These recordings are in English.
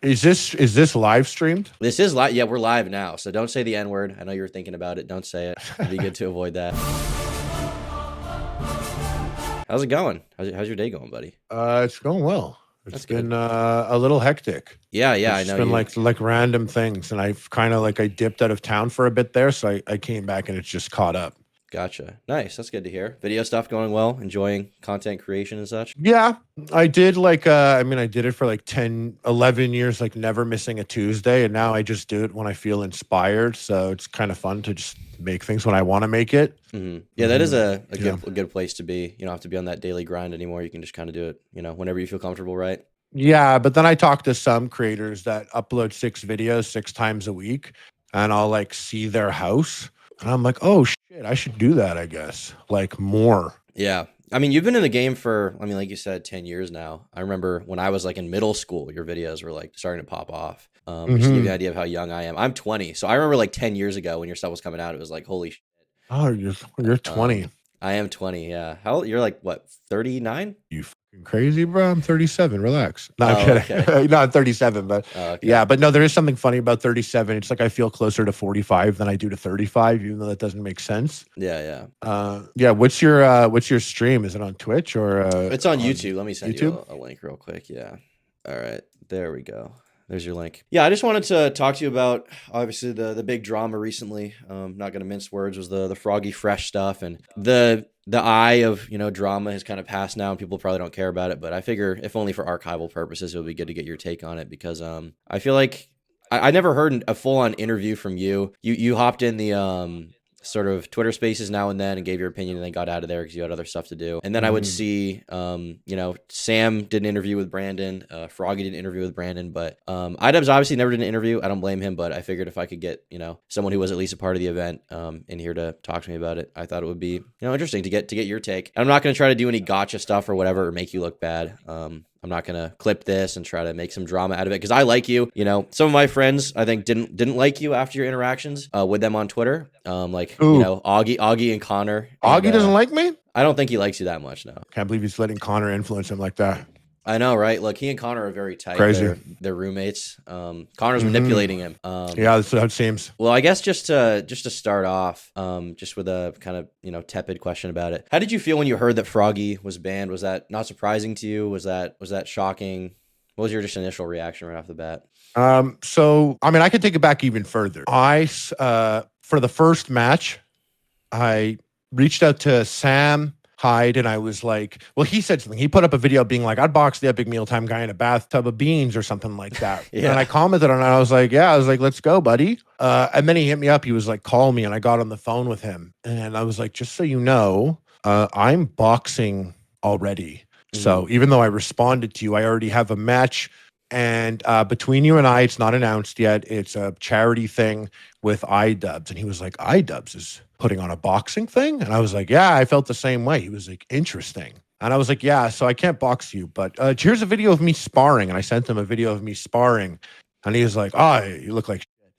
Is this live streamed? This is live. Yeah, we're live now. So don't say the N word. I know you were thinking about it. Don't say it. It'd be good to avoid that. How's it going? How's your day going, buddy? It's going well. It's That's been good. a little hectic. Yeah, I It's know been you. like random things, and I've kind of I dipped out of town for a bit there, so I came back and it's just caught up. Gotcha. Nice. That's good to hear. Video stuff going well. Enjoying content creation and such. Yeah, I did I did it for like 10, 11 years, like never missing a Tuesday, and now I just do it when I feel inspired. So it's kind of fun to just make things when I want to make it. Yeah, that is a Yeah. good place to be. You don't have to be on that daily grind anymore. You can just kind of do it, whenever you feel comfortable, right? Yeah, but then I talk to some creators that upload 6 videos 6 times a week, and I'll like see their house, and I'm like, oh shit, I should do that, I guess. Like more. Yeah. I mean, you've been in the game for, like you said, 10 years now. I remember when I was like in middle school, your videos were like starting to pop off. Just to give you an idea of how young I am. I'm 20. So I remember like 10 years ago when your stuff was coming out, it was like, holy shit. Oh, you're 20. I am 20. Yeah. You're like, what, 39? You fucking crazy, bro? I'm 37. Relax. No, I'm Oh, kidding. okay. No, I'm 37, but Oh, okay. yeah, but no, there is something funny about 37. It's like I feel closer to 45 than I do to 35, even though that doesn't make sense. Yeah. Yeah. What's your stream? Is it on Twitch or It's on YouTube. Let me send YouTube? you a link real quick. Yeah. All right. There we go. There's your link. Yeah, I just wanted to talk to you about obviously the big drama recently. Not gonna mince words, was the Froggy Fresh stuff, and the eye of drama has kind of passed now, and people probably don't care about it. But I figure if only for archival purposes, it would be good to get your take on it because I feel like I never heard a full on interview from you. You hopped in the sort of Twitter spaces now and then and gave your opinion and then got out of there because you had other stuff to do. And then I would see, Sam did an interview with Brandon, Froggy did an interview with Brandon, but Idubbbbz obviously never did an interview. I don't blame him, but I figured if I could get, someone who was at least a part of the event in here to talk to me about it, I thought it would be, interesting to get your take. And I'm not going to try to do any gotcha stuff or whatever or make you look bad. I'm not gonna clip this and try to make some drama out of it because I like you. Some of my friends I think didn't like you after your interactions with them on Twitter. Ooh. Augie and Connor. Augie doesn't like me? I don't think he likes you that much. No. Can't believe he's letting Connor influence him like that. I know, right? Look, he and Connor are very tight. Crazy. They're roommates. Connor's manipulating him. Yeah, that's how it seems. Well, I guess just to start off, just with a kind of tepid question about it. How did you feel when you heard that Froggy was banned? Was that not surprising to you? Was that shocking? What was your just initial reaction right off the bat? So I could take it back even further. For the first match, I reached out to Sam Hyde and I was like, well, he said something. He put up a video being like, I'd box the Epic Mealtime guy in a bathtub of beans or something like that. Yeah. And I commented on it. I was like, let's go, buddy. And then he hit me up. He was like, call me. And I got on the phone with him. And I was like, just so you know, I'm boxing already. So even though I responded to you, I already have a match. And between you and I, it's not announced yet. It's a charity thing with Idubbbbz. And he was like, Idubbbbz is putting on a boxing thing? And I was like, yeah, I felt the same way. He was like, interesting. And I was like, yeah, so I can't box you, but here's a video of me sparring. And I sent him a video of me sparring. And he was like, oh, you look like shit.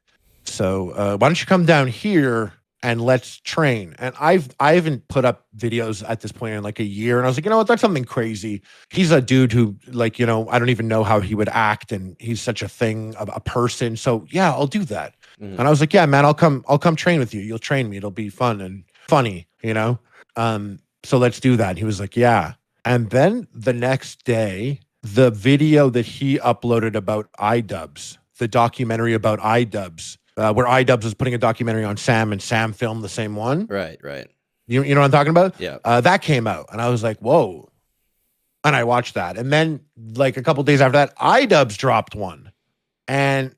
So why don't you come down here and let's train? And I haven't put up videos at this point in like a year. And I was like, you know what? That's something crazy. He's a dude who I don't even know how he would act. And he's such a thing, a person. So yeah, I'll do that. And I was like, yeah, man, I'll come train with you. You'll train me. It'll be fun and funny, so let's do that. And he was like, yeah. And then the next day, the video that he uploaded about Idubbbbz, the documentary about Idubbbbz, where Idubbbbz was putting a documentary on Sam and Sam filmed the same one. Right. You know what I'm talking about? Yeah. That came out and I was like, whoa. And I watched that. And then like a couple days after that, Idubbbbz dropped one. And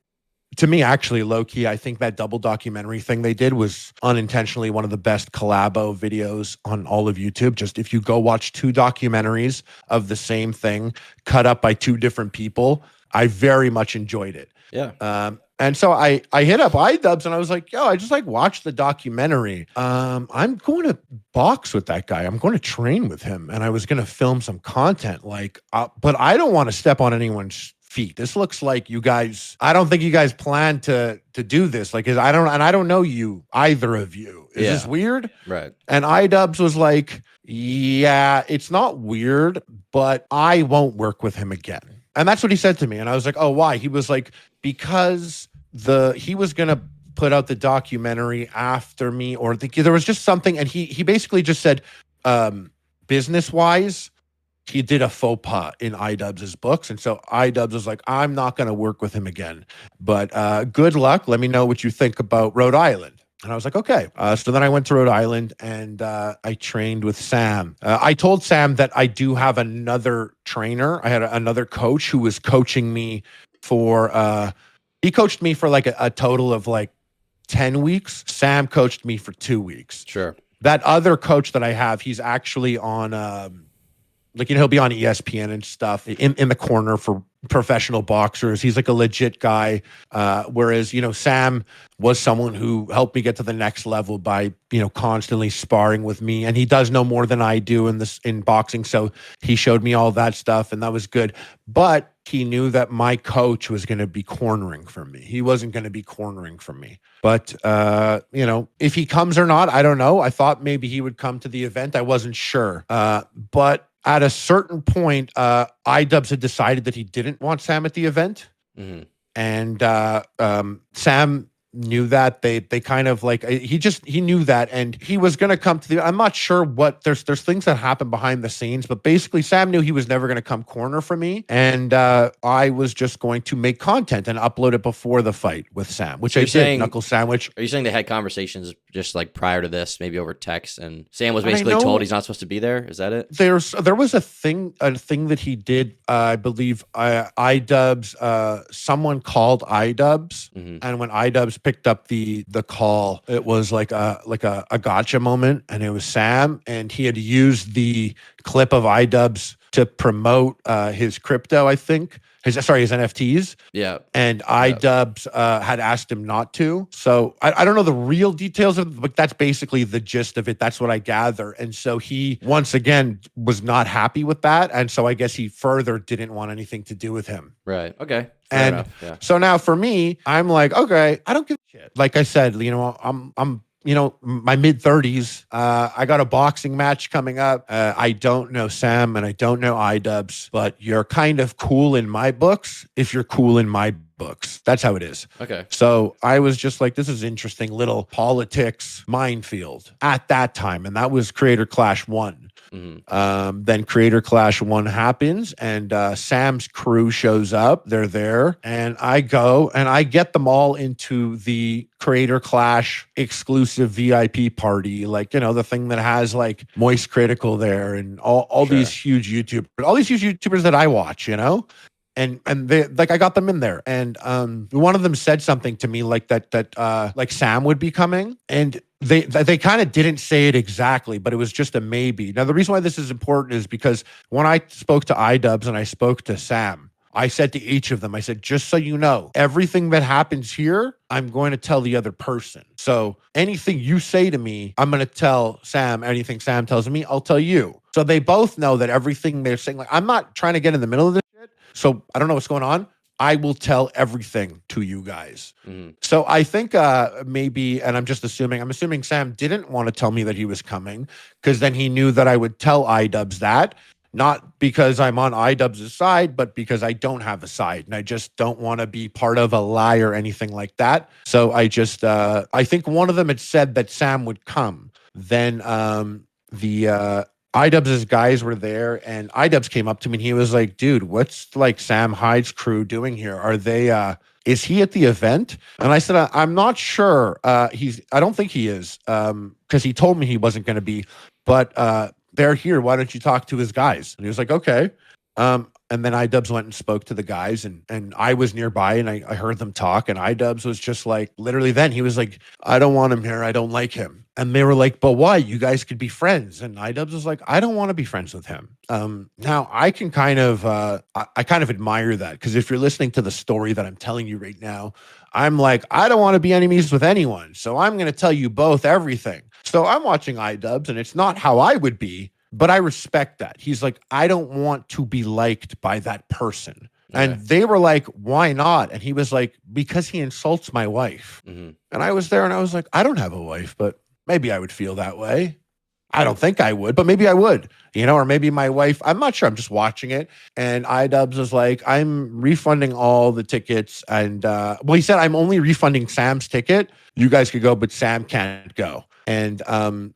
to me, actually, low-key, I think that double documentary thing they did was unintentionally one of the best collabo videos on all of YouTube. Just if you go watch 2 documentaries of the same thing cut up by 2 different people, I very much enjoyed it. Yeah. And so I hit up Idubbbbz and I was like, yo, I just watched the documentary. I'm going to box with that guy. I'm going to train with him. And I was going to film some content but I don't want to step on anyone's feet. This looks like you guys, I don't think you guys plan to do this. I don't know you, either of you. Is this weird? Right. And Idubbbbz was like, yeah, it's not weird, but I won't work with him again. And that's what he said to me. And I was like, oh, why? He was like, because he was going to put out the documentary after me, or there was just something. And he basically just said, business wise, he did a faux pas in Idubbbbz's books. And so Idubbbbz was like, I'm not going to work with him again. But good luck. Let me know what you think about Rhode Island. And I was like, okay. So then I went to Rhode Island and I trained with Sam. I told Sam that I do have another trainer. I had another coach who was coaching me for, he coached me for like a total of like 10 weeks. Sam coached me for 2 weeks. Sure. That other coach that I have, he's actually on, like, you know, he'll be on ESPN and stuff in the corner for professional boxers. He's like a legit guy. Whereas, you know, Sam was someone who helped me get to the next level by, you know, constantly sparring with me. And he does know more than I do in boxing. So he showed me all that stuff and that was good. But he knew that my coach was going to be cornering for me. He wasn't going to be cornering for me. But, you know, if he comes or not, I don't know. I thought maybe he would come to the event. I wasn't sure. But at a certain point, Idubbbbz had decided that he didn't want Sam at the event. Mm-hmm. And Sam knew that. They kind of like, he knew that, and he was going to come to the, I'm not sure what, there's things that happen behind the scenes, but basically Sam knew he was never going to come corner for me. And I was just going to make content and upload it before the fight with Sam, which I did. Knuckle sandwich. Are you saying they had conversations just like prior to this, maybe over text, and Sam was basically told he's not supposed to be there? Is that it? There was a thing that he did, I believe, Idubbbbz, someone called Idubbbbz, mm-hmm. and when Idubbbbz picked up the call, it was like a gotcha moment, and it was Sam, and he had used the clip of Idubbbbz to promote his crypto, I think. His NFTs. Yeah. And Idubbbbz had asked him not to. So I don't know the real details of it, but that's basically the gist of it. That's what I gather. And so he, once again, was not happy with that. And so I guess he further didn't want anything to do with him. Right. Okay. Fair enough. Yeah. So now for me, I'm like, okay, I don't give a shit. Like I said, you know, I'm you know, my mid-30s, I got a boxing match coming up. I don't know Sam and I don't know Idubbbbz, but you're kind of cool in my books if you're cool in my books. That's how it is. Okay. So I was just like, this is interesting little politics minefield at that time. And that was Creator Clash 1. Mm-hmm. Then Creator Clash 1 happens and Sam's crew shows up. They're there and I go and I get them all into the Creator Clash exclusive VIP party, like, you know, the thing that has like Moist Critical there and all Sure. these huge YouTubers that I watch, you know. And they, like, I got them in there, and one of them said something to me like that like Sam would be coming, and they kind of didn't say it exactly, but it was just a maybe. Now the reason why this is important is because when I spoke to Idubbbbz and I spoke to Sam, I said to each of them, I said, just so you know, everything that happens here, I'm going to tell the other person. So anything you say to me, I'm going to tell Sam. Anything Sam tells me, I'll tell you. So they both know that everything they're saying, like, I'm not trying to get in the middle of this shit. So I don't know what's going on. I will tell everything to you guys. Mm-hmm. So I think maybe, and I'm assuming Sam didn't want to tell me that he was coming because then he knew that I would tell Idubbbbz that. Not because I'm on Idubbbbz's side, but because I don't have a side and I just don't want to be part of a lie or anything like that. So I just, I think one of them had said that Sam would come. Then the Idubbbbz's guys were there and Idubbbbz came up to me and he was like, dude, what's like Sam Hyde's crew doing here? Are they, is he at the event? And I said, I'm not sure. I don't think he is because he told me he wasn't going to be, but they're here. Why don't you talk to his guys? And he was like, okay. And then Idubbbbz went and spoke to the guys and I was nearby and I heard them talk and Idubbbbz was just like, literally then he was like, I don't want him here. I don't like him. And they were like, but why? You guys could be friends. And Idubbbbz was like, I don't want to be friends with him. Now I can kind of, I kind of admire that because if you're listening to the story that I'm telling you right now, I'm like, I don't want to be enemies with anyone. So I'm going to tell you both everything. So I'm watching Idubbbbz and it's not how I would be, but I respect that. He's like, I don't want to be liked by that person. Okay. And they were like, why not? And he was like, because he insults my wife. Mm-hmm. And I was there and I was like, I don't have a wife, but maybe I would feel that way. I don't think I would, but maybe I would, or maybe my wife, I'm not sure. I'm just watching it. And Idubbbbz was like, I'm refunding all the tickets. And well, he said, I'm only refunding Sam's ticket. You guys could go, but Sam can't go. And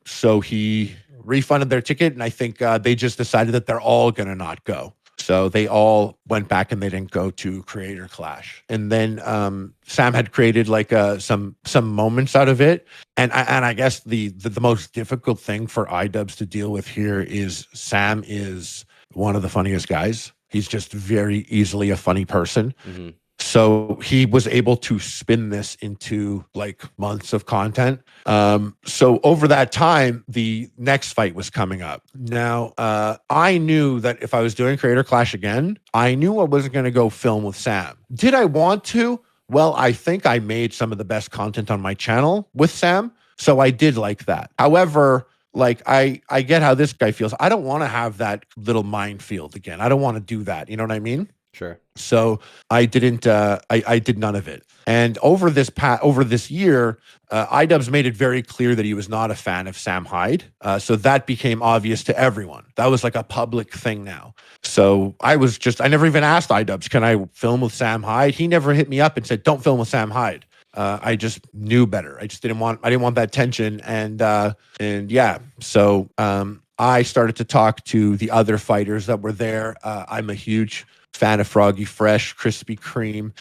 so he refunded their ticket. And I think they just decided that they're all going to not go. So they all went back and they didn't go to Creator Clash. And then Sam had created like some moments out of it. And I guess the most difficult thing for Idubbbbz to deal with here is Sam is one of the funniest guys. He's just very easily a funny person. Mm-hmm. So he was able to spin this into like months of content. So over that time, the next fight was coming up. Now, I knew that if I was doing Creator Clash again, I knew I wasn't going to go film with Sam. Did I want to? Well, I think I made some of the best content on my channel with Sam. So I did like that. However, like I get how this guy feels. I don't want to have that little minefield again. I don't want to do that. You know what I mean? Sure. So I didn't. I did none of it. And over this year, Idubbbbz made it very clear that he was not a fan of Sam Hyde. So that became obvious to everyone. That was like a public thing now. So I never even asked Idubbbbz, can I film with Sam Hyde? He never hit me up and said, don't film with Sam Hyde. I just knew better. I didn't want that tension. And yeah. So I started to talk to the other fighters that were there. I'm a huge fan of Froggy Fresh, Krispy Kreme.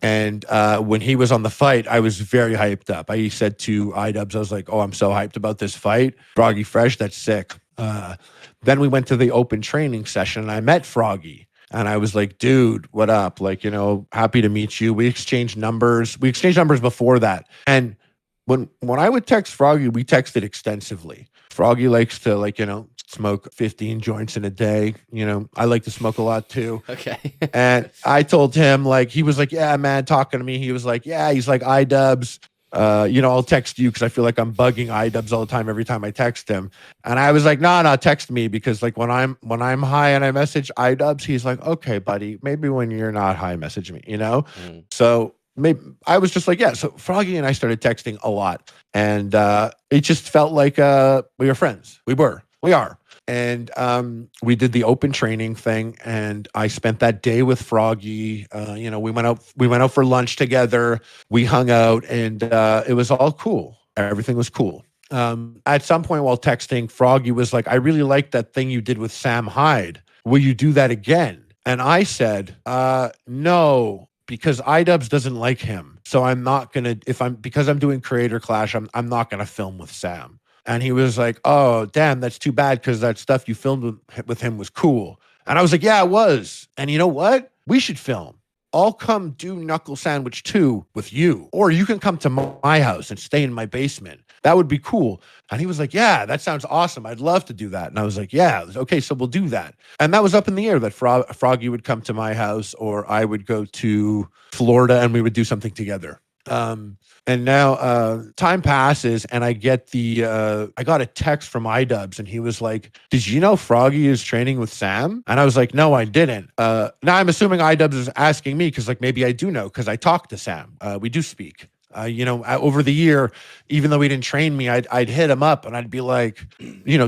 And when he was on the fight, I was very hyped up. I said to Idubbbbz, I was like, oh, I'm so hyped about this fight. Froggy Fresh, that's sick. Then we went to the open training session and I met Froggy. And I was like, dude, what up? Like, happy to meet you. We exchanged numbers. We exchanged numbers before that. And when I would text Froggy, we texted extensively. Froggy likes to smoke 15 joints in a day. I like to smoke a lot too. Okay. And I told him, he was like, yeah, man, talking to me. He was like, yeah, he's like, Idubbbbz, I'll text you because I feel like I'm bugging Idubbbbz all the time every time I text him. And I was like, no, text me because when I'm high and I message Idubbbbz, he's like, okay, buddy, maybe when you're not high, message me, So maybe I was just like, yeah. So Froggy and I started texting a lot, and it just felt like we were friends. We are. And we did the open training thing, and I spent that day with Froggy. We went out for lunch together. We hung out, and it was all cool. Everything was cool. At some point while texting, Froggy was like, I really liked that thing you did with Sam Hyde. Will you do that again? And I said, no, because Idubbbbz doesn't like him. So I'm not going to, because I'm doing Creator Clash, I'm not going to film with Sam. And he was like, oh, damn, that's too bad because that stuff you filmed with him was cool. And I was like, yeah, it was. And you know what? We should film. I'll come do Knuckle Sandwich 2 with you. Or you can come to my house and stay in my basement. That would be cool. And he was like, yeah, that sounds awesome. I'd love to do that. And I was like, yeah, okay, so we'll do that. And that was up in the air that Froggy would come to my house or I would go to Florida and we would do something together. And now time passes and I get I got a text from Idubbbbz and he was like, did you know Froggy is training with Sam? And I was like, no, I didn't. Now I'm assuming Idubbbbz is asking me because maybe I do know because I talked to Sam. We do speak. Over the year, even though he didn't train me, I'd hit him up and I'd be like,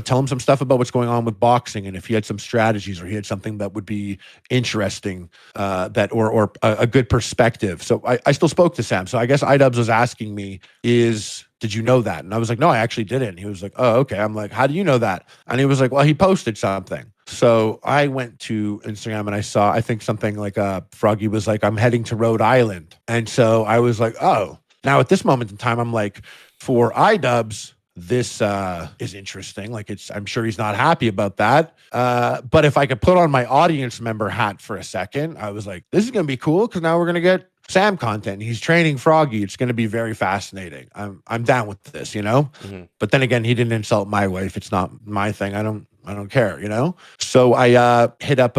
tell him some stuff about what's going on with boxing. And if he had some strategies or he had something that would be interesting, or a good perspective. So I still spoke to Sam. So I guess Idubbbbz was asking me did you know that? And I was like, no, I actually didn't. He was like, oh, okay. I'm like, how do you know that? And he was like, well, he posted something. So I went to Instagram and I saw, I think something like Froggy was like, I'm heading to Rhode Island. And so I was like, oh. Now, at this moment in time, I'm like, for Idubbbbz, this is interesting. I'm sure he's not happy about that. But if I could put on my audience member hat for a second, I was like, this is going to be cool because now we're going to get Sam content. He's training Froggy. It's going to be very fascinating. I'm down with this, Mm-hmm. But then again, he didn't insult my wife. It's not my thing. I don't care, So I hit up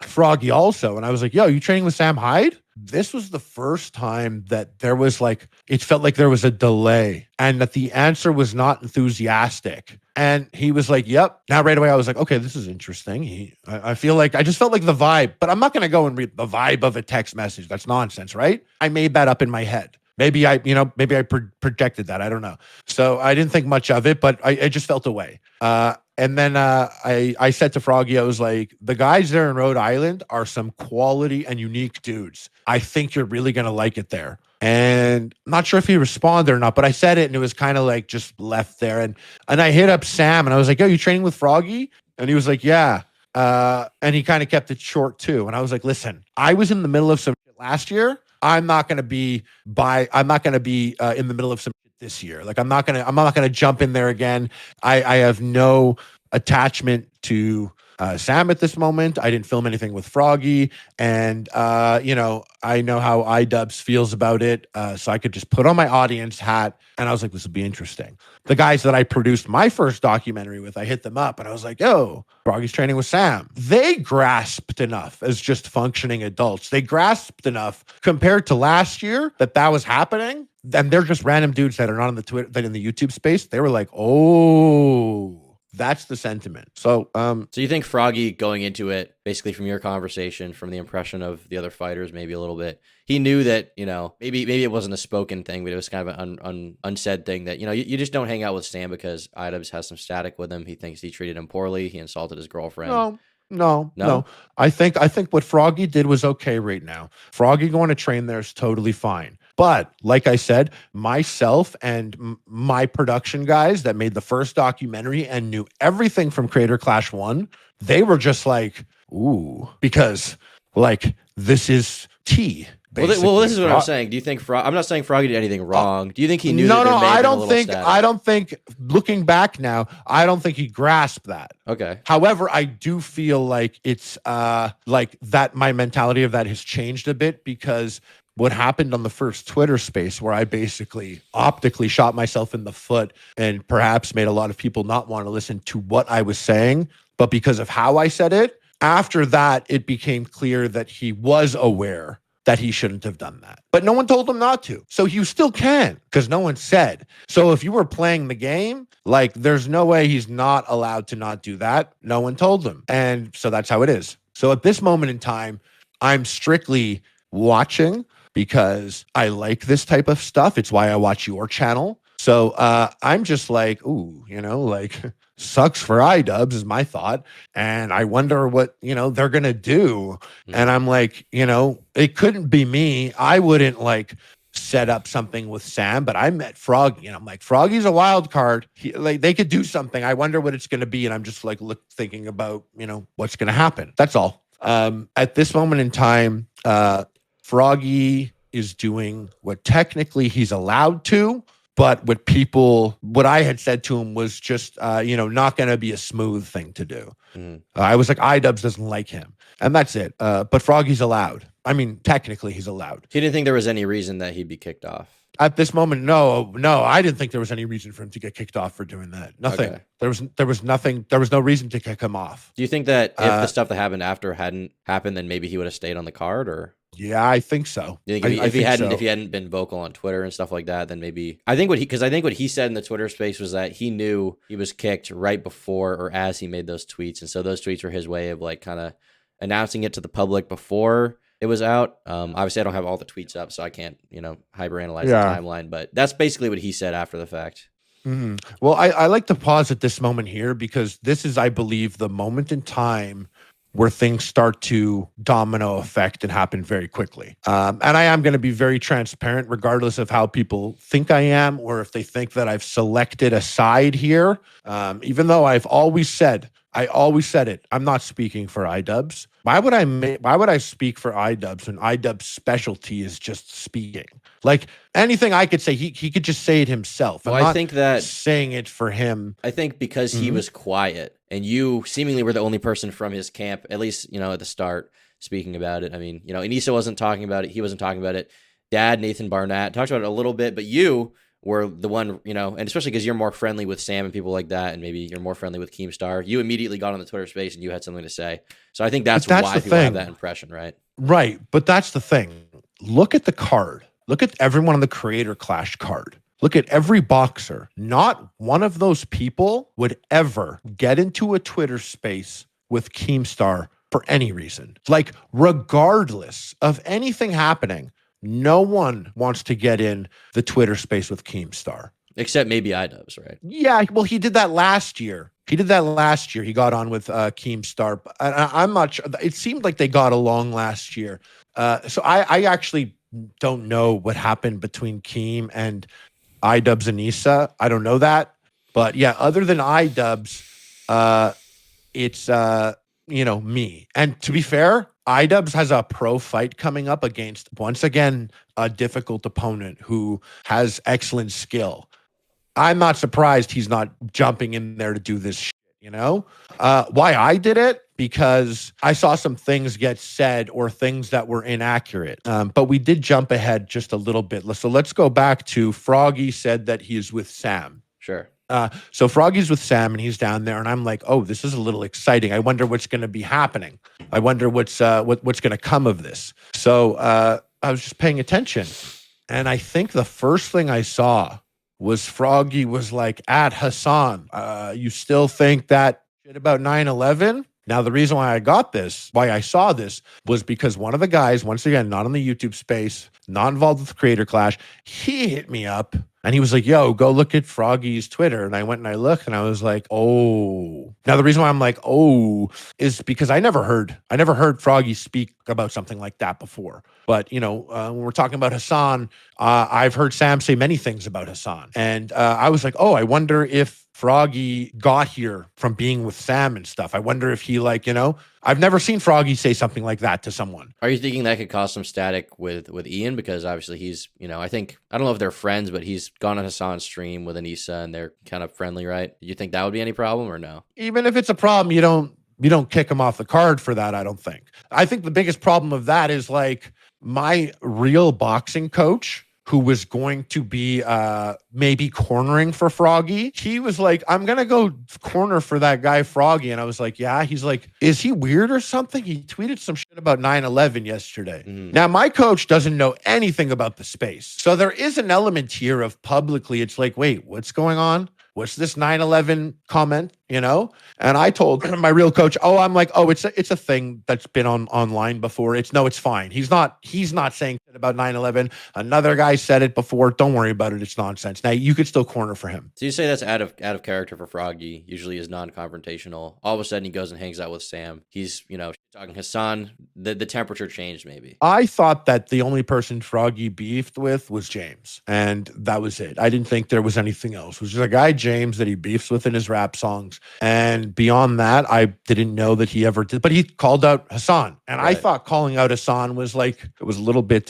Froggy also, and I was like, yo, you training with Sam Hyde? This was the first time that there was it felt like there was a delay and that the answer was not enthusiastic. And he was like, yep. Now right away I was like, okay, this is interesting. I feel like I just felt like the vibe, but I'm not going to go and read the vibe of a text message. That's nonsense, right? I made that up in my head. Maybe I projected that. I don't know. So I didn't think much of it, but I just felt away. And then I said to Froggy, I was like, the guys there in Rhode Island are some quality and unique dudes. I think you're really going to like it there. And I'm not sure if he responded or not, but I said it and it was kind of like just left there. And I hit up Sam and I was like, yo, you training with Froggy? And he was like, yeah. And he kind of kept it short too. And I was like, listen, I was in the middle of some shit last year. I'm not going to be in the middle of some shit this year. Like I'm not going to jump in there again. I have no attachment to Sam at this moment. I didn't film anything with Froggy, and I know how Idubbbbz feels about it. So I could just put on my audience hat, and I was like, this would be interesting. The guys that I produced my first documentary with, I hit them up, and I was like, yo, Froggy's training with Sam. They grasped enough as just functioning adults. They grasped enough compared to last year that was happening, and they're just random dudes that are not on the Twitter, that in the YouTube space. They were like, oh. That's the sentiment. So you think Froggy going into it, basically from your conversation, from the impression of the other fighters, maybe a little bit, he knew that, maybe it wasn't a spoken thing, but it was kind of an unsaid thing that, you just don't hang out with Sam because Idubbbbz has some static with him. He thinks he treated him poorly. He insulted his girlfriend. No. I think what Froggy did was okay right now. Froggy going to train there is totally fine. But like I said, myself and my production guys that made the first documentary and knew everything from Creator Clash 1, they were just like, ooh, because like this is tea. Well, this is what I'm saying. Do you think I'm not saying Froggy did anything wrong. Do you think he knew? No, I don't think. Looking back now, I don't think he grasped that. Okay. However, I do feel like it's like that. My mentality of that has changed a bit because what happened on the first Twitter space, where I basically optically shot myself in the foot and perhaps made a lot of people not want to listen to what I was saying, but because of how I said it. After that, it became clear that he was aware that he shouldn't have done that. But no one told him not to. So you still can, because no one said. So if you were playing the game, like there's no way he's not allowed to not do that. No one told him. And so that's how it is. So at this moment in time, I'm strictly watching because I like this type of stuff. It's why I watch your channel. So I'm just like, ooh, sucks for Idubbbbz is my thought. And I wonder what, they're going to do. And I'm like, it couldn't be me. I wouldn't set up something with Sam, but I met Froggy and I'm like, Froggy's a wild card. They could do something. I wonder what it's going to be. And I'm just thinking about, what's going to happen. That's all. At this moment in time, Froggy is doing what technically he's allowed to. But what I had said to him was just, not going to be a smooth thing to do. I was like, Idubbbbz doesn't like him. And that's it. But Froggy's allowed. I mean, technically he's allowed. He didn't think there was any reason that he'd be kicked off. At this moment, no, I didn't think there was any reason for him to get kicked off for doing that. Nothing. Okay. There was nothing. There was no reason to kick him off. Do you think that if the stuff that happened after hadn't happened, then maybe he would have stayed on the card, or? Yeah, I think so. You think if he hadn't been vocal on Twitter and stuff like that, then maybe I think what he said in the Twitter space was that he knew he was kicked right before or as he made those tweets, and so those tweets were his way of kind of announcing it to the public before it was out. Obviously, I don't have all the tweets up, so I can't hyperanalyze the timeline. But that's basically what he said after the fact. Mm-hmm. Well, I like to pause at this moment here because this is, I believe, the moment in time where things start to domino effect and happen very quickly. And I am going to be very transparent, regardless of how people think I am, or if they think that I've selected a side here. Even though I always said it, I'm not speaking for Idubbbbz. Why would I speak for Idubbbbz when Idubbbbz's specialty is just speaking? Anything I could say, he could just say it himself. Well, I think that saying it for him. I think because he was quiet and you seemingly were the only person from his camp, at least, at the start, speaking about it. I mean, Anissa wasn't talking about it. He wasn't talking about it. Dad, Nathan Barnett, talked about it a little bit, but you were the one, and especially because you're more friendly with Sam and people like that, and maybe you're more friendly with Keemstar, you immediately got on the Twitter space and you had something to say. So I think that's why people have that impression, right? Right, but that's the thing. Look at the card. Look at everyone on the Creator Clash card. Look at every boxer. Not one of those people would ever get into a Twitter space with Keemstar for any reason. Regardless of anything happening, no one wants to get in the Twitter space with Keemstar. Except maybe Idubbbbz, right? Yeah, well, he did that last year. He got on with Keemstar. I'm not sure. It seemed like they got along last year. So I actually don't know what happened between Keem and Idubbbbz and Issa. I don't know that. But yeah, other than Idubbbbz, it's me. And to be fair, Idubbbbz has a pro fight coming up against, once again, a difficult opponent who has excellent skill. I'm not surprised he's not jumping in there to do this shit, Why I did it? Because I saw some things get said or things that were inaccurate. But we did jump ahead just a little bit. So let's go back to Froggy said that he is with Sam. Sure. So Froggy's with Sam and he's down there and I'm like, oh, this is a little exciting. I wonder what's going to be happening. I wonder what's going to come of this. So I was just paying attention. And I think the first thing I saw was Froggy was like, at Hassan, you still think that shit about 9/11? Now, the reason why I saw this was because one of the guys, once again, not in the YouTube space, not involved with Creator Clash, he hit me up and he was like, yo, go look at Froggy's Twitter. And I went and I looked and I was like, oh. Now, the reason why I'm like, oh, is because I never heard Froggy speak about something like that before. But, when we're talking about Hassan, I've heard Sam say many things about Hassan. And I was like, oh, I wonder if Froggy got here from being with Sam and stuff. I wonder if he I've never seen Froggy say something like that to someone. Are you thinking that could cause some static with Ian? Because obviously he's, I don't know if they're friends, but he's gone on Hassan's stream with Anissa and they're kind of friendly, right? Do you think that would be any problem or no? Even if it's a problem, you don't kick him off the card for that, I don't think. I think the biggest problem of that is like my real boxing coach, who was going to be maybe cornering for Froggy. He was like, I'm going to go corner for that guy Froggy. And I was like, yeah. He's like, is he weird or something? He tweeted some shit about 9/11 yesterday. Now, my coach doesn't know anything about the space. So there is an element here of publicly, it's like, wait, what's going on? What's this 9/11 comment, And I told my real coach, it's a thing that's been online before. It's fine. He's not saying shit about 9/11. Another guy said it before. Don't worry about it. It's nonsense. Now you could still corner for him. So you say that's out of character for Froggy. Usually is non-confrontational. All of a sudden he goes and hangs out with Sam. He's, talking Hassan. The temperature changed maybe. I thought that the only person Froggy beefed with was James. And that was it. I didn't think there was anything else. It was just a guy, James, that he beefs with in his rap songs. And beyond that, I didn't know that he ever did. But he called out Hassan. And right. I thought calling out Hassan was it was a little bit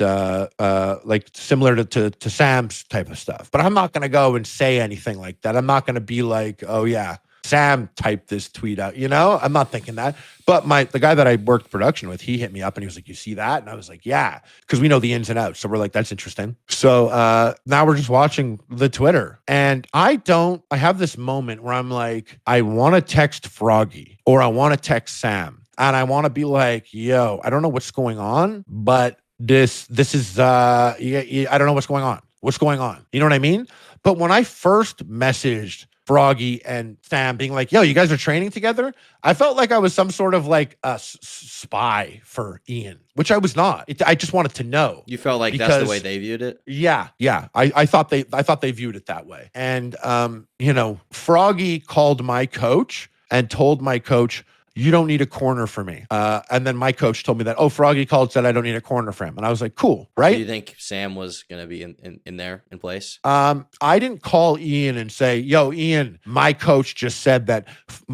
similar to Sam's type of stuff. But I'm not going to go and say anything like that. I'm not going to be like, oh yeah, Sam typed this tweet out, I'm not thinking that. But the guy that I worked production with, he hit me up and he was like, you see that? And I was like, yeah, because we know the ins and outs. So we're like, that's interesting. So now we're just watching the Twitter. And I have this moment where I'm like, I want to text Froggy or I want to text Sam. And I want to be like, yo, I don't know what's going on, but this is, I don't know what's going on. What's going on? You know what I mean? But when I first messaged Froggy and Sam being like, yo, you guys are training together, I felt like I was some sort of like a spy for Ian, which I was not. I just wanted to know. You felt like that's the way they viewed it? Yeah. I thought they viewed it that way. And Froggy called my coach and told my coach, you don't need a corner for me. And then my coach told me that, Froggy called, said I don't need a corner for him. And I was like, cool, right? Do you think Sam was going to be in there in place? I didn't call Ian and say, yo, Ian, my coach just said that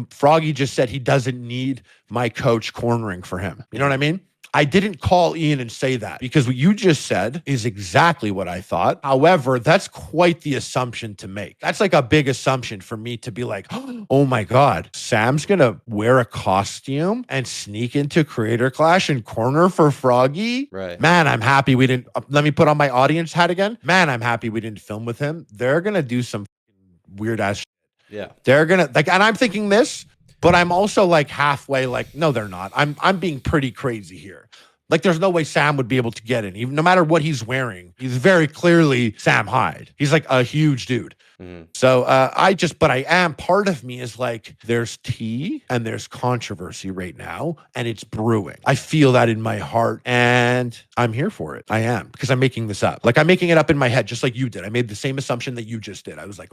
Froggy just said he doesn't need my coach cornering for him. You know what I mean? I didn't call Ian and say that because what you just said is exactly what I thought. However, that's quite the assumption to make. That's like a big assumption for me to be like, oh my God, Sam's going to wear a costume and sneak into Creator Clash and corner for Froggy. Right. Man, I'm happy we didn't. Let me put on my audience hat again. Man, I'm happy we didn't film with him. They're going to do some weird ass shit. Yeah. They're going to and I'm thinking this. But I'm also like halfway like, no, they're not. I'm being pretty crazy here. Like, there's no way Sam would be able to get in, even no matter what he's wearing. He's very clearly Sam Hyde. He's like a huge dude. So but I am, part of me is like, there's tea and there's controversy right now, and it's brewing. I feel that in my heart, and I'm here for it. I am, because I'm making this up. Like, I'm making it up in my head, just like you did. I made the same assumption that you just did. I was like,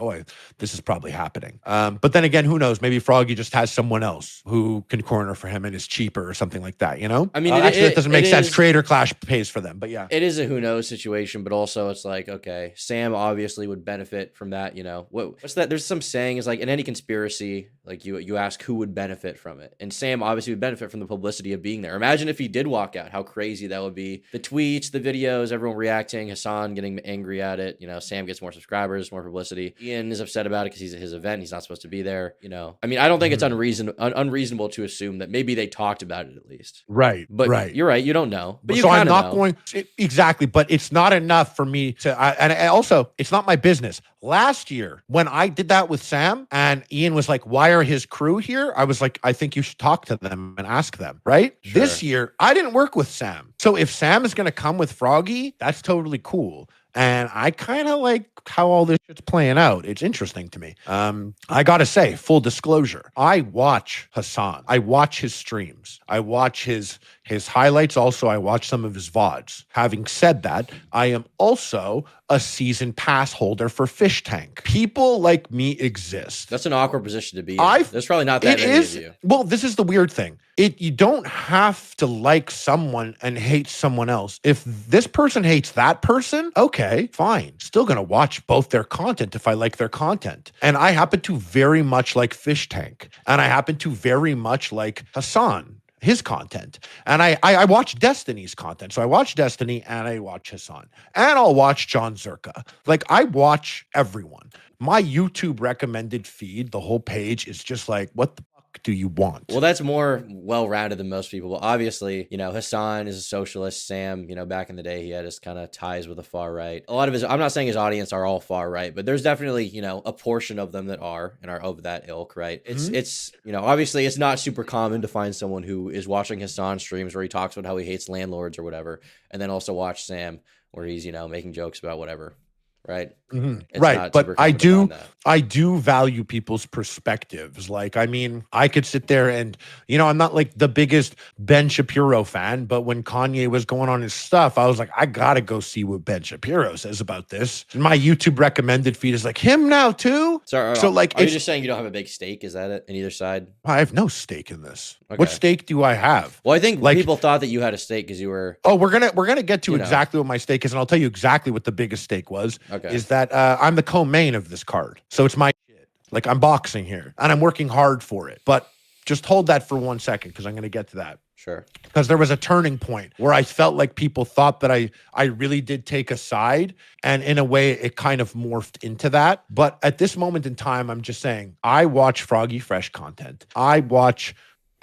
this is probably happening. But then again, who knows? Maybe Froggy just has someone else who can corner for him and is cheaper or something like that, you know? I mean, actually, it doesn't make sense. Creator Clash pays for them, but yeah. It is a who knows situation, but also it's like, okay, Sam obviously would benefit from that, you know? What's that? There's some saying is like, in any conspiracy, like you ask who would benefit from it. And Sam obviously would benefit from the publicity of being there. Imagine if he did walk out, how crazy that would be. The tweets, the videos, everyone reacting, Hassan getting angry at it. You know, Sam gets more subscribers, more publicity. Ian is upset about it because he's at his event. He's not supposed to be there. You know, I mean, I don't think it's unreasonable to assume that maybe they talked about it at least. Right. But you're right. You don't know. But you so I'm not know. going exactly, but it's not enough for me to, and also it's not my business. Last year, when I did that with Sam and Ian was like, why are his crew here? I was like, I think you should talk to them and ask them, right? Sure. This year, I didn't work with Sam. So if Sam is going to come with Froggy, that's totally cool. And I kind of like how all this shit's playing out. It's interesting to me. I got to say, full disclosure, I watch Hassan. I watch his streams. I watch his highlights. Also, I watch some of his VODs. Having said that, I am also a season pass holder for Fish Tank. People like me exist. That's an awkward position to be in. There's probably not that many of you. Well, this is the weird thing. You don't have to like someone and hate someone else. If this person hates that person, okay, fine. Still gonna watch both their content if I like their content. And I happen to very much like Fish Tank. And I happen to very much like Hassan, his content. And I watch Destiny's content. So I watch Destiny and I watch Hassan. And I'll watch John Zerka. Like, I watch everyone. My YouTube recommended feed, the whole page is just like, what the fuck do you want? Well, that's more well-rounded than most people. Well, obviously, you know, Hassan is a socialist. Sam, you know, back in the day, he had his kind of ties with the far right. A lot of I'm not saying his audience are all far right, but there's definitely, you know, a portion of them that are and are of that ilk, right? It's, you know, obviously it's not super common to find someone who is watching Hassan streams where he talks about how he hates landlords or whatever, and then also watch Sam where he's, you know, making jokes about whatever. Right. Right. But I do value people's perspectives. Like, I mean, I could sit there and, you know, I'm not like the biggest Ben Shapiro fan, but when Kanye was going on his stuff, I was like, I got to go see what Ben Shapiro says about this. And my YouTube recommended feed is like him now too. So like, are you just saying you don't have a big stake? Is that it? On either side? I have no stake in this. Okay. What stake do I have? Well, I think like, people thought that you had a stake because you were. Oh, we're gonna get to exactly what my stake is, and I'll tell you exactly what the biggest stake was. Okay. Is that I'm the co-main of this card, so it's my shit. Like, I'm boxing here, and I'm working hard for it. But just hold that for 1 second, because I'm gonna get to that. Sure. Because there was a turning point where I felt like people thought that I really did take a side, and in a way it kind of morphed into that. But at this moment in time, I'm just saying, I watch Froggy Fresh content. I watch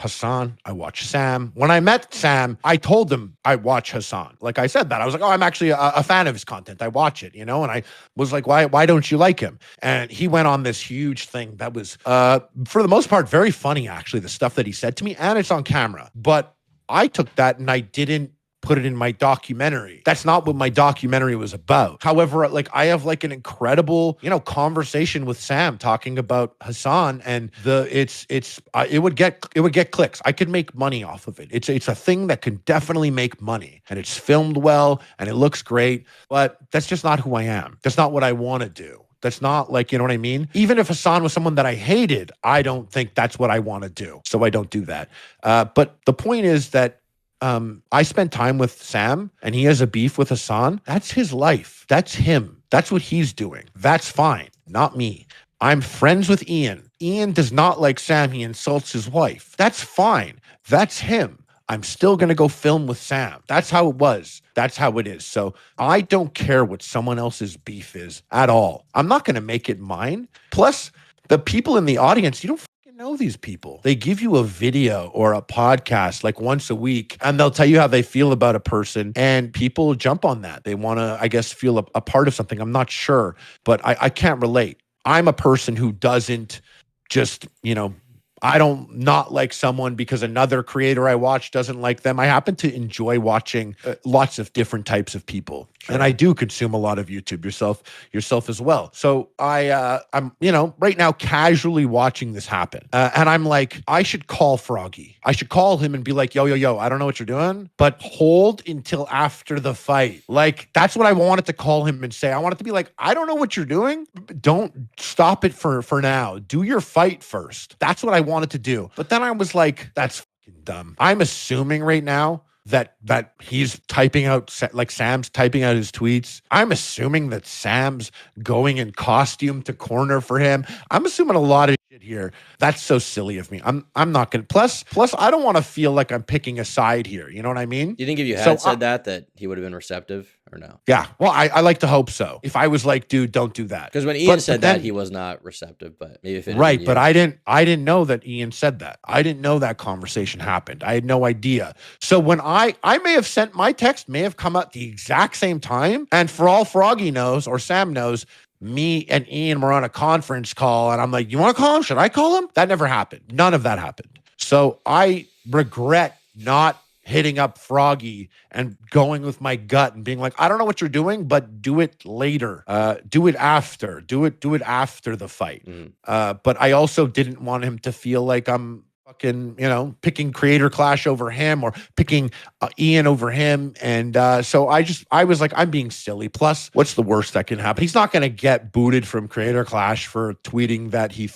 Hassan. I watch Sam. When I met Sam, I told him I watch Hassan. Like, I said that. I was like, oh, I'm actually a fan of his content. I watch it, you know? And I was like, why don't you like him? And he went on this huge thing that was, for the most part, very funny, actually, the stuff that he said to me, and it's on camera. But I took that and I didn't put it in my documentary. That's not what my documentary was about. However, like, I have like an incredible, you know, conversation with Sam talking about Hassan, and it would get clicks. I could make money off of it. It's a thing that can definitely make money, and it's filmed well and it looks great, but that's just not who I am. That's not what I want to do. That's not, like, you know what I mean? Even if Hassan was someone that I hated, I don't think that's what I want to do. So I don't do that. But the point is that I spent time with Sam, and he has a beef with Hassan. That's his life. That's him. That's what he's doing. That's fine. Not me. I'm friends with Ian. Ian does not like Sam. He insults his wife. That's fine. That's him. I'm still going to go film with Sam. That's how it was. That's how it is. So I don't care what someone else's beef is at all. I'm not going to make it mine. Plus, the people in the audience, you don't know these people. They give you a video or a podcast like once a week, and they'll tell you how they feel about a person, and people jump on that. They want to, I guess, feel a part of something. I'm not sure, but I can't relate. I'm a person who doesn't just, you know, I don't not like someone because another creator I watch doesn't like them. I happen to enjoy watching lots of different types of people. Sure. And I do consume a lot of YouTube yourself as well. So I'm, right now casually watching this happen. And I'm like, I should call Froggy. I should call him and be like, yo, I don't know what you're doing, but hold until after the fight. Like, that's what I wanted to call him and say. I wanted to be like, I don't know what you're doing. Don't stop it for now. Do your fight first. That's what I wanted to do. But then I was like, that's fucking dumb. I'm assuming right now that he's typing out, like Sam's typing out his tweets. I'm assuming that Sam's going in costume to corner for him. I'm assuming a lot of shit here. That's so silly of me. I'm not gonna. Plus, I don't want to feel like I'm picking a side here. You know what I mean? Do you think if you had said that he would have been receptive or no? Yeah. Well, I like to hope so. If I was like, dude, don't do that. Because when Ian said that, he was not receptive. But maybe if it right, but I didn't know that Ian said that. I didn't know that conversation happened. I had no idea. So when I may have sent my text, may have come out the exact same time, and for all Froggy knows or Sam knows, me and Ian were on a conference call, and I'm like, you want to call him? Should I call him? That never happened. None of that happened. So I regret not hitting up Froggy and going with my gut and being like, I don't know what you're doing, but do it later. Do it after. Do it after the fight. But I also didn't want him to feel like I'm fucking, picking Creator Clash over him or picking Ian over him. And so I was like, I'm being silly. Plus, what's the worst that can happen? He's not going to get booted from Creator Clash for tweeting that he,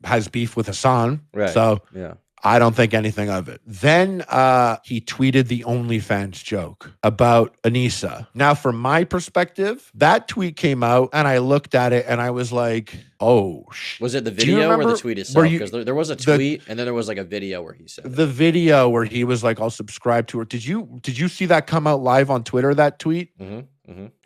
has beef with Hassan. Right. So yeah. I don't think anything of it. Then he tweeted the OnlyFans joke about Anissa. Now, from my perspective, that tweet came out and I looked at it and I was like, oh, was it the video or the tweet itself? Because there was a tweet and then there was like a video where he said the video where he was like, I'll subscribe to her. Did you see that come out live on Twitter, that tweet?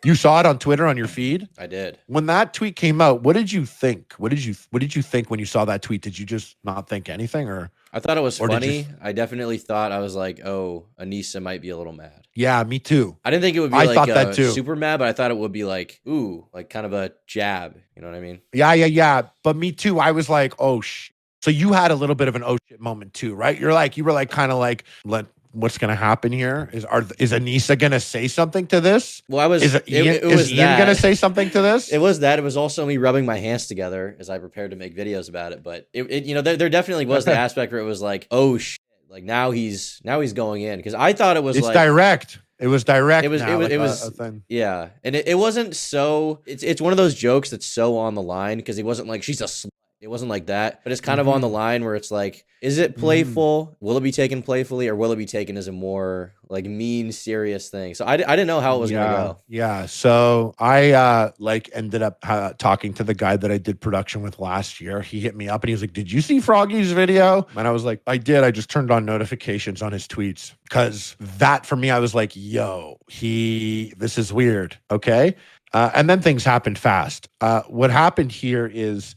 You saw it on Twitter on your feed? I did. When that tweet came out, what did you think? What did you think when you saw that tweet? Did you just not think anything, or? I thought it was funny. I definitely thought, I was like, oh, Anissa might be a little mad. Yeah, me too. I didn't think it would be like super mad, but I thought it would be like, ooh, like kind of a jab. You know what I mean? Yeah. But me too. I was like, oh so you had a little bit of an oh shit moment too, right? You were like kind of like, what's going to happen here? Is Anissa going to say something to this? Well, Is Ian going to say something to this? It was that. It was also me rubbing my hands together as I prepared to make videos about it. But there definitely was the aspect where it was like, oh shit, like now he's going in, because I thought it was direct. It was direct. It was a thing. Yeah, and it wasn't so. It's one of those jokes that's so on the line, because he wasn't like, she's a slut. It wasn't like that, but it's kind of on the line where it's like, is it playful? Will it be taken playfully, or will it be taken as a more like mean, serious thing? So I didn't know how it was going to go. Yeah. So I ended up talking to the guy that I did production with last year. He hit me up and he was like, did you see Froggy's video? And I was like, I did. I just turned on notifications on his tweets, because that for me, I was like, yo, this is weird. Okay. And then things happened fast. What happened here is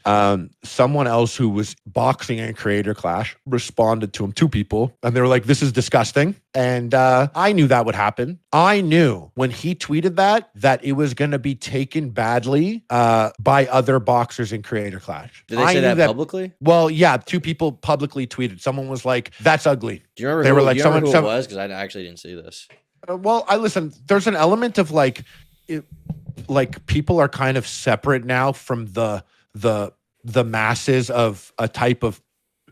someone else who was boxing in Creator Clash responded to him, 2 people, and they were like, this is disgusting. And I knew that would happen. I knew when he tweeted that it was going to be taken badly by other boxers in Creator Clash. Did they say that publicly? Well, yeah, 2 people publicly tweeted. Someone was like, that's ugly. Do you remember who it was? Because I actually didn't see this. Well, I listen, there's an element of like people are kind of separate now from the masses of a type of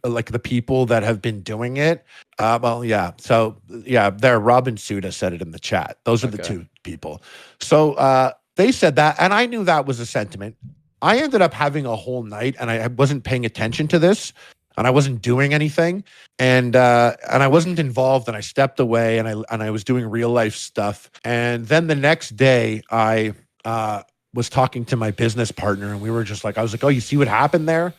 like the people that have been doing it. Well, yeah. So yeah, there, Robin Suda said it in the chat. Those are the 2 people. So they said that, and I knew that was a sentiment. I ended up having a whole night, and I wasn't paying attention to this, and I wasn't doing anything, and I wasn't involved, and I stepped away, and I was doing real life stuff. And then the next day, I was talking to my business partner, and we were just like, I was like, oh, you see what happened there?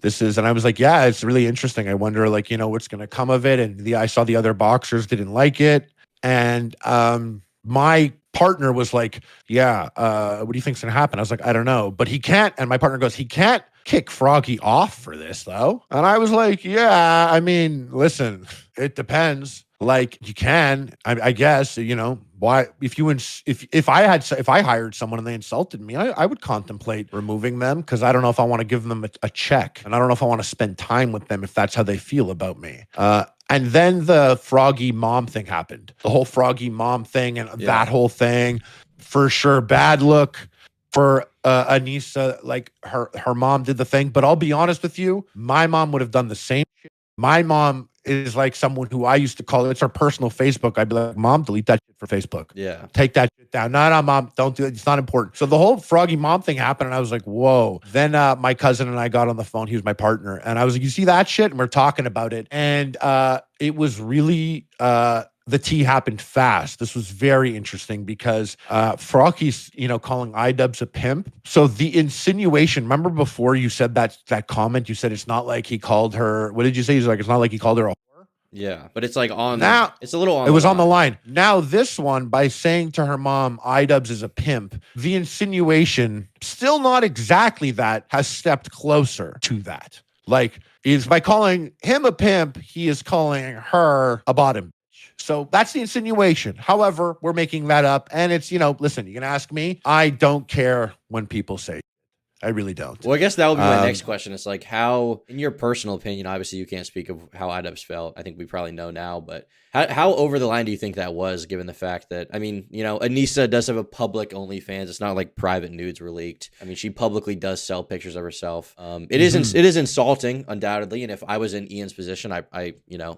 And I was like, yeah, it's really interesting. I wonder, like, what's going to come of it. And I saw the other boxers didn't like it. And my partner was like, yeah, what do you think's going to happen? I was like, I don't know, but he can't. And my partner goes, he can't kick Froggy off for this though. And I was like, yeah, I mean, listen, it depends. Like, you can, I guess, why, if I hired someone and they insulted me, I would contemplate removing them, because I don't know if I want to give them a check, and I don't know if I want to spend time with them if that's how they feel about me. And then the Froggy mom thing happened. The whole Froggy mom thing and that whole thing, for sure, bad look for Anissa. Like her mom did the thing, but I'll be honest with you, my mom would have done the same shit. My mom is like someone who I used to call, it's her personal Facebook. I'd be like, Mom, delete that shit for Facebook. Yeah. Take that shit down. No, Mom, don't do it. It's not important. So the whole Froggy mom thing happened, and I was like, whoa. Then my cousin and I got on the phone. He was my partner. And I was like, you see that shit? And we're talking about it. And it was really... the tea happened fast. This was very interesting because Froggy's, calling Idubbbbz a pimp. So the insinuation, remember before you said that comment, you said it's not like he called her, what did you say? He's like, it's not like he called her a whore. Yeah, but it's like now, it's a little on it was on the line. Now this one, by saying to her mom, Idubbbbz is a pimp, the insinuation, still not exactly that, has stepped closer to that. Like, is by calling him a pimp, he is calling her a bottom. So that's the insinuation. However, we're making that up. And it's, listen, you can ask me. I don't care when people say it. I really don't. Well, I guess that would be my next question. It's like, how, in your personal opinion, obviously you can't speak of how Idubbbbz felt. I think we probably know now, but how over the line do you think that was, given the fact that, I mean, Anissa does have a public OnlyFans. It's not like private nudes were leaked. I mean, she publicly does sell pictures of herself. It is insulting, undoubtedly. And if I was in Ian's position, I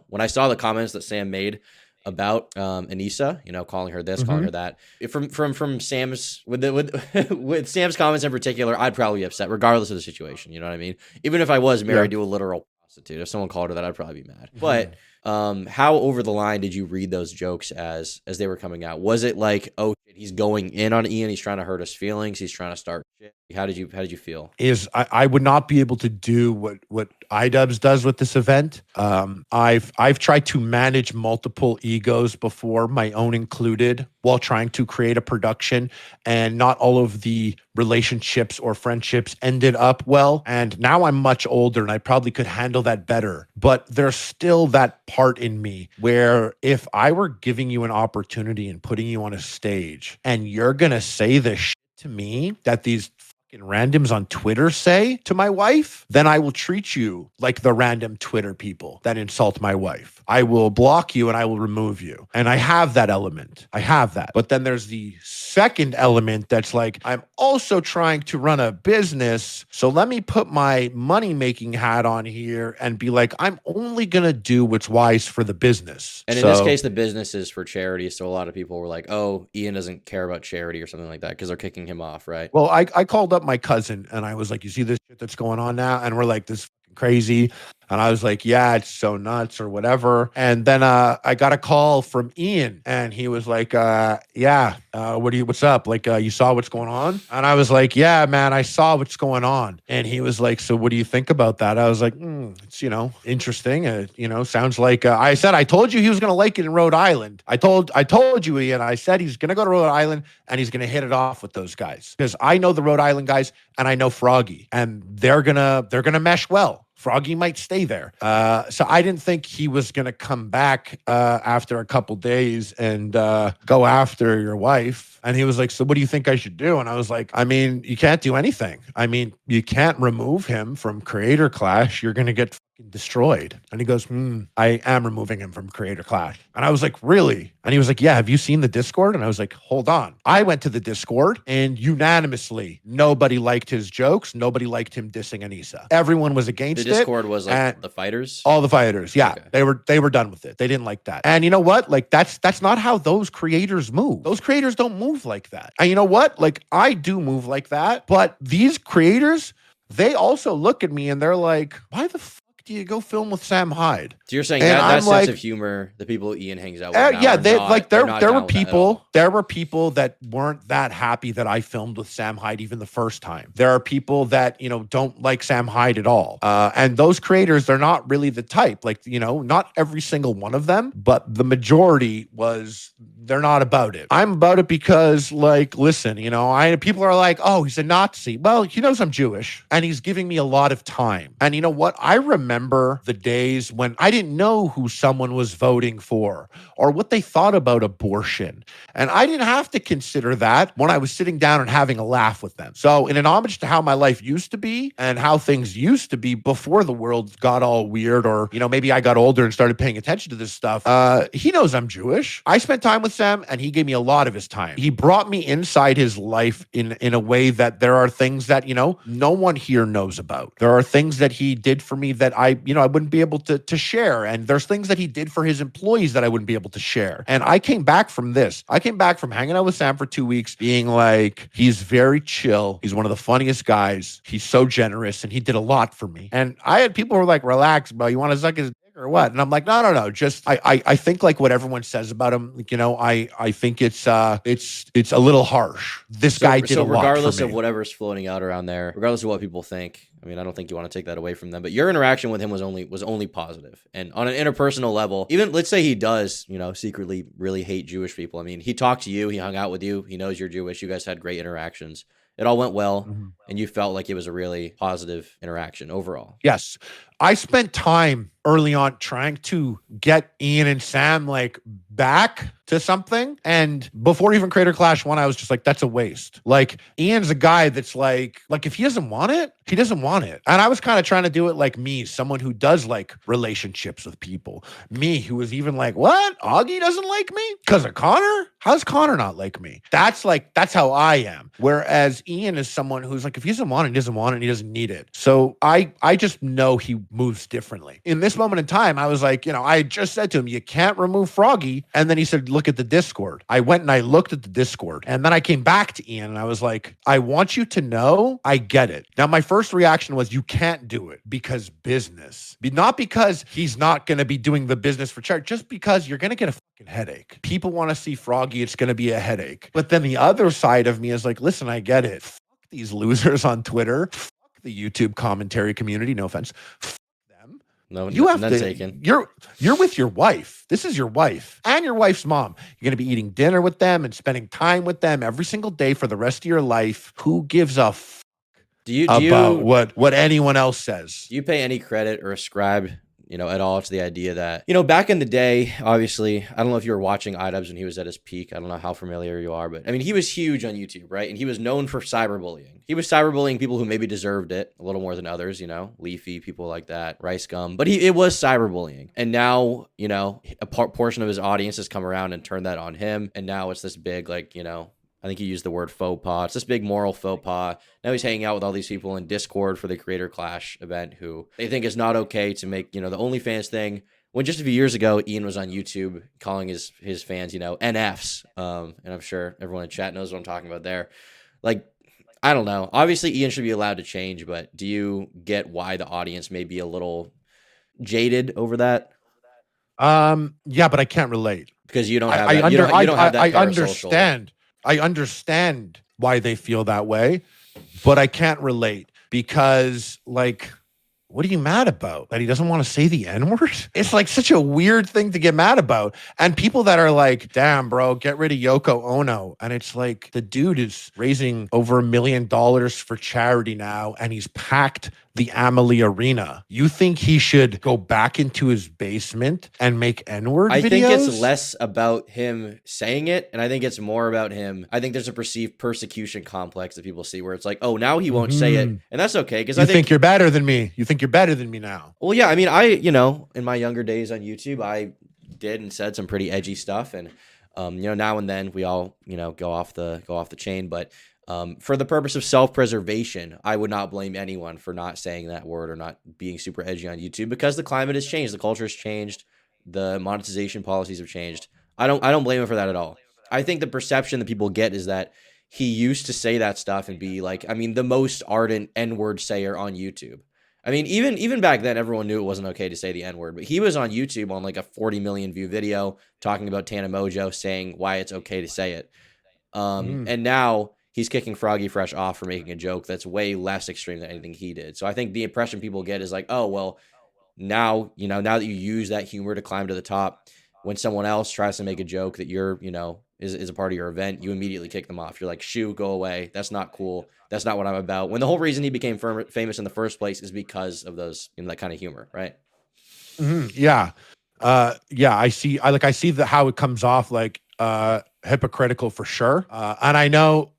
when I saw the comments that Sam made about Anissa, calling her this, calling her that, from Sam's with Sam's comments in particular, I'd probably be upset regardless of the situation. You know what I mean? Even if I was married to a literal prostitute, if someone called her that, I'd probably be mad. But how over the line did you read those jokes as they were coming out? Was it like, oh, he's going in on Ian, he's trying to hurt his feelings, he's trying to start shit? How did you feel? I would not be able to do what Idubbbbz does with this event. I've tried to manage multiple egos before, my own included, while trying to create a production, and not all of the relationships or friendships ended up well. And now I'm much older and I probably could handle that better. But there's still that part in me where if I were giving you an opportunity and putting you on a stage and you're going to say this shit to me that these fucking randoms on Twitter say to my wife, then I will treat you like the random Twitter people that insult my wife. I will block you and I will remove you. And I have that element. I have that. But then there's the second element that's like, I'm also trying to run a business. So let me put my money-making hat on here and be like, I'm only going to do what's wise for the business. And in this case, the business is for charity. So a lot of people were like, oh, Ian doesn't care about charity or something like that because they're kicking him off, right? Well, I called up my cousin and I was like, you see this shit that's going on now? And we're like, this crazy. And I was like, yeah, it's so nuts or whatever. And then I got a call from Ian and he was like, what's up? Like, you saw what's going on? And I was like, yeah, man, I saw what's going on. And he was like, so what do you think about that? I was like, it's, interesting. Sounds like, I said, I told you he was going to like it in Rhode Island. I told you, Ian, I said, he's going to go to Rhode Island and he's going to hit it off with those guys. Because I know the Rhode Island guys and I know Froggy, and they're going to mesh well. Froggy might stay there. So I didn't think he was going to come back after a couple days and go after your wife. And he was like, so what do you think I should do? And I was like, I mean, you can't do anything. I mean, you can't remove him from Creator Clash. You're going to get fucking destroyed. And he goes, I am removing him from Creator Clash. And I was like, really? And he was like, yeah, have you seen the Discord? And I was like, hold on. I went to the Discord and unanimously, nobody liked his jokes. Nobody liked him dissing Anissa. Everyone was against it. The Discord was like the fighters? All the fighters. Yeah. Okay. They were done with it. They didn't like that. And you know what? Like, that's not how those creators move. Those creators don't move like that. And you know what? Like, I do move like that. But these creators, they also look at me and they're like, why the fuck do you go film with Sam Hyde? So you're saying that sense of humor, the people Ian hangs out with now, there were people that weren't that happy that I filmed with Sam Hyde even the first time. There are people that, don't like Sam Hyde at all. And those creators, they're not really the type, like, not every single one of them, but the majority was they're not about it. I'm about it because, like, listen, people are like, oh, he's a Nazi. Well, he knows I'm Jewish and he's giving me a lot of time. And you know what? I remember the days when I didn't know who someone was voting for or what they thought about abortion. And I didn't have to consider that when I was sitting down and having a laugh with them. So, in an homage to how my life used to be and how things used to be before the world got all weird, or, maybe I got older and started paying attention to this stuff, he knows I'm Jewish. I spent time with Sam and he gave me a lot of his time. He brought me inside his life in a way that there are things that, no one here knows about. There are things that he did for me that I wouldn't be able to share. And there's things that he did for his employees that I wouldn't be able to share. And I came back from this. I came back from hanging out with Sam for 2 weeks being like, he's very chill. He's one of the funniest guys. He's so generous and he did a lot for me. And I had people who were like, relax, bro. You want to suck his dick or what? And I'm like, no. Just I think like what everyone says about him, I think it's a little harsh. This guy did a lot for me. So regardless of whatever's floating out around there, regardless of what people think, I mean, I don't think you want to take that away from them, but your interaction with him was only positive. And on an interpersonal level, even let's say he does, secretly really hate Jewish people. I mean, he talked to you, he hung out with you, he knows you're Jewish, you guys had great interactions. It all went well, and you felt like it was a really positive interaction overall. Yes. I spent time early on trying to get Ian and Sam like back to something. And before even Creator Clash 1, I was just like, that's a waste. Like, Ian's a guy that's like if he doesn't want it, he doesn't want it. And I was kind of trying to do it like me, someone who does like relationships with people. Me, who was even like, what? Augie doesn't like me? Because of Connor? How's Connor not like me? That's how I am. Whereas Ian is someone who's like, if he doesn't want it, he doesn't want it, and he doesn't need it. So I just know he moves differently. In this moment in time, I was like, I just said to him, you can't remove Froggy. And then he said, look at the Discord. I went and I looked at the Discord. And then I came back to Ian and I was like, I want you to know I get it. Now, my first reaction was, you can't do it because business. Not because he's not going to be doing the business for charity, just because you're going to get a fucking headache. People want to see Froggy. It's going to be a headache. But then the other side of me is like, listen, I get it. Fuck these losers on Twitter. Fuck the YouTube commentary community. No offense. Fuck them. No, you have to. Taken. You're with your wife. This is your wife and your wife's mom. You're going to be eating dinner with them and spending time with them every single day for the rest of your life. Who gives a fuck about what anyone else says? Do you pay any credit or ascribe at all to the idea that, back in the day, obviously, I don't know if you were watching Idubbbbz when he was at his peak. I don't know how familiar you are, but I mean, he was huge on YouTube, right? And he was known for cyberbullying. He was cyberbullying people who maybe deserved it a little more than others, Leafy, people like that, Rice Gum. But it was cyberbullying. And now, a portion of his audience has come around and turned that on him. And now it's this big, I think you used the word faux pas. It's this big moral faux pas. Now he's hanging out with all these people in Discord for the Creator Clash event who they think is not okay to make, the OnlyFans thing. When just a few years ago, Ian was on YouTube calling his fans, NFs. And I'm sure everyone in chat knows what I'm talking about there. Like, I don't know. Obviously, Ian should be allowed to change, but do you get why the audience may be a little jaded over that? Yeah, but I can't relate. Because you don't have that. You don't have that parasocial. I understand why they feel that way, but I can't relate because, what are you mad about? That he doesn't want to say the N-word? It's like such a weird thing to get mad about. And people that are like, damn, bro, get rid of Yoko Ono. And it's like, the dude is raising over $1 million for charity now, and he's packed the Amalie Arena. You think he should go back into his basement and make N-word videos? I think it's less about him saying it, and I think it's more about him. I think there's a perceived persecution complex that people see where it's like, oh, now he won't say it. And that's okay. Because I think you're better than me. You think you're better than me now. Well, yeah. I mean, in my younger days on YouTube, I did and said some pretty edgy stuff. And, now and then we all, go off the chain. But for the purpose of self-preservation, I would not blame anyone for not saying that word or not being super edgy on YouTube because the climate has changed. The culture has changed. The monetization policies have changed. I don't blame him for that at all. I think the perception that people get is that he used to say that stuff and be like, the most ardent N-word sayer on YouTube. I mean, even back then, everyone knew it wasn't okay to say the N-word, but he was on YouTube on like a 40 million view video talking about Tana Mojo, saying why it's okay to say it. And now he's kicking Froggy Fresh off for making a joke that's way less extreme than anything he did. So I think the impression people get is like, oh, well, now that you use that humor to climb to the top, when someone else tries to make a joke that you're, is a part of your event, you immediately kick them off. You're like, shoo, go away. That's not cool. That's not what I'm about. When the whole reason he became famous in the first place is because of those, that kind of humor, right? Yeah. Yeah, I see how it comes off like hypocritical for sure. And I know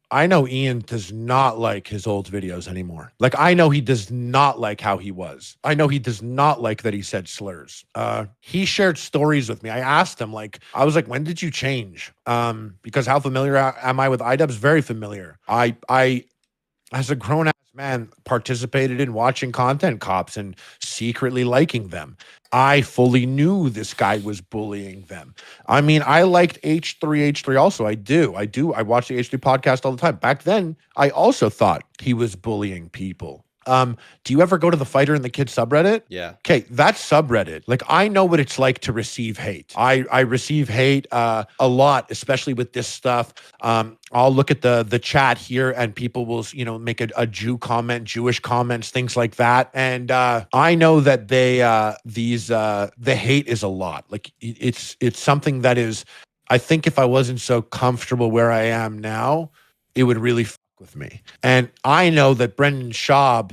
Ian does not like his old videos anymore. Like, I know he does not like how he was. I know he does not like that he said slurs. He shared stories with me. I asked him, I was like, when did you change? Because how familiar am I with Idubbbbz? Very familiar. I as a grown-ass man, participated in watching content cops and secretly liking them. I fully knew this guy was bullying them. I mean, I liked H3 also. I do. I watch the H3 podcast all the time. Back then, I also thought he was bullying people. Do you ever go to the Fighter and the Kid subreddit? Yeah. Okay, that subreddit. Like, I know what it's like to receive hate. I receive hate a lot, especially with this stuff. I'll look at the chat here, and people will, make a Jew comment, Jewish comments, things like that. And I know that the hate is a lot. Like, it's something that is. I think if I wasn't so comfortable where I am now, it would really with me. And I know that Brendan Schaub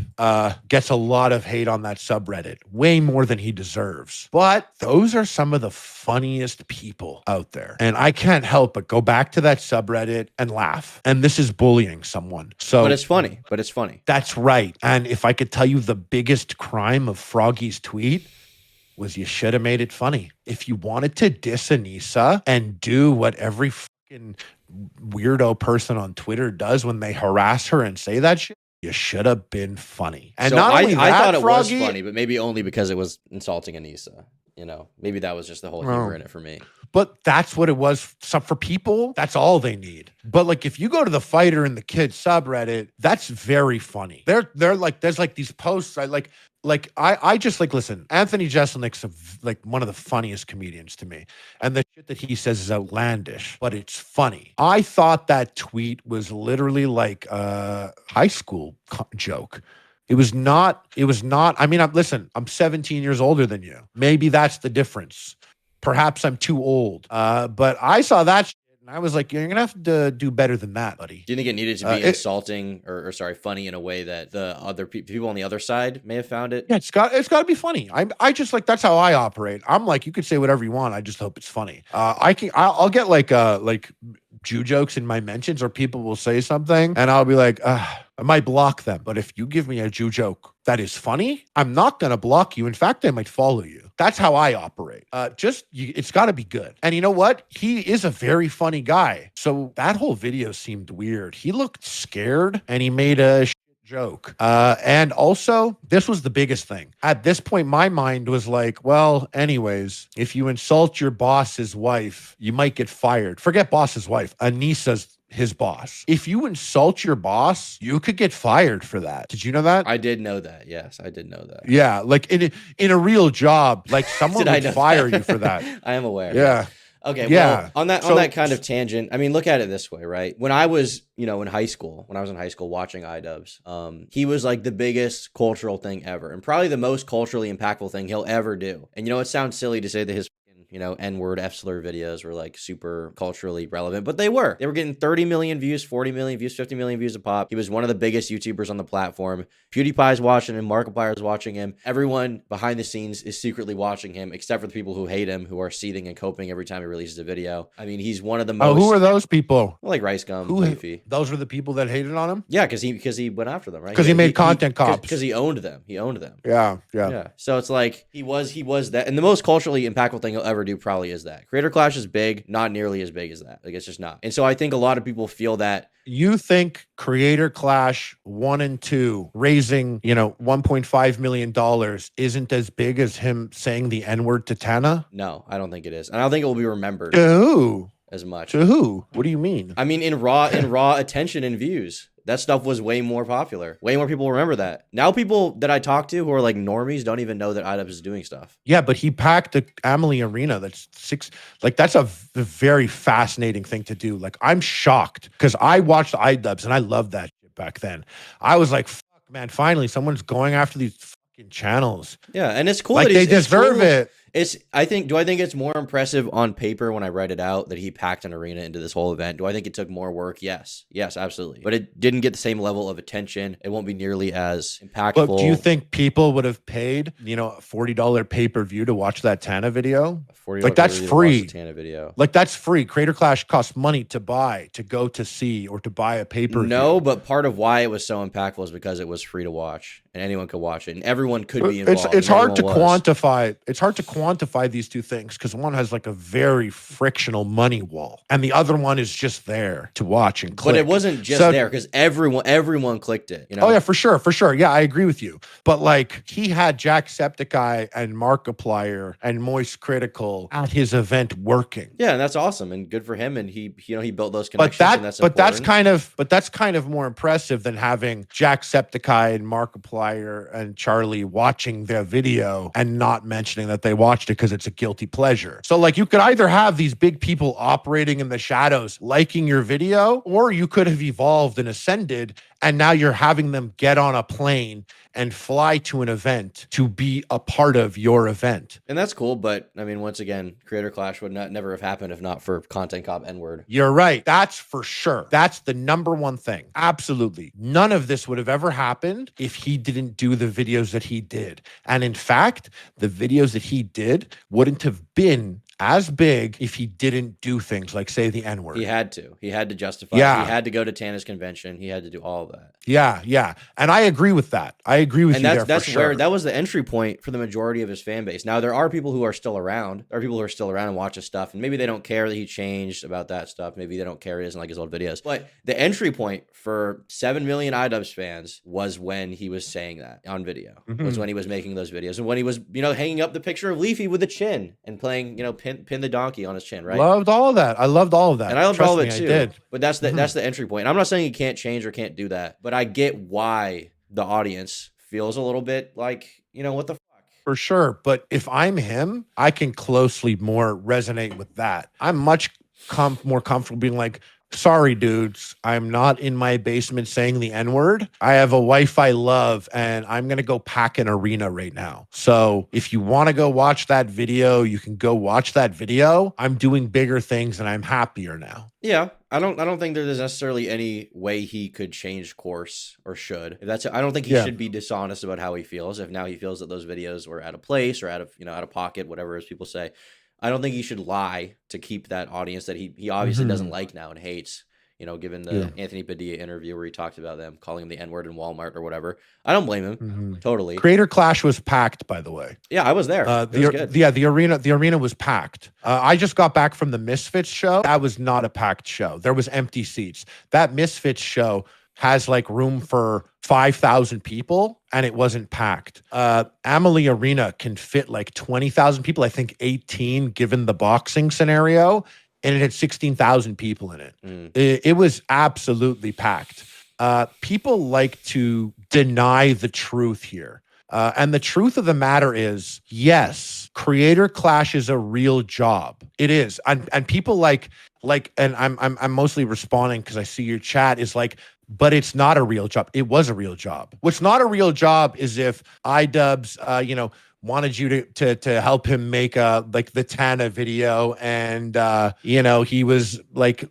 gets a lot of hate on that subreddit, way more than he deserves. But those are some of the funniest people out there. And I can't help but go back to that subreddit and laugh. And this is bullying someone. But it's funny. That's right. And if I could tell you the biggest crime of Froggy's tweet was, you should have made it funny. If you wanted to diss Anissa and do what every fucking weirdo person on Twitter does when they harass her and say that shit, you should have been funny. And so not only I thought it Froggy, was funny, but maybe only because it was insulting Anissa. Maybe that was just the whole humor in it for me. But that's what it was. So for people, that's all they need. But if you go to the Fighter and the Kid subreddit, that's very funny. They're like, there's these posts. I just listen, Anthony Jeselnik's one of the funniest comedians to me. And the shit that he says is outlandish, but it's funny. I thought that tweet was literally like a high school joke. It was not. I mean, listen, I'm 17 years older than you. Maybe that's the difference. Perhaps I'm too old. But I saw that shit and I was like, you're going to have to do better than that, buddy. Do you think it needed to be insulting or funny in a way that the other people on the other side may have found it? Yeah, it's got to be funny. I just that's how I operate. I'm like, you could say whatever you want. I just hope it's funny. I'll get like Jew jokes in my mentions, or people will say something and I'll be like, I might block them. But if you give me a Jew joke that is funny, I'm not going to block you. In fact, I might follow you. That's how I operate. It's got to be good. And you know what? He is a very funny guy. So that whole video seemed weird. He looked scared and he made a joke. And also, this was the biggest thing. At this point, my mind was like, well, anyways, if you insult your boss's wife, you might get fired. Forget boss's wife. Anissa's his boss. If you insult your boss, you could get fired for that. Did you know that? I did know that. Yes, I did know that. Yeah, in a real job, someone would fire you for that. I am aware. Yeah. Okay. Yeah. Well, on that kind of tangent, I mean, look at it this way, right? When I was, in high school, watching Idubbbbz, he was like the biggest cultural thing ever, and probably the most culturally impactful thing he'll ever do. And it sounds silly to say that his N-word F-slur videos were like super culturally relevant, but they were getting 30 million views, 40 million views, 50 million views a pop. He was one of the biggest YouTubers on the platform. PewDiePie's watching him, Markiplier's watching him. Everyone behind the scenes is secretly watching him, except for the people who hate him, who are seething and coping every time he releases a video. I mean, he's one of the most. Oh, who are those people? Like Rice Gum, Leafy. Those were the people that hated on him? Yeah, because he went after them, right? Because he made content cops. Because he owned them. Yeah. So it's like he was that, and the most culturally impactful thing he'll ever do probably is that. Creator Clash is big, not nearly as big as that. Like, it's just not. And so I think a lot of people feel that. You think Creator Clash 1 and 2 raising, $1.5 million isn't as big as him saying the N-word to Tana? No, I don't think it is. And I don't think it will be remembered. To who? As much. To who? What do you mean? I mean, in raw attention and views. That stuff was way more popular. Way more people remember that. Now people that I talk to who are like normies don't even know that Idubbbbz is doing stuff. Yeah, but he packed the Amelie Arena. That's that's a very fascinating thing to do. Like, I'm shocked because I watched Idubbbbz and I loved that shit back then. I was like, fuck, man, finally someone's going after these fucking channels. Yeah, and it's cool. Like, that they deserve it. I think it's more impressive on paper when I write it out that he packed an arena into this whole event? Do I think it took more work? Yes, absolutely. But it didn't get the same level of attention. It won't be nearly as impactful. But do you think people would have paid, a $40 pay-per-view to watch that Tana video? Like that's free. Tana video. Like that's free. Creator Clash costs money to buy, to go to see, or to buy a pay-per-view. No, but part of why it was so impactful is because it was free to watch and anyone could watch it and everyone could be involved. It's hard to quantify. It's hard to quantify these two things because one has like a very frictional money wall, and the other one is just there to watch and click. But it wasn't just there because everyone clicked it. Oh yeah, for sure. Yeah, I agree with you. But like he had Jacksepticeye and Markiplier and Moist Critical at his event working. Yeah, and that's awesome and good for him. And he built those connections. But that's kind of more impressive than having Jacksepticeye and Markiplier and Charlie watching their video and not mentioning that they watched it because it's a guilty pleasure. So like you could either have these big people operating in the shadows liking your video, or you could have evolved and ascended, and now you're having them get on a plane and fly to an event to be a part of your event. And that's cool, but I mean, once again, Creator Clash would never have happened if not for Content Cop N-word. You're right. That's for sure. That's the number one thing. Absolutely. None of this would have ever happened if he didn't do the videos that he did. And in fact, the videos that he did wouldn't have been as big if he didn't do things like say the N-word. He had to justify. Yeah. He had to go to Tana's convention. He had to do all of that. Yeah. And I agree with that. I agree with you there for sure. Where that was the entry point for the majority of his fan base. Now there are people who are still around. There are people who are still around and watch his stuff, and maybe they don't care that he changed about that stuff. Maybe they don't care he doesn't like his old videos. But the entry point for 7 million Idubbbbz fans was when he was saying that on video. Was when he was making those videos and when he was, hanging up the picture of Leafy with a chin and playing, pin the donkey on his chin, right? Loved all of that. I loved all of that. And I loved all of it too. I did. But that's the entry point. I'm not saying he can't change or can't do that, but I get why the audience feels a little bit like, what the fuck? For sure. But if I'm him, I can closely more resonate with that. I'm much more comfortable being like, sorry, dudes, I'm not in my basement saying the N-word. I have a wife I love, and I'm going to go pack an arena right now. So if you want to go watch that video, you can go watch that video. I'm doing bigger things, and I'm happier now. Yeah. I don't think there's necessarily any way he could change course or should. I don't think he should be dishonest about how he feels. If now he feels that those videos were out of place or out of pocket, whatever as people say. I don't think he should lie to keep that audience that he obviously doesn't like now and hates, given the Anthony Padilla interview where he talked about them calling him the N-word in Walmart or whatever. I don't blame him. Totally. Creator Clash was packed, by the way. Yeah, I was there. It was good. Yeah, the arena was packed. I just got back from the Misfits show. That was not a packed show. There was empty seats. That Misfits show has like room for 5,000 people and it wasn't packed. Amalie Arena can fit like 20,000 people. I think 18 given the boxing scenario, and it had 16,000 people in it. It was absolutely packed. People like to deny the truth here. And the truth of the matter is, yes, Creator Clash is a real job. It is. And people and I'm mostly responding because I see your chat is like, but it's not a real job. It was a real job. What's not a real job is if Idubbbbz, wanted you to help him make the Tana video and he was like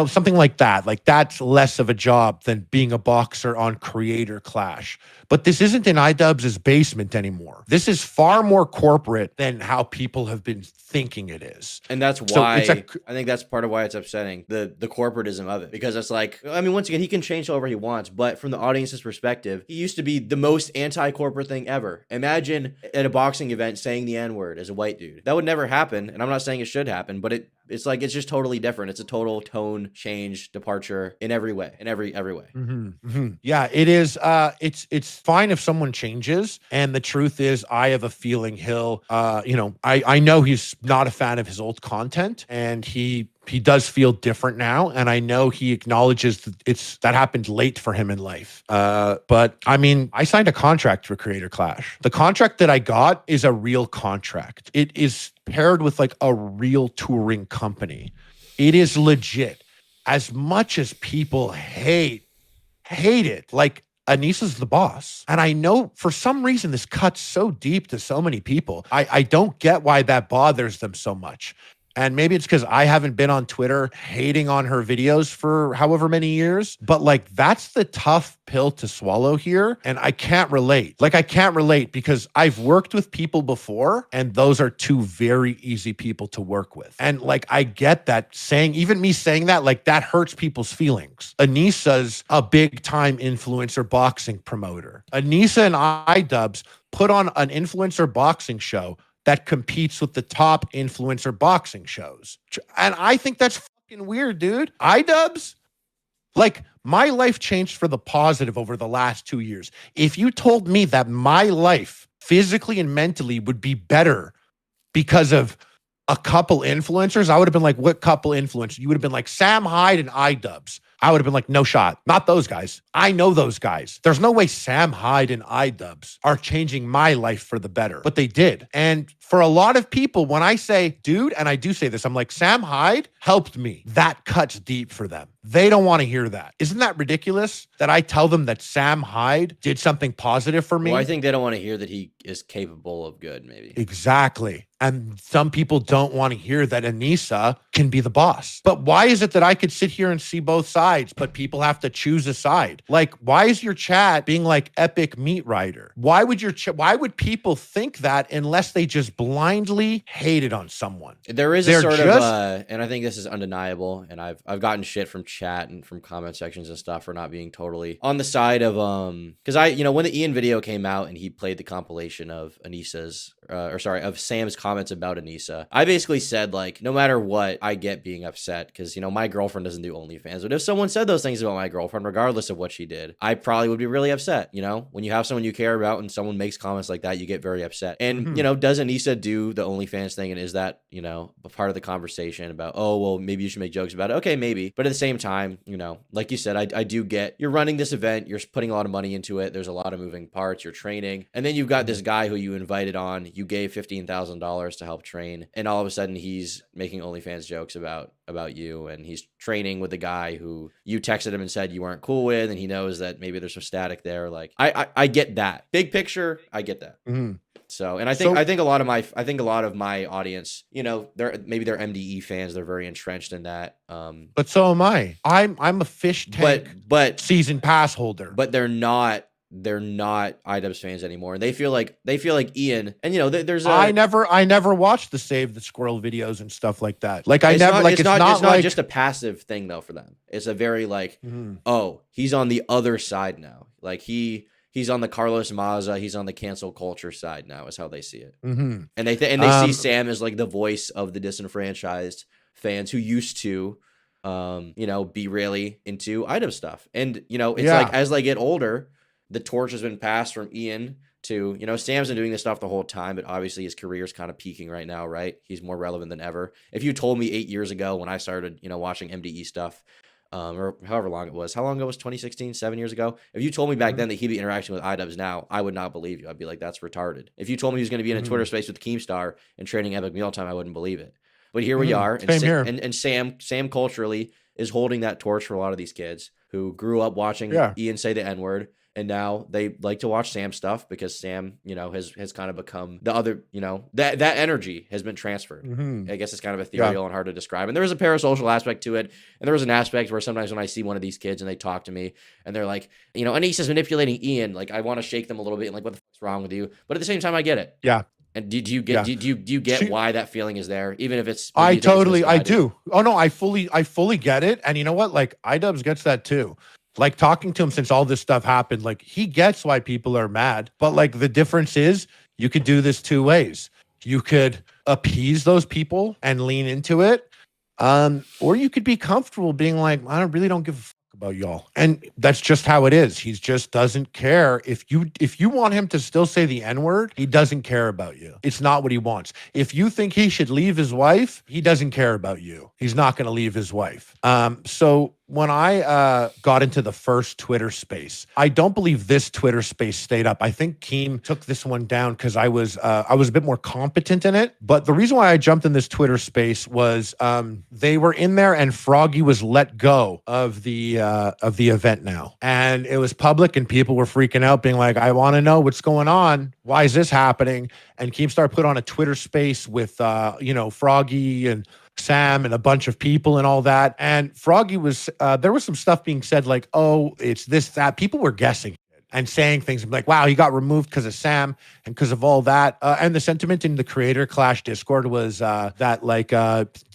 something like that. Like that's less of a job than being a boxer on Creator Clash. But this isn't in Idubbbbz's basement anymore. This is far more corporate than how people have been thinking it is. And that's why I think that's part of why it's upsetting, the corporatism of it. Because it's like, I mean, once again, he can change however he wants, but from the audience's perspective, he used to be the most anti-corporate thing ever. Imagine at a boxing event saying the N-word as a white dude. That would never happen, and I'm not saying it should happen, but it's like it's just totally different. It's a total tone change, departure in every way, in every way. Yeah, it is. It's fine if someone changes, and the truth is, I have a feeling he'll. I know he's not a fan of his old content, and he does feel different now, and I know he acknowledges that happened late for him in life. But I mean, I signed a contract for Creator Clash. The contract that I got is a real contract. It is paired with like a real touring company. It is legit. As much as people hate it, like Anissa's the boss. And I know for some reason this cuts so deep to so many people. I don't get why that bothers them so much. And maybe it's because I haven't been on Twitter hating on her videos for however many years. But like, that's the tough pill to swallow here. And I can't relate. Like, I can't relate because I've worked with people before, and those are two very easy people to work with. And like, I get that even me saying that, like, that hurts people's feelings. Anissa's a big time influencer boxing promoter. Anissa and Idubbbbz put on an influencer boxing show that competes with the top influencer boxing shows. And I think that's fucking weird, dude. Idubbbbz, like, my life changed for the positive over the last 2 years. If you told me that my life physically and mentally would be better because of a couple influencers, I would have been like, what couple influencers? You would have been like Sam Hyde and Idubbbbz. I would have been like, no shot. Not those guys. I know those guys. There's no way Sam Hyde and Idubbbbz are changing my life for the better, but they did. And for a lot of people, when I say, dude, and I do say this, I'm like, Sam Hyde helped me. That cuts deep for them. They don't want to hear that. Isn't that ridiculous that I tell them that Sam Hyde did something positive for me? Well, I think they don't want to hear that he is capable of good, maybe. Exactly. And some people don't want to hear that Anissa can be the boss. But why is it that I could sit here and see both sides, but people have to choose a side? Like, why is your chat being like epic meat rider? Why would why would people think that unless they just blindly hated on someone? There is a sort of, and I think this is undeniable, and I've gotten shit from chat and from comment sections and stuff for not being totally on the side of, because when the Ian video came out and he played the compilation of Anissa's, of Sam's comments about Anissa, I basically said, like, no matter what, I get being upset because, my girlfriend doesn't do OnlyFans. But if someone said those things about my girlfriend, regardless of what she did, I probably would be really upset. When you have someone you care about and someone makes comments like that, you get very upset. And, does Anissa do the OnlyFans thing? And is that, a part of the conversation about, oh, well, maybe you should make jokes about it? Okay, maybe. But at the same time, like you said, I do get, you're running this event, you're putting a lot of money into it. There's a lot of moving parts, you're training. And then you've got this guy who you invited on, you gave $15,000 to help train. And all of a sudden he's making OnlyFans jokes about you. And he's training with the guy who you texted him and said you weren't cool with. And he knows that maybe there's some static there. Like, I get that. Big picture, I get that. Mm-hmm. So, and I think a lot of my audience, they're MDE fans. They're very entrenched in that. But so am I. I'm a fish tank, but season pass holder. But they're not Idubbbbz fans anymore, and they feel like Ian. And there's I never watched the Save the Squirrel videos and stuff like that. Like, it's not just a passive thing though for them. It's a very like, oh, he's on the other side now. Like he's on the Carlos Maza, he's on the cancel culture side now, is how they see it. Mm-hmm. And they see Sam as like the voice of the disenfranchised fans who used to, be really into Idubbbbz stuff. And it's like as they get older, the torch has been passed from Ian to, Sam's been doing this stuff the whole time, but obviously his career is kind of peaking right now, right? He's more relevant than ever. If you told me 8 years ago when I started, watching MDE stuff, or however long it was. How long ago was 2016? 7 years ago? If you told me back then that he'd be interacting with Idubbbbz now, I would not believe you. I'd be like, that's retarded. If you told me he was going to be in a Twitter space with Keemstar and training Epic Mealtime, I wouldn't believe it. But here we are. And Sam culturally is holding that torch for a lot of these kids who grew up watching Ian say the N-word. And now they like to watch Sam stuff because Sam, has kind of become the other, that energy has been transferred. Mm-hmm. I guess it's kind of ethereal and hard to describe. And there is a parasocial aspect to it. And there is an aspect where sometimes when I see one of these kids and they talk to me and they're like, Anissa's manipulating Ian, like I want to shake them a little bit and like, what the fuck's wrong with you? But at the same time, I get it. Yeah. And do you get why that feeling is there, even if it's? I do. Oh no, I fully get it. And you know what? Like Idubbbbz gets that too. Like talking to him since all this stuff happened, like he gets why people are mad. But like the difference is you could do this two ways. You could appease those people and lean into it. Or you could be comfortable being like, I really don't give a fuck about y'all. And that's just how it is. He just doesn't care. If you want him to still say the N-word, he doesn't care about you. It's not what he wants. If you think he should leave his wife, he doesn't care about you. He's not going to leave his wife. So when I got into the first Twitter space, I don't believe this Twitter space stayed up. I think Keem took this one down because I was a bit more competent in it. But the reason why I jumped in this Twitter space was they were in there and Froggy was let go of the event now, and it was public and people were freaking out, being like, "I want to know what's going on. Why is this happening?" And Keemstar put on a Twitter space with Froggy and Sam and a bunch of people and all that. And Froggy was there was some stuff being said like, "Oh, it's this, that." People were guessing and saying things like, "Wow, he got removed because of Sam and because of all that." And the sentiment in the Creator Clash Discord was that like,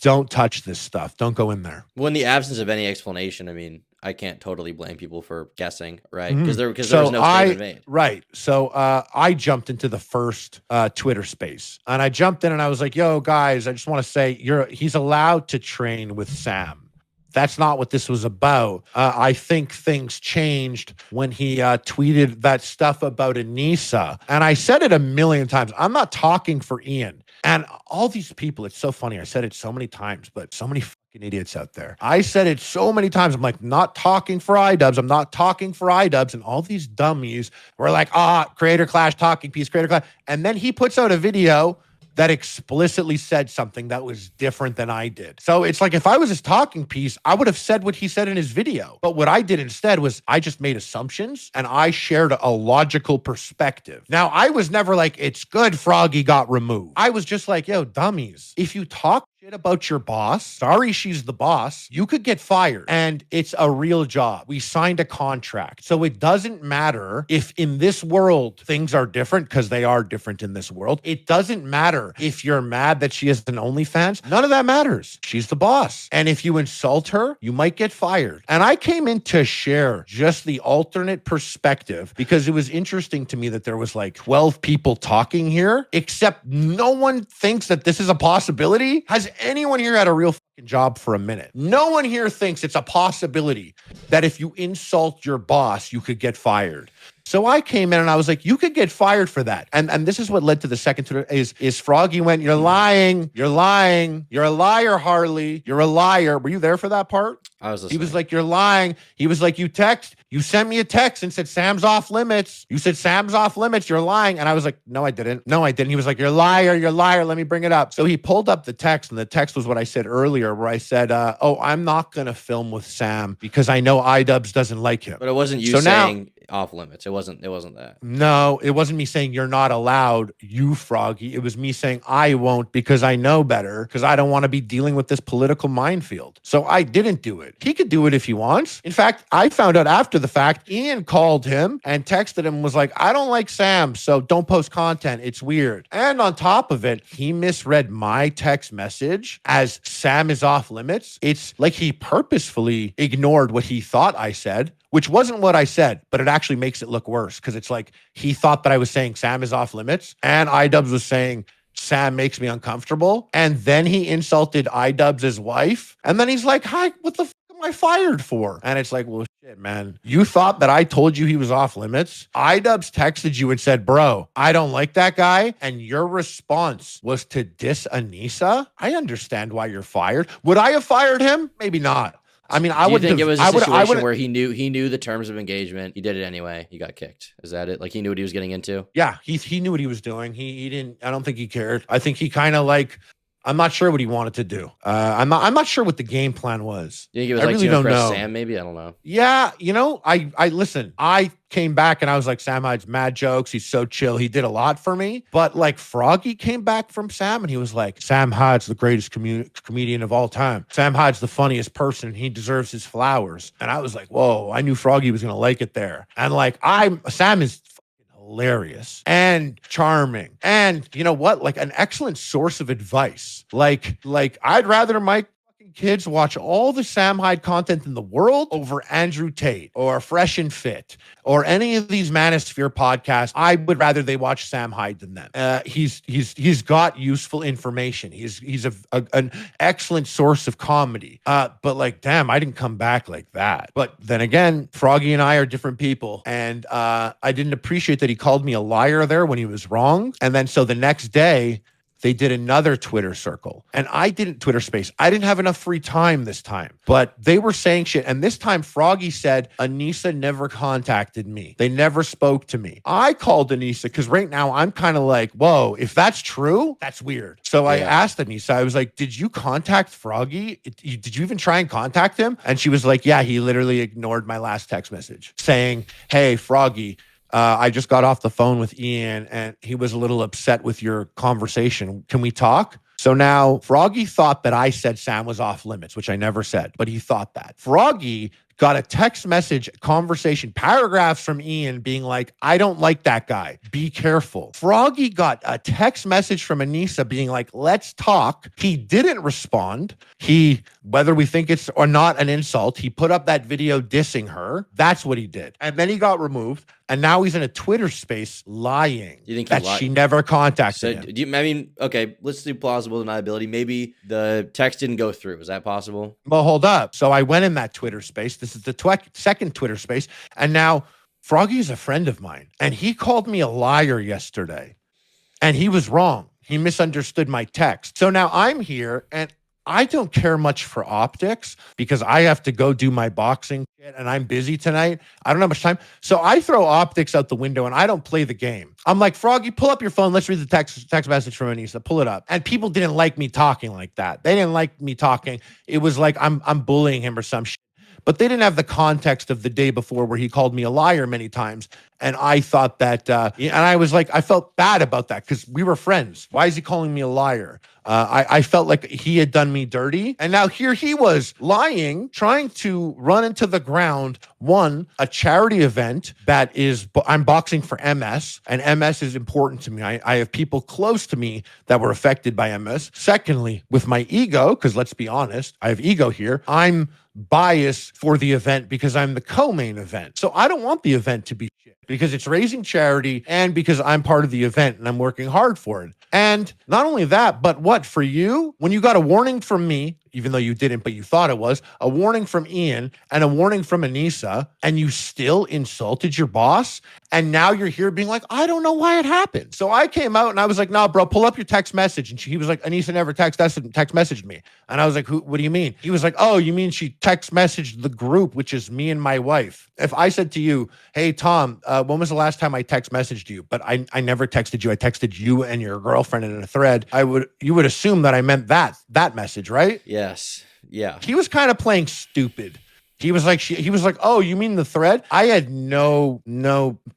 don't touch this stuff. Don't go in there. Well, in the absence of any explanation, I mean, I can't totally blame people for guessing, right? Because there was no statement made. Right. So I jumped into the first Twitter space, and I jumped in and I was like, "Yo, guys, I just want to say he's allowed to train with Sam. That's not what this was about. I think things changed when he tweeted that stuff about Anissa." And I said it a million times. I'm not talking for Ian. And all these people, it's so funny. I said it so many times, but so many fucking idiots out there. I said it so many times. I'm like, not talking for Idubbbbz. I'm not talking for Idubbbbz. And all these dummies were like, Creator Clash, talking piece, Creator Clash. And then he puts out a video that explicitly said something that was different than I did. So it's like, if I was his talking piece, I would have said what he said in his video. But what I did instead was I just made assumptions and I shared a logical perspective. Now, I was never like, "It's good Froggy got removed." I was just like, "Yo, dummies, if you talk shit about your boss, sorry she's the boss, you could get fired. And it's a real job. We signed a contract. So it doesn't matter if in this world things are different, because they are different in this world. It doesn't matter if you're mad that she has an OnlyFans. None of that matters. She's the boss. And if you insult her, you might get fired." And I came in to share just the alternate perspective because it was interesting to me that there was like 12 people talking here, except no one thinks that this is a possibility. Has anyone here had a real fucking job for a minute? No one here thinks it's a possibility that if you insult your boss, you could get fired. So I came in and I was like, you could get fired for that. And this is what led to the second Twitter is Froggy went, "You're lying. You're lying. You're a liar, Harley. You're a liar." Were you there for that part? I was listening. He was like, "You're lying." He was like, you sent me a text and said, "Sam's off limits. You said Sam's off limits. You're lying." And I was like, "No, I didn't. No, I didn't." He was like, "You're a liar. You're a liar. Let me bring it up." So he pulled up the text, and the text was what I said earlier, where I said, "I'm not going to film with Sam because I know Idubbbbz doesn't like him." But it wasn't you saying off limits. It wasn't that. No, it wasn't me saying you're not allowed, you Froggy. It was me saying I won't because I know better, because I don't want to be dealing with this political minefield. So I didn't do it. He could do it if he wants. In fact, I found out after the fact, Ian called him and texted him and was like, "I don't like Sam, so don't post content. It's weird." And on top of it, he misread my text message as Sam is off limits. It's like he purposefully ignored what he thought I said, which wasn't what I said, but it actually makes it look worse because it's like he thought that I was saying Sam is off limits and Idubbbbz was saying Sam makes me uncomfortable. And then he insulted Idubbbbz' wife. And then he's like, "Hi, what the am I fired for?" And it's like, well, shit, man. You thought that I told you he was off limits? Idubbbbz texted you and said, "Bro, I don't like that guy." And your response was to diss Anissa? I understand why you're fired. Would I have fired him? Maybe not. I mean, I would think it was a situation where he knew the terms of engagement. He did it anyway. He got kicked. Is that it? Like he knew what he was getting into? Yeah, he knew what he was doing. He didn't. I don't think he cared. I think he kind of like. I'm not sure what he wanted to do. I'm not sure what the game plan was. You think it was like to impress Sam? Maybe, I don't know. Yeah, I listen. I came back and I was like, Sam Hyde's mad jokes. He's so chill. He did a lot for me. But like Froggy came back from Sam and he was like, Sam Hyde's the greatest comedian of all time. Sam Hyde's the funniest person. And he deserves his flowers. And I was like, whoa, I knew Froggy was gonna like it there. And like Sam is hilarious and charming and you know what, like an excellent source of advice. Like I'd rather my fucking kids watch all the Sam Hyde content in the world over Andrew Tate or Fresh and Fit or any of these Manosphere podcasts. I would rather they watch Sam Hyde than them. He's got useful information. He's an excellent source of comedy. But like, damn, I didn't come back like that. But then again, Froggy and I are different people. And I didn't appreciate that he called me a liar there when he was wrong. And then so the next day, they did another Twitter circle. And I didn't Twitter space. I didn't have enough free time this time. But they were saying shit. And this time Froggy said, Anissa never contacted me. They never spoke to me. I called Anissa because right now I'm kind of like, whoa, if that's true, that's weird. So I asked Anissa, I was like, did you contact Froggy? Did you even try and contact him? And she was like, yeah, he literally ignored my last text message saying, hey, Froggy, I just got off the phone with Ian and he was a little upset with your conversation. Can we talk? So now Froggy thought that I said Sam was off limits, which I never said, but he thought that. Froggy got a text message conversation, paragraphs from Ian being like, I don't like that guy. Be careful. Froggy got a text message from Anissa being like, let's talk. He didn't respond. Whether we think it's or not an insult, he put up that video dissing her. That's what he did. And then he got removed. And now he's in a Twitter space lying You think that she never contacted him. I mean, okay, let's do plausible deniability. Maybe the text didn't go through. Is that possible? Well, hold up. So I went in that Twitter space. This is the second Twitter space. And now Froggy is a friend of mine. And he called me a liar yesterday. And he was wrong. He misunderstood my text. So now I'm here and I don't care much for optics because I have to go do my boxing shit and I'm busy tonight. I don't have much time. So I throw optics out the window and I don't play the game. I'm like, Froggy, pull up your phone. Let's read the text message from Anissa. Pull it up. And people didn't like me talking like that. They didn't like me talking. It was like I'm bullying him or some shit. But they didn't have the context of the day before where he called me a liar many times. And I thought that, and I was like, I felt bad about that because we were friends. Why is he calling me a liar? I felt like he had done me dirty. And now here he was lying, trying to run into the ground, one, a charity event that is, I'm boxing for MS, and MS is important to me. I have people close to me that were affected by MS. Secondly, with my ego, because let's be honest, I have ego here. I'm biased for the event because I'm the co-main event. So I don't want the event to be shit because it's raising charity and because I'm part of the event and I'm working hard for it. And not only that, but what for you, when you got a warning from me, even though you didn't, but you thought it was, a warning from Ian and a warning from Anissa, and you still insulted your boss, and now you're here being like, I don't know why it happened. So I came out and I was like, nah, bro, pull up your text message. And he was like, Anissa never text messaged me. And I was like, what do you mean? He was like, oh, you mean she text messaged the group, which is me and my wife. If I said to you, hey, Tom, when was the last time I text messaged you? But I never texted you. I texted you and your girlfriend in a thread. You would assume that I meant that message, right? Yes. Yeah. He was kind of playing stupid. He was like, oh, you mean the thread? I had no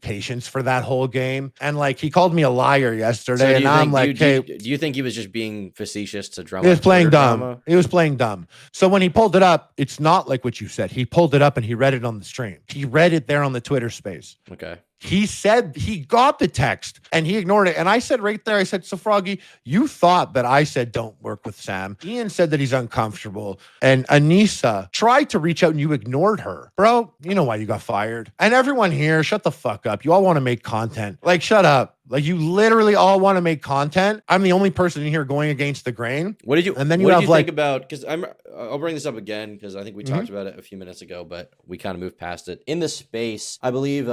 patience for that whole game. And like, he called me a liar yesterday. So and I'm like, hey, do you think he was just being facetious to drum? He was playing dumb. Drama? He was playing dumb. So when he pulled it up, it's not like what you said. He pulled it up and he read it on the stream. He read it there on the Twitter space. Okay. He said he got the text and he ignored it. And I said right there, I said, so Froggy, you thought that I said don't work with Sam. Ian said that he's uncomfortable. And Anissa tried to reach out and you ignored her. Bro, you know why you got fired. And everyone here, shut the fuck up. You all want to make content. Like, shut up. Like, you literally all want to make content. I'm the only person in here going against the grain. What did you think about? Because I'll bring this up again because I think we talked about it a few minutes ago, but we kind of moved past it. In the space, I believe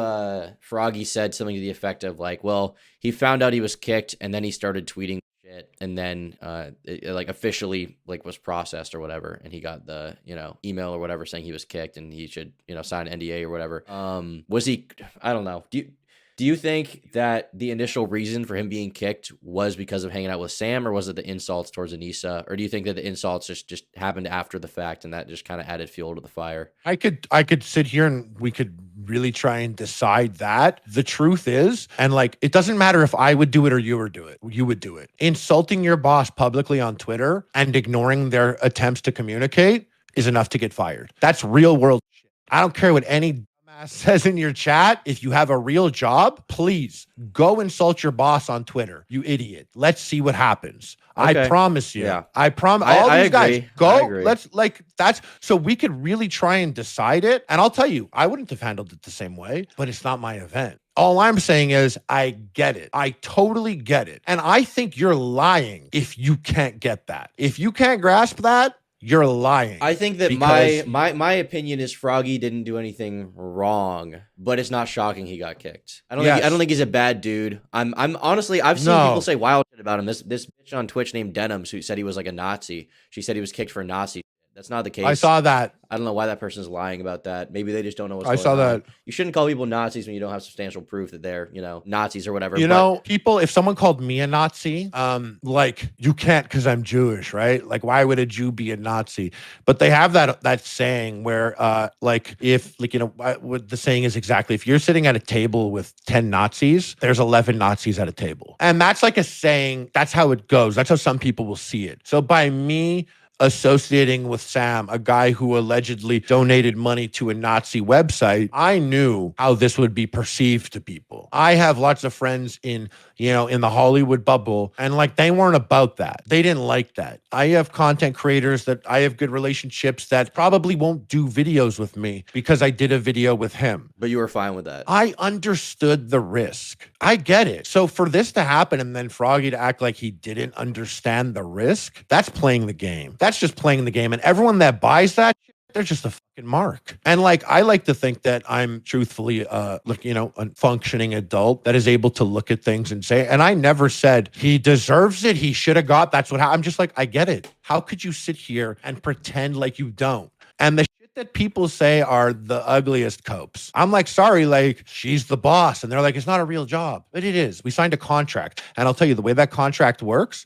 Froggy said something to the effect of like, well, he found out he was kicked and then he started tweeting shit, and then it like officially like was processed or whatever, and he got the email or whatever saying he was kicked and he should sign an NDA or whatever. Was he? I don't know. Do you think that the initial reason for him being kicked was because of hanging out with Sam, or was it the insults towards Anissa? Or do you think that the insults just happened after the fact and that just kind of added fuel to the fire? I could sit here and we could really try and decide that. The truth is, and like, it doesn't matter if I would do it or you would do it. Insulting your boss publicly on Twitter and ignoring their attempts to communicate is enough to get fired. That's real world shit. I don't care what any says in your chat. If you have a real job, please go insult your boss on Twitter, you idiot. Let's see what happens. Okay. I promise you. Yeah. I promise all these guys go. Let's that's so we could really try and decide it. And I'll tell you, I wouldn't have handled it the same way, but it's not my event. All I'm saying is I get it. I totally get it. And I think you're lying if you can't get that. If you can't grasp that, you're lying. I think that because my opinion is Froggy didn't do anything wrong, but it's not shocking he got kicked. I don't think he's a bad dude. I'm honestly, I've seen people say wild shit about him. This bitch on Twitch named Denims who said he was like a Nazi. She said he was kicked for Nazi. That's not the case. I saw that. I don't know why that person's lying about that. Maybe they just don't know what's I going saw on. that. You shouldn't call people Nazis when you don't have substantial proof that they're, Nazis or whatever. People, if someone called me a Nazi, like, you can't because I'm Jewish, right? Like, why would a Jew be a Nazi? But they have that saying where, what the saying is exactly, if you're sitting at a table with 10 Nazis, there's 11 Nazis at a table. And that's like a saying, that's how it goes. That's how some people will see it. So by me associating with Sam, a guy who allegedly donated money to a Nazi website, I knew how this would be perceived to people. I have lots of friends in the Hollywood bubble, and like, they weren't about that. They didn't like that. I have content creators that I have good relationships that probably won't do videos with me because I did a video with him. But you were fine with that. I understood the risk. I get it. So for this to happen and then Froggy to act like he didn't understand the risk, that's playing the game. That's just playing the game. And everyone that buys that, they're just a fucking mark. And like, I like to think that I'm truthfully, a functioning adult that is able to look at things and say, and I never said he deserves it, he should have got, that's what happened. I'm just like, I get it. How could you sit here and pretend like you don't? And the shit that people say are the ugliest copes. I'm like, sorry, like, she's the boss. And they're like, it's not a real job. But it is. We signed a contract. And I'll tell you, the way that contract works,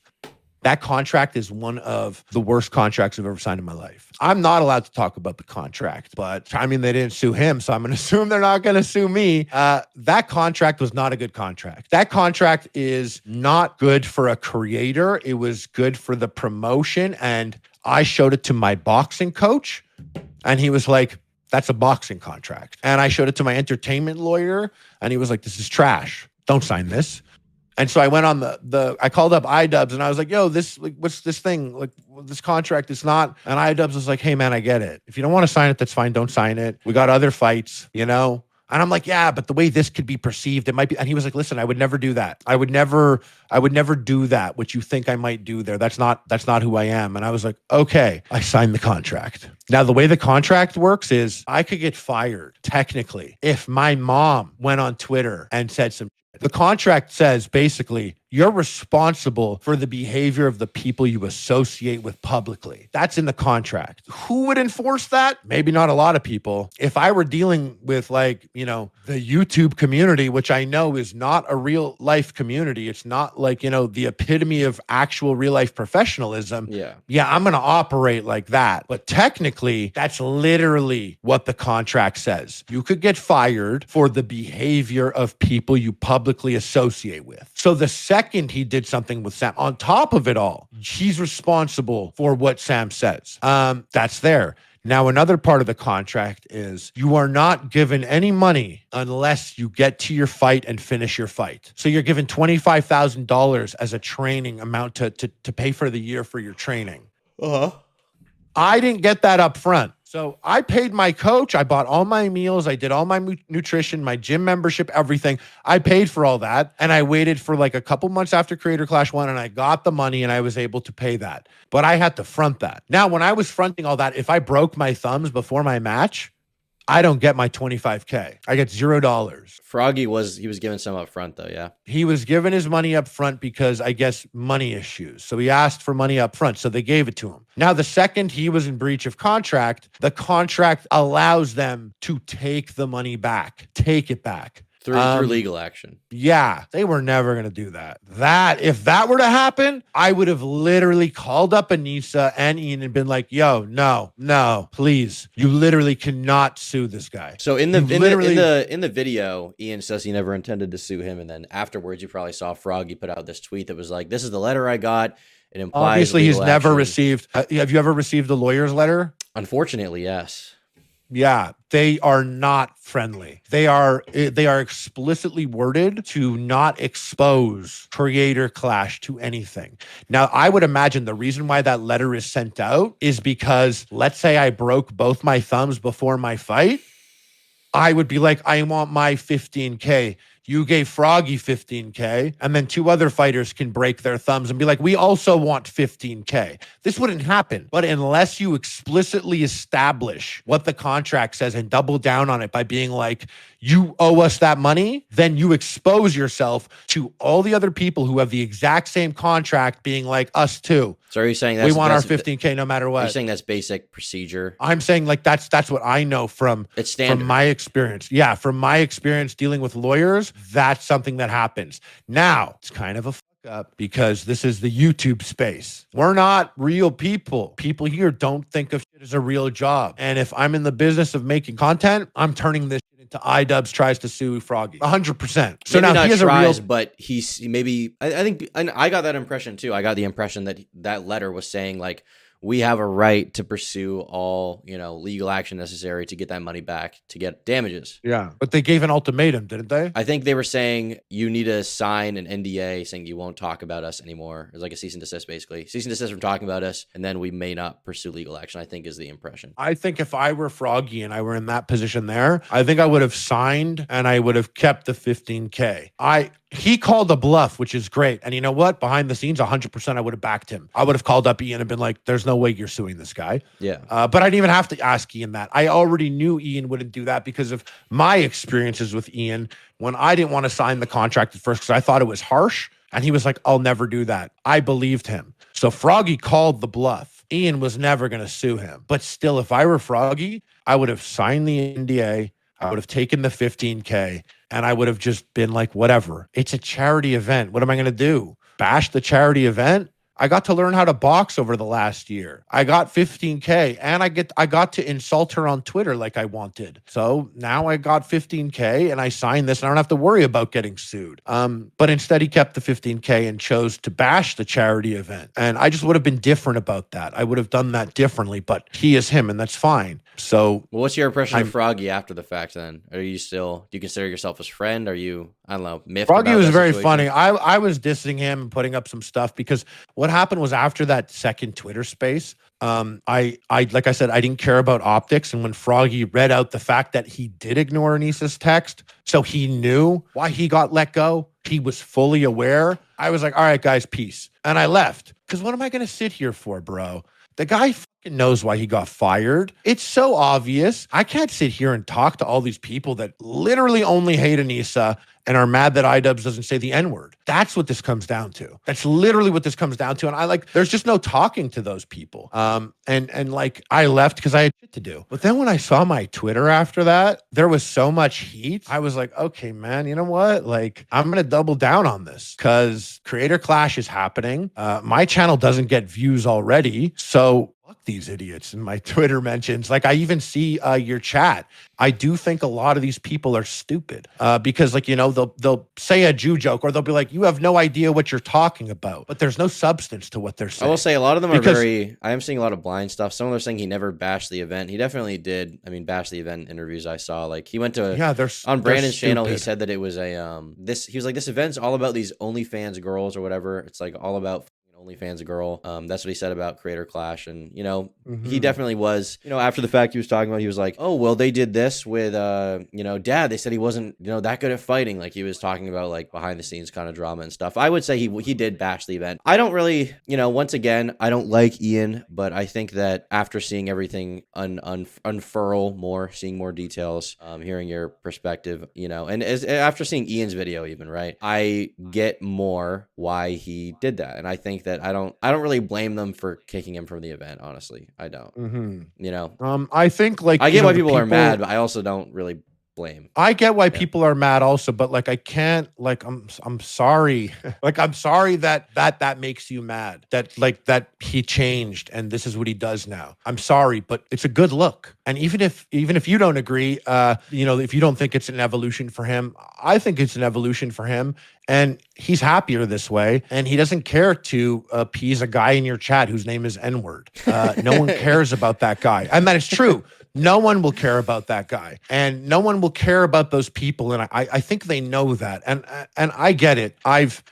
that contract is one of the worst contracts I've ever signed in my life. I'm not allowed to talk about the contract, but I mean, they didn't sue him, so I'm going to assume they're not going to sue me. That contract was not a good contract. That contract is not good for a creator. It was good for the promotion. And I showed it to my boxing coach, and he was like, that's a boxing contract. And I showed it to my entertainment lawyer, and he was like, this is trash. Don't sign this. And so I went on I called up Idubbbbz, and I was like, yo, what's this thing? Like, this contract is not. And Idubbbbz was like, hey man, I get it. If you don't want to sign it, that's fine. Don't sign it. We got other fights, And I'm like, yeah, but the way this could be perceived, it might be. And he was like, listen, I would never do that. I would never do that. What you think I might do there. That's not who I am. And I was like, okay, I signed the contract. Now, the way the contract works is I could get fired technically if my mom went on Twitter and said some. The contract says basically you're responsible for the behavior of the people you associate with publicly. That's in the contract. Who would enforce that? Maybe not a lot of people. If I were dealing with the YouTube community, which I know is not a real life community, it's not the epitome of actual real life professionalism. Yeah, I'm going to operate like that. But technically, that's literally what the contract says. You could get fired for the behavior of people you publicly associate with. So the second he did something with Sam, on top of it all, he's responsible for what Sam says. That's there. Now, another part of the contract is you are not given any money unless you get to your fight and finish your fight. So you're given $25,000 as a training amount to pay for the year for your training. I didn't get that up front. So I paid my coach. I bought all my meals. I did all my nutrition, my gym membership, everything. I paid for all that. And I waited for a couple months after Creator Clash 1, and I got the money and I was able to pay that. But I had to front that. Now, when I was fronting all that, if I broke my thumbs before my match, I don't get my $25K. I get $0. Froggy was given some up front though, yeah. He was given his money up front because I guess money issues. So he asked for money up front, so they gave it to him. Now, the second he was in breach of contract, the contract allows them to take the money back, take it back. Through legal action. Yeah, they were never going to do that. If that were to happen, I would have literally called up Anissa and Ian and been like, yo, no, please. You literally cannot sue this guy. So in the video, Ian says he never intended to sue him. And then afterwards, you probably saw Froggy put out this tweet that was like, this is the letter I got. It implies obviously he's never action. Received. Have you ever received a lawyer's letter? Unfortunately, yes. Yeah, they are not friendly. They are explicitly worded to not expose Creator Clash to anything. Now, I would imagine the reason why that letter is sent out is because, let's say I broke both my thumbs before my fight, I would be like, I want my $15K. you gave Froggy 15K, and then 2 other fighters can break their thumbs and be like, we also want 15K. This wouldn't happen. But unless you explicitly establish what the contract says and double down on it by being like, you owe us that money, then you expose yourself to all the other people who have the exact same contract being like, us too. So are you saying that's, we want our 15K no matter what? Are you saying that's basic procedure? I'm saying like that's what I know from my experience. Yeah, from my experience dealing with lawyers, that's something that happens. Now, it's kind of a fuck up because this is the YouTube space. We're not real people. People here don't think of shit as a real job. And if I'm in the business of making content, I'm turning this to Idubbbbz tries to sue Froggy 100%. So maybe now he has tries, a real, but he maybe I think, and I got that impression too. I got the impression that that letter was saying like, we have a right to pursue all, legal action necessary to get that money back, to get damages. Yeah. But they gave an ultimatum, didn't they? I think they were saying you need to sign an NDA saying you won't talk about us anymore. It's like a cease and desist, basically. Cease and desist from talking about us, and then we may not pursue legal action, I think is the impression. I think if I were Froggy and I were in that position there, I think I would have signed and I would have kept the 15K. He called a bluff, which is great. And you know what? Behind the scenes, 100% I would have backed him. I would have called up Ian and been like, there's no way you're suing this guy. Yeah. But I didn't even have to ask Ian that. I already knew Ian wouldn't do that because of my experiences with Ian when I didn't want to sign the contract at first because I thought it was harsh. And he was like, I'll never do that. I believed him. So Froggy called the bluff. Ian was never going to sue him. But still, if I were Froggy, I would have signed the NDA. I would have taken the 15K and I would have just been like, whatever. It's a charity event. What am I going to do? Bash the charity event? I got to learn how to box over the last year. I got 15K and I got to insult her on Twitter like I wanted. So now I got 15K and I signed this and I don't have to worry about getting sued. But instead he kept the 15K and chose to bash the charity event. And I just would have been different about that. I would have done that differently, but he is him and that's fine. So well, what's your impression of Froggy after the fact then? Do you consider yourself his friend? Are you, I don't know, miffed Froggy about was that very situation? funny. I was dissing him and putting up some stuff because what happened was after that second Twitter space, I like I said, I didn't care about optics. And when Froggy read out the fact that he did ignore Anissa's text, so he knew why he got let go, he was fully aware. I was like, all right, guys, peace. And I left. Because what am I going to sit here for, bro? The guy fucking knows why he got fired. It's so obvious. I can't sit here and talk to all these people that literally only hate Anissa and are mad that Idubbbbz doesn't say the N-word. That's what this comes down to. That's literally what this comes down to. And there's just no talking to those people. And like I left because I had shit to do. But then when I saw my Twitter after that, there was so much heat. I was like, okay, man, you know what? Like, I'm going to double down on this because creator clash is happening. My channel doesn't get views already. So fuck these idiots in my Twitter mentions. Like I even see your chat. I do think a lot of these people are stupid because like, they'll say a Jew joke or they'll be like, you have no idea what you're talking about, but there's no substance to what they're saying. I will say a lot of them I am seeing a lot of blind stuff. Some of them are saying he never bashed the event. He definitely did. I mean, bash the event interviews I saw. Like he went to, on Brandon's channel, he said that it was he was like, this event's all about these OnlyFans girls or whatever. It's like all about OnlyFans girl. That's what he said about Creator Clash. And, he definitely was, after the fact he was talking about, he was like, oh, well, they did this with, Dad. They said he wasn't, that good at fighting. Like he was talking about like behind the scenes kind of drama and stuff. I would say he did bash the event. I don't really, once again, I don't like Ian, but I think that after seeing everything unfurl more, seeing more details, hearing your perspective, and after seeing Ian's video even, right, I get more why he did that. And I think that I don't really blame them for kicking him from the event. Honestly, I don't. I think like I get why people are mad, but I also don't really blame. I get why people are mad also, but like I can't like I'm sorry. Like I'm sorry that makes you mad. That he changed and this is what he does now. I'm sorry, but it's a good look. And even if you don't agree, if you don't think it's an evolution for him, I think it's an evolution for him. And he's happier this way. And he doesn't care to appease a guy in your chat whose name is N-word. No one cares about that guy. And that is true. No one will care about that guy. And no one will care about those people. And I think they know that. And I get it. I've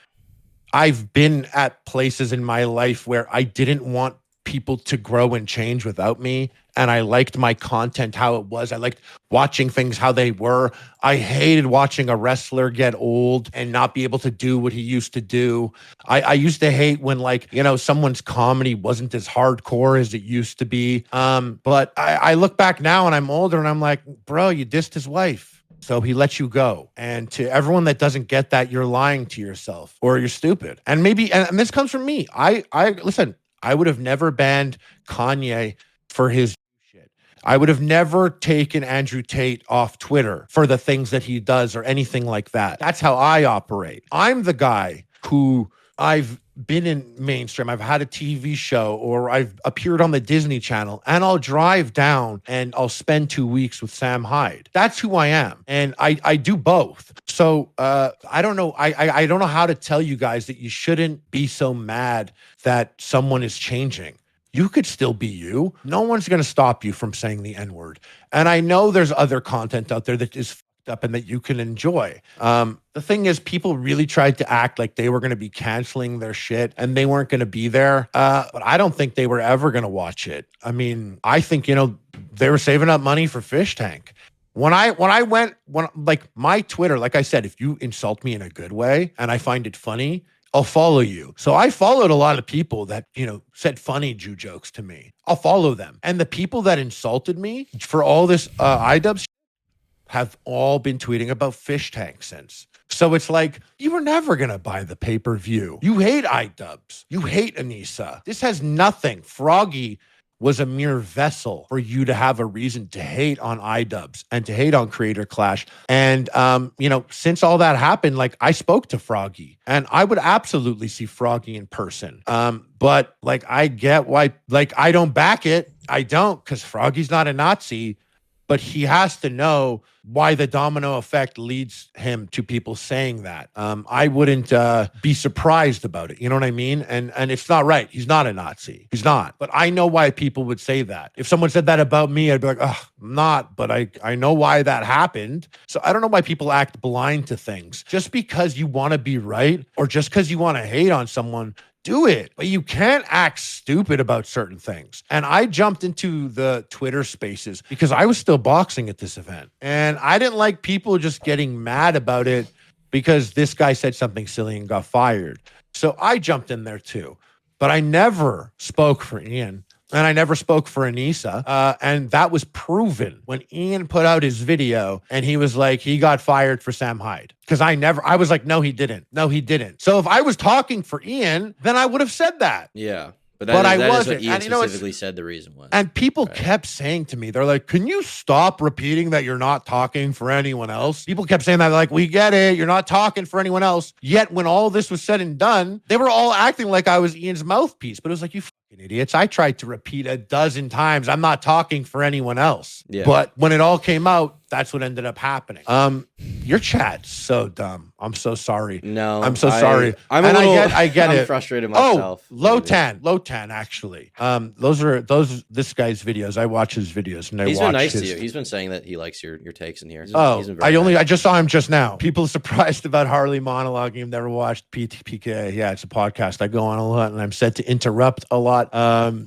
been at places in my life where I didn't want people to grow and change without me. And I liked my content how it was. I liked watching things how they were. I hated watching a wrestler get old and not be able to do what he used to do. I used to hate when, like, you know, someone's comedy wasn't as hardcore as it used to be. But I look back now and I'm older and I'm like, bro, you dissed his wife. So he let you go. And to everyone that doesn't get that, you're lying to yourself or you're stupid. And maybe, and this comes from me. I listen, I would have never banned Kanye for his shit. I would have never taken Andrew Tate off Twitter for the things that he does or anything like that. That's how I operate. I'm the guy who I've been in mainstream. I've had a TV show or I've appeared on the Disney Channel and I'll drive down and I'll spend 2 weeks with Sam Hyde. That's who I am. And I do both. So I don't know. I don't know how to tell you guys that you shouldn't be so mad that someone is changing. You could still be you. No one's going to stop you from saying the N-word. And I know there's other content out there that is fucked up and that you can enjoy. The thing is, people really tried to act like they were going to be canceling their shit and they weren't going to be there. But I don't think they were ever going to watch it. I mean, I think, you know, they were saving up money for Fish Tank. When like my Twitter, like I said, if you insult me in a good way and I find it funny, I'll follow you. So I followed a lot of people that, you know, said funny Jew jokes to me. I'll follow them. And the people that insulted me for all this Idubbbbz have all been tweeting about Fish Tank since. So it's like, you were never going to buy the pay-per-view. You hate Idubbbbz. You hate Anissa. This has nothing. Froggy was a mere vessel for you to have a reason to hate on Idubbbbz and to hate on Creator Clash. And, you know, since all that happened, like, I spoke to Froggy and I would absolutely see Froggy in person. But like, I get why, like, I don't back it. I don't, because Froggy's not a Nazi, but he has to know why the domino effect leads him to people saying that. I wouldn't be surprised about it. You know what I mean? And it's not right. He's not a Nazi. He's not. But I know why people would say that. If someone said that about me, I'd be like, oh, I'm not. But I know why that happened. So I don't know why people act blind to things. Just because you want to be right or just because you want to hate on someone, do it. But you can't act stupid about certain things. And I jumped into the Twitter spaces because I was still boxing at this event. And I didn't like people just getting mad about it because this guy said something silly and got fired. So I jumped in there too. But I never spoke for Ian. And I never spoke for Anissa. And that was proven when Ian put out his video and he was like, he got fired for Sam Hyde. Because I was like, no, he didn't. No, he didn't. So if I was talking for Ian, then I would have said that. Yeah. But I wasn't. Is what Ian and you know, specifically said the reason was. And people kept saying to me, they're like, can you stop repeating that you're not talking for anyone else? People kept saying that, like, we get it. You're not talking for anyone else. Yet when all this was said and done, they were all acting like I was Ian's mouthpiece. But it was like, you fucking idiots. I tried to repeat a dozen times. I'm not talking for anyone else. Yeah. But when it all came out, that's what ended up happening. Your chat's so dumb. I'm so sorry. No, I'm so sorry. I get it. I'm frustrated myself. Oh, low 10 actually. This guy's videos. I watch his videos and he's been nice to you. He's been saying that he likes your takes in here. He's been I just saw him just now. People are surprised about Harley monologuing. You've never watched PK. Yeah, it's a podcast. I go on a lot and I'm said to interrupt a lot.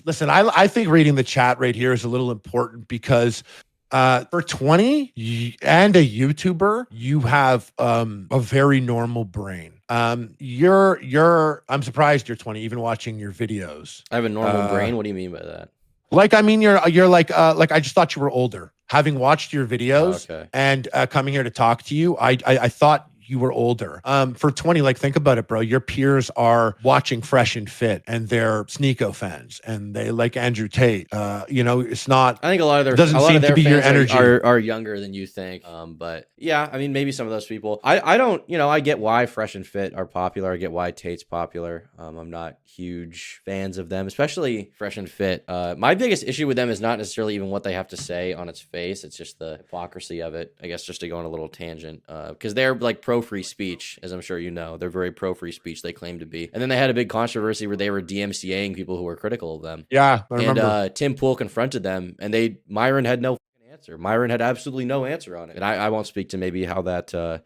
Listen, I think reading the chat right here is a little important because for 20 and a YouTuber, you have a very normal brain. I'm surprised you're 20, even watching your videos. I have a normal brain. What do you mean by that? Like, I mean, you're like I just thought you were older. Having watched your videos and coming here to talk to you, I thought you were older. For 20, like, think about it, bro. Your peers are watching Fresh and Fit and they're Sneeko fans and they like Andrew Tate. You know, it's not, I think a lot of their doesn't seem to be your energy. Are younger than you think. But yeah, I mean, maybe some of those people, I don't, you know, I get why Fresh and Fit are popular. I get why Tate's popular. I'm not huge fans of them, especially Fresh and Fit. My biggest issue with them is not necessarily even what they have to say on its face. It's just the hypocrisy of it, I guess, just to go on a little tangent. Because they're like pro free speech, as I'm sure you know. They're very pro free speech, they claim to be. And then they had a big controversy where they were DMCAing people who were critical of them. Yeah, I remember. And Tim Pool confronted them, and Myron had no answer. Myron had absolutely no answer on it. And I won't speak to maybe how that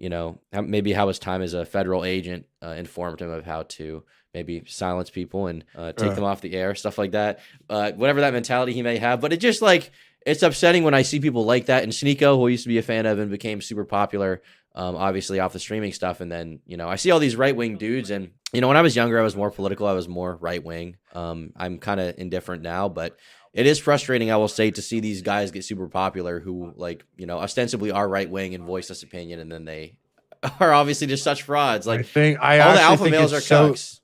maybe how his time as a federal agent informed him of how to maybe silence people and take them off the air, stuff like that. Whatever that mentality he may have. But it just like, it's upsetting when I see people like that. And Sneeko, who I used to be a fan of and became super popular, obviously off the streaming stuff. And then, I see all these right-wing dudes. And, when I was younger, I was more political. I was more right-wing. I'm kind of indifferent now, but it is frustrating, I will say, to see these guys get super popular who, like, ostensibly are right-wing and voice this opinion. And then they are obviously just such frauds. Like, all the alpha males are cucks.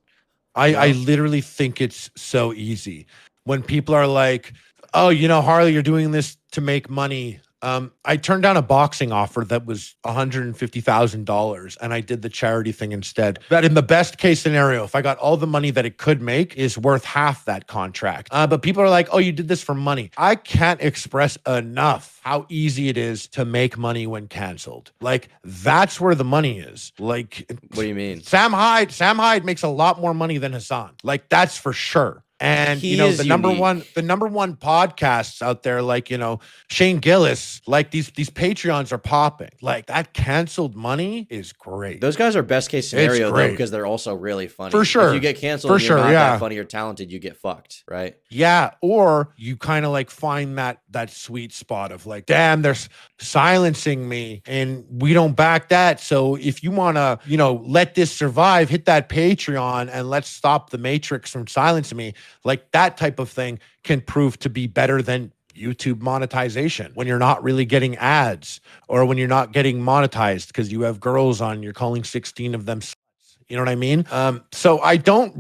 I literally think it's so easy when people are like, oh, Harley, you're doing this to make money. I turned down a boxing offer that was $150,000 and I did the charity thing instead. But in the best case scenario, if I got all the money that it could make, is worth half that contract. But people are like, oh, you did this for money. I can't express enough how easy it is to make money when canceled. Like, that's where the money is. Like, what do you mean? Sam Hyde makes a lot more money than Hassan. Like, that's for sure. And the number one podcasts out there, like, Shane Gillis, like these Patreons are popping. Like, that canceled money is great. Those guys are best case scenario though, because they're also really funny. For sure. If you get canceled and you're not that funny or talented, you get fucked, right? Yeah. Or you kind of like find that sweet spot of like, damn, they're silencing me and we don't back that. So if you want to, let this survive, hit that Patreon and let's stop the Matrix from silencing me. Like, that type of thing can prove to be better than YouTube monetization when you're not really getting ads or when you're not getting monetized because you have girls on, you're calling 16 of them sluts. You know what I mean? So I don't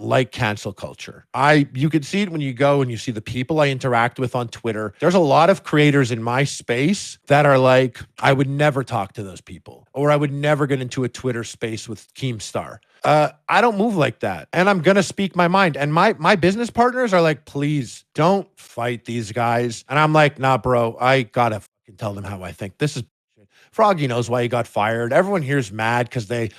like cancel culture. You can see it when you go and you see the people I interact with on Twitter. There's a lot of creators in my space that are like, I would never talk to those people, or I would never get into a Twitter space with Keemstar. I don't move like that. And I'm going to speak my mind. And my business partners are like, please don't fight these guys. And I'm like, nah, bro, I got to fucking tell them how I think. This is bullshit. Froggy knows why he got fired. Everyone here's mad because they're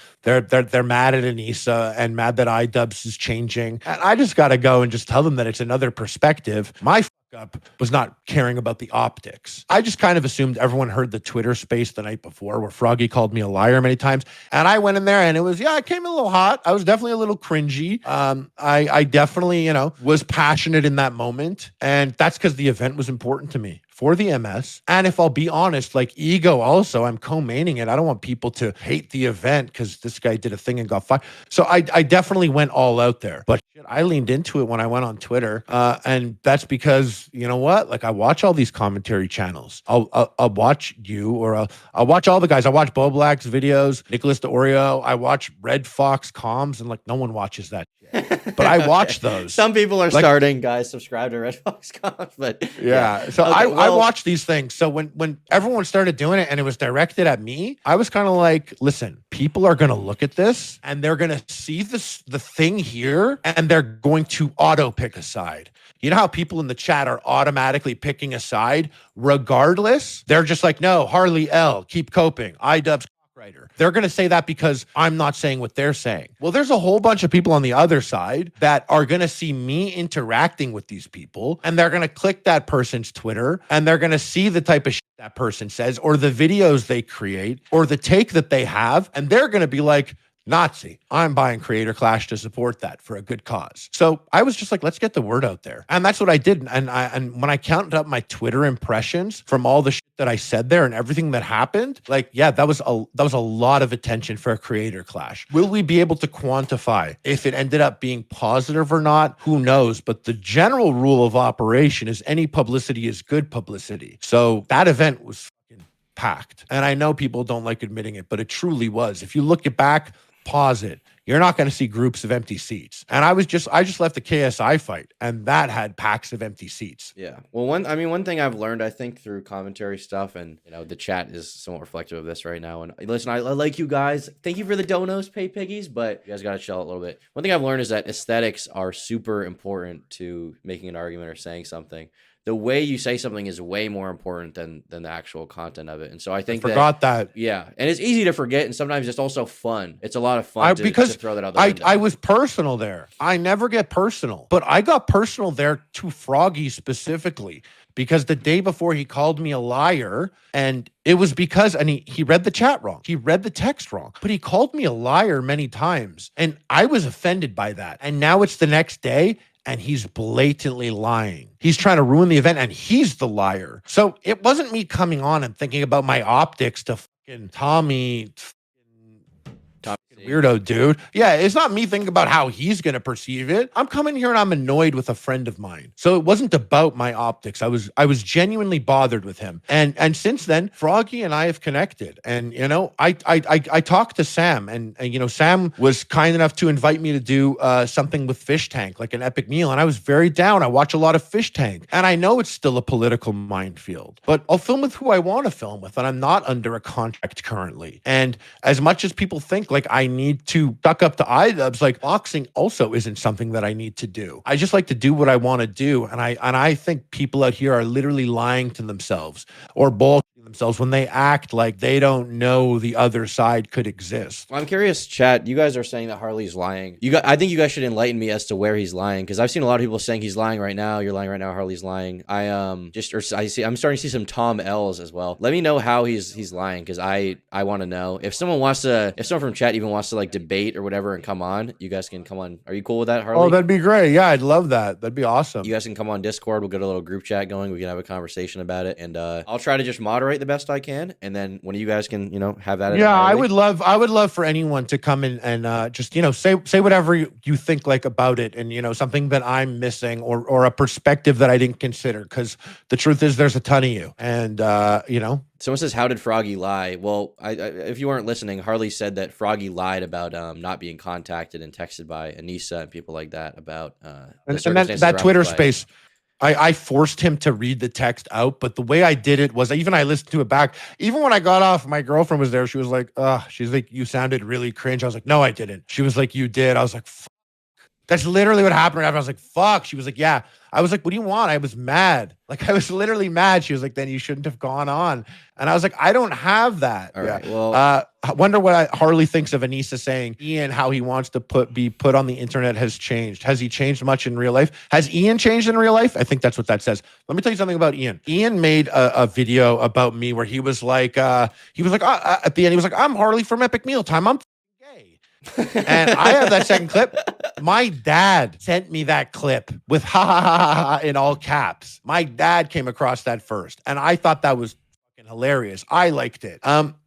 mad at Anissa and mad that Idubbbbz is changing. And I just got to go and just tell them that it's another perspective. My up was not caring about the optics. I just kind of assumed everyone heard the Twitter space the night before where Froggy called me a liar many times. And I went in there and it was, I came in a little hot. I was definitely a little cringy. I definitely, was passionate in that moment. And that's because the event was important to me for the MS. And if I'll be honest, like ego also, I'm co-maining it. I don't want people to hate the event because this guy did a thing and got fired. So I definitely went all out there. But shit, I leaned into it when I went on Twitter. And that's because, you know what? Like, I watch all these commentary channels. I'll watch you, or I'll watch all the guys. I watch Bo Black's videos, Nicholas DeOrio. I watch Red Fox comms, and like no one watches that shit. But I watch those. Some people are starting, guys, subscribe to Red Fox comms, but yeah. So okay, I watch these things. So when everyone started doing it and it was directed at me, I was kind of like, listen, people are going to look at this and they're going to see the thing here and they're going to auto pick a side. You know how people in the chat are automatically picking a side regardless? They're just like, no, Harley L, keep coping. Idubbbbz writer. They're going to say that because I'm not saying what they're saying. Well, there's a whole bunch of people on the other side that are going to see me interacting with these people, and they're going to click that person's Twitter, and they're going to see the type of shit that person says, or the videos they create, or the take that they have, and they're going to be like, Nazi, I'm buying Creator Clash to support that for a good cause. So I was just like, let's get the word out there. And that's what I did. And when I counted up my Twitter impressions from all the shit that I said there and everything that happened, like, yeah, that was a lot of attention for a Creator Clash. Will we be able to quantify if it ended up being positive or not? Who knows? But the general rule of operation is any publicity is good publicity. So that event was fucking packed. And I know people don't like admitting it, but it truly was. If you look it back, pause it. You're not going to see groups of empty seats. And I just left the KSI fight, and that had packs of empty seats. Yeah. Well, one thing I've learned, I think, through commentary stuff, and the chat is somewhat reflective of this right now. And listen, I like you guys. Thank you for the donos, pay piggies, but you guys got to chill a little bit. One thing I've learned is that aesthetics are super important to making an argument or saying something. The way you say something is way more important than the actual content of it. And so I think I forgot that. Yeah. And it's easy to forget. And sometimes it's also fun. It's a lot of fun to throw that out the window. I was personal there. I never get personal, but I got personal there to Froggy specifically because the day before he called me a liar, and it was because, and he read the chat wrong. He read the text wrong, but he called me a liar many times. And I was offended by that. And now it's the next day and he's blatantly lying. He's trying to ruin the event and he's the liar. So it wasn't me coming on and thinking about my optics to fucking Tommy weirdo dude. Yeah, it's not me thinking about how he's going to perceive it. I'm coming here and I'm annoyed with a friend of mine. So it wasn't about my optics. I was genuinely bothered with him. And since then, Froggy and I have connected. And you know, I talked to Sam, and you know, Sam was kind enough to invite me to do something with Fish Tank, like an epic meal, and I was very down. I watch a lot of Fish Tank, and I know it's still a political minefield, but I'll film with who I want to film with, and I'm not under a contract currently. And as much as people think like I need to duck up to Idubbbbz, like boxing also isn't something that I need to do. I just like to do what I want to do. And I think people out here are literally lying to themselves or bullshitting themselves when they act like they don't know the other side could exist. Well, I'm curious, chat. You guys are saying that Harley's lying. I think you guys should enlighten me as to where he's lying, because I've seen a lot of people saying he's lying right now. You're lying right now. Harley's lying. I'm starting to see some Tom L's as well. Let me know how he's lying, because I want to know. If someone from chat even wants to like debate or whatever and come on, you guys can come on. Are you cool with that, Harley? Oh, that'd be great. Yeah, I'd love that. That'd be awesome. You guys can come on Discord. We'll get a little group chat going. We can have a conversation about it, and I'll try to just moderate the best I can, and then one of you guys can, you know, have that. Yeah, I would love for anyone to come in and just, you know, say whatever you think like about it, and you know, something that I'm missing or a perspective that I didn't consider, because the truth is there's a ton of you, and you know. Someone says, how did Froggy lie? Well, if you weren't listening, Harley said that Froggy lied about not being contacted and texted by Anissa and people like that about and that Twitter space. I forced him to read the text out, but the way I did it was, I listened to it back. Even when I got off, my girlfriend was there. She was like, she's like, you sounded really cringe. I was like, no, I didn't. She was like, you did. I was like, fuck. That's literally what happened right after. I was like, fuck. She was like, yeah. I was like, what do you want? I was mad. Like, I was literally mad. She was like, then you shouldn't have gone on. And I was like, I don't have that. All right. Well, I wonder what Harley thinks of Anissa saying Ian, how he wants to be put on the internet has changed. Has he changed much in real life? Has Ian changed in real life? I think that's what that says. Let me tell you something about Ian. Ian made a video about me where he was like, at the end, he was like, I'm Harley from Epic Mealtime. I'm gay. And I have that second clip. My dad sent me that clip with ha ha ha ha ha in all caps. My dad came across that first, and I thought that was fucking hilarious. I liked it.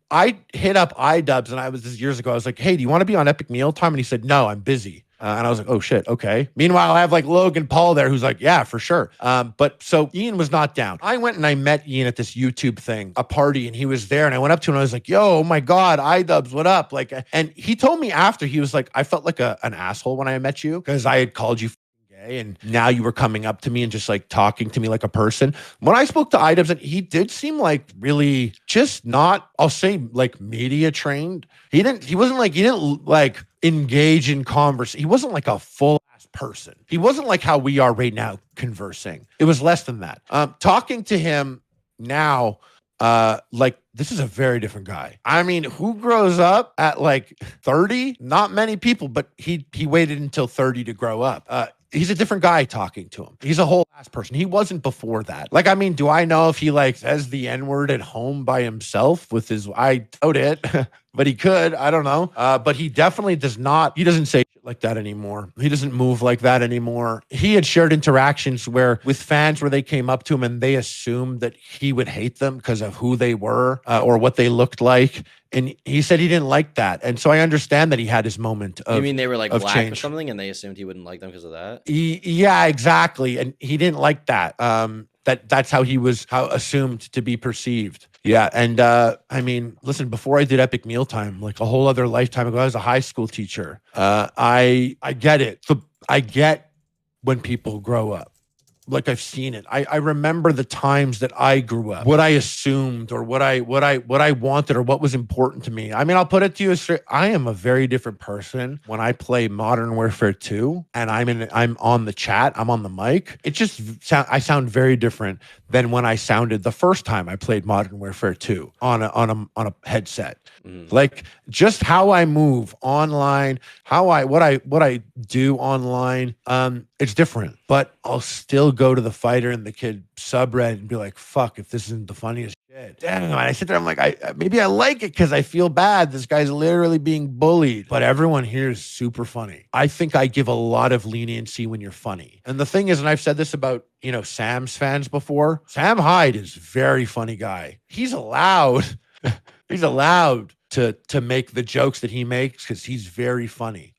I hit up Idubbbbz, and this was years ago. I was like, hey, do you want to be on Epic Mealtime? And he said, no, I'm busy. And I was like, oh shit, okay. Meanwhile, I have like Logan Paul there who's like, yeah, for sure. But so Ian was not down. I went and I met Ian at this YouTube thing, a party, and he was there, and I went up to him and I was like, yo, oh my God, Idubbbbz, what up? Like, and he told me after, he was like, I felt like an asshole when I met you because I had called you gay, and now you were coming up to me and just like talking to me like a person. When I spoke to Idubbbbz, and he did seem like really just not, I'll say, like media trained. He didn't engage in conversation. He wasn't like a full ass person. He wasn't like how we are right now conversing. It was less than that. Talking to him now, like, this is a very different guy. I mean, who grows up at like 30? Not many people, but he waited until 30 to grow up. He's a different guy talking to him. He's a whole ass person. He wasn't before that. Like, I mean, do I know if he like says the N-word at home by himself with his, I doubt it, but he could, I don't know. But he definitely does not, he doesn't say shit like that anymore. He doesn't move like that anymore. He had shared interactions with fans where they came up to him and they assumed that he would hate them because of who they were or what they looked like. And he said he didn't like that. And so I understand that he had his moment of, you mean they were like black change or something and they assumed he wouldn't like them because of that? Yeah, exactly. And he didn't like that. That's how he was assumed to be perceived. Yeah. And I mean, listen, before I did Epic Mealtime, like a whole other lifetime ago, I was a high school teacher. I get it. So I get when people grow up. Like, I've seen it. I remember the times that I grew up, what I assumed or what I wanted or what was important to me. I mean, I'll put it to you straight. I am a very different person when I play Modern Warfare 2 and I'm on the chat, I'm on the mic. It just I sound very different than when I sounded the first time I played Modern Warfare 2 on a headset. Like, just how I move online, what I do online. It's different, but I'll still go to the fighter and the kid subreddit and be like, fuck, if this isn't the funniest shit. Damn. And I sit there, I'm like, maybe I like it because I feel bad. This guy's literally being bullied, but everyone here is super funny. I think I give a lot of leniency when you're funny. And the thing is, and I've said this about, Sam's fans before, Sam Hyde is a very funny guy. He's allowed to make the jokes that he makes because he's very funny.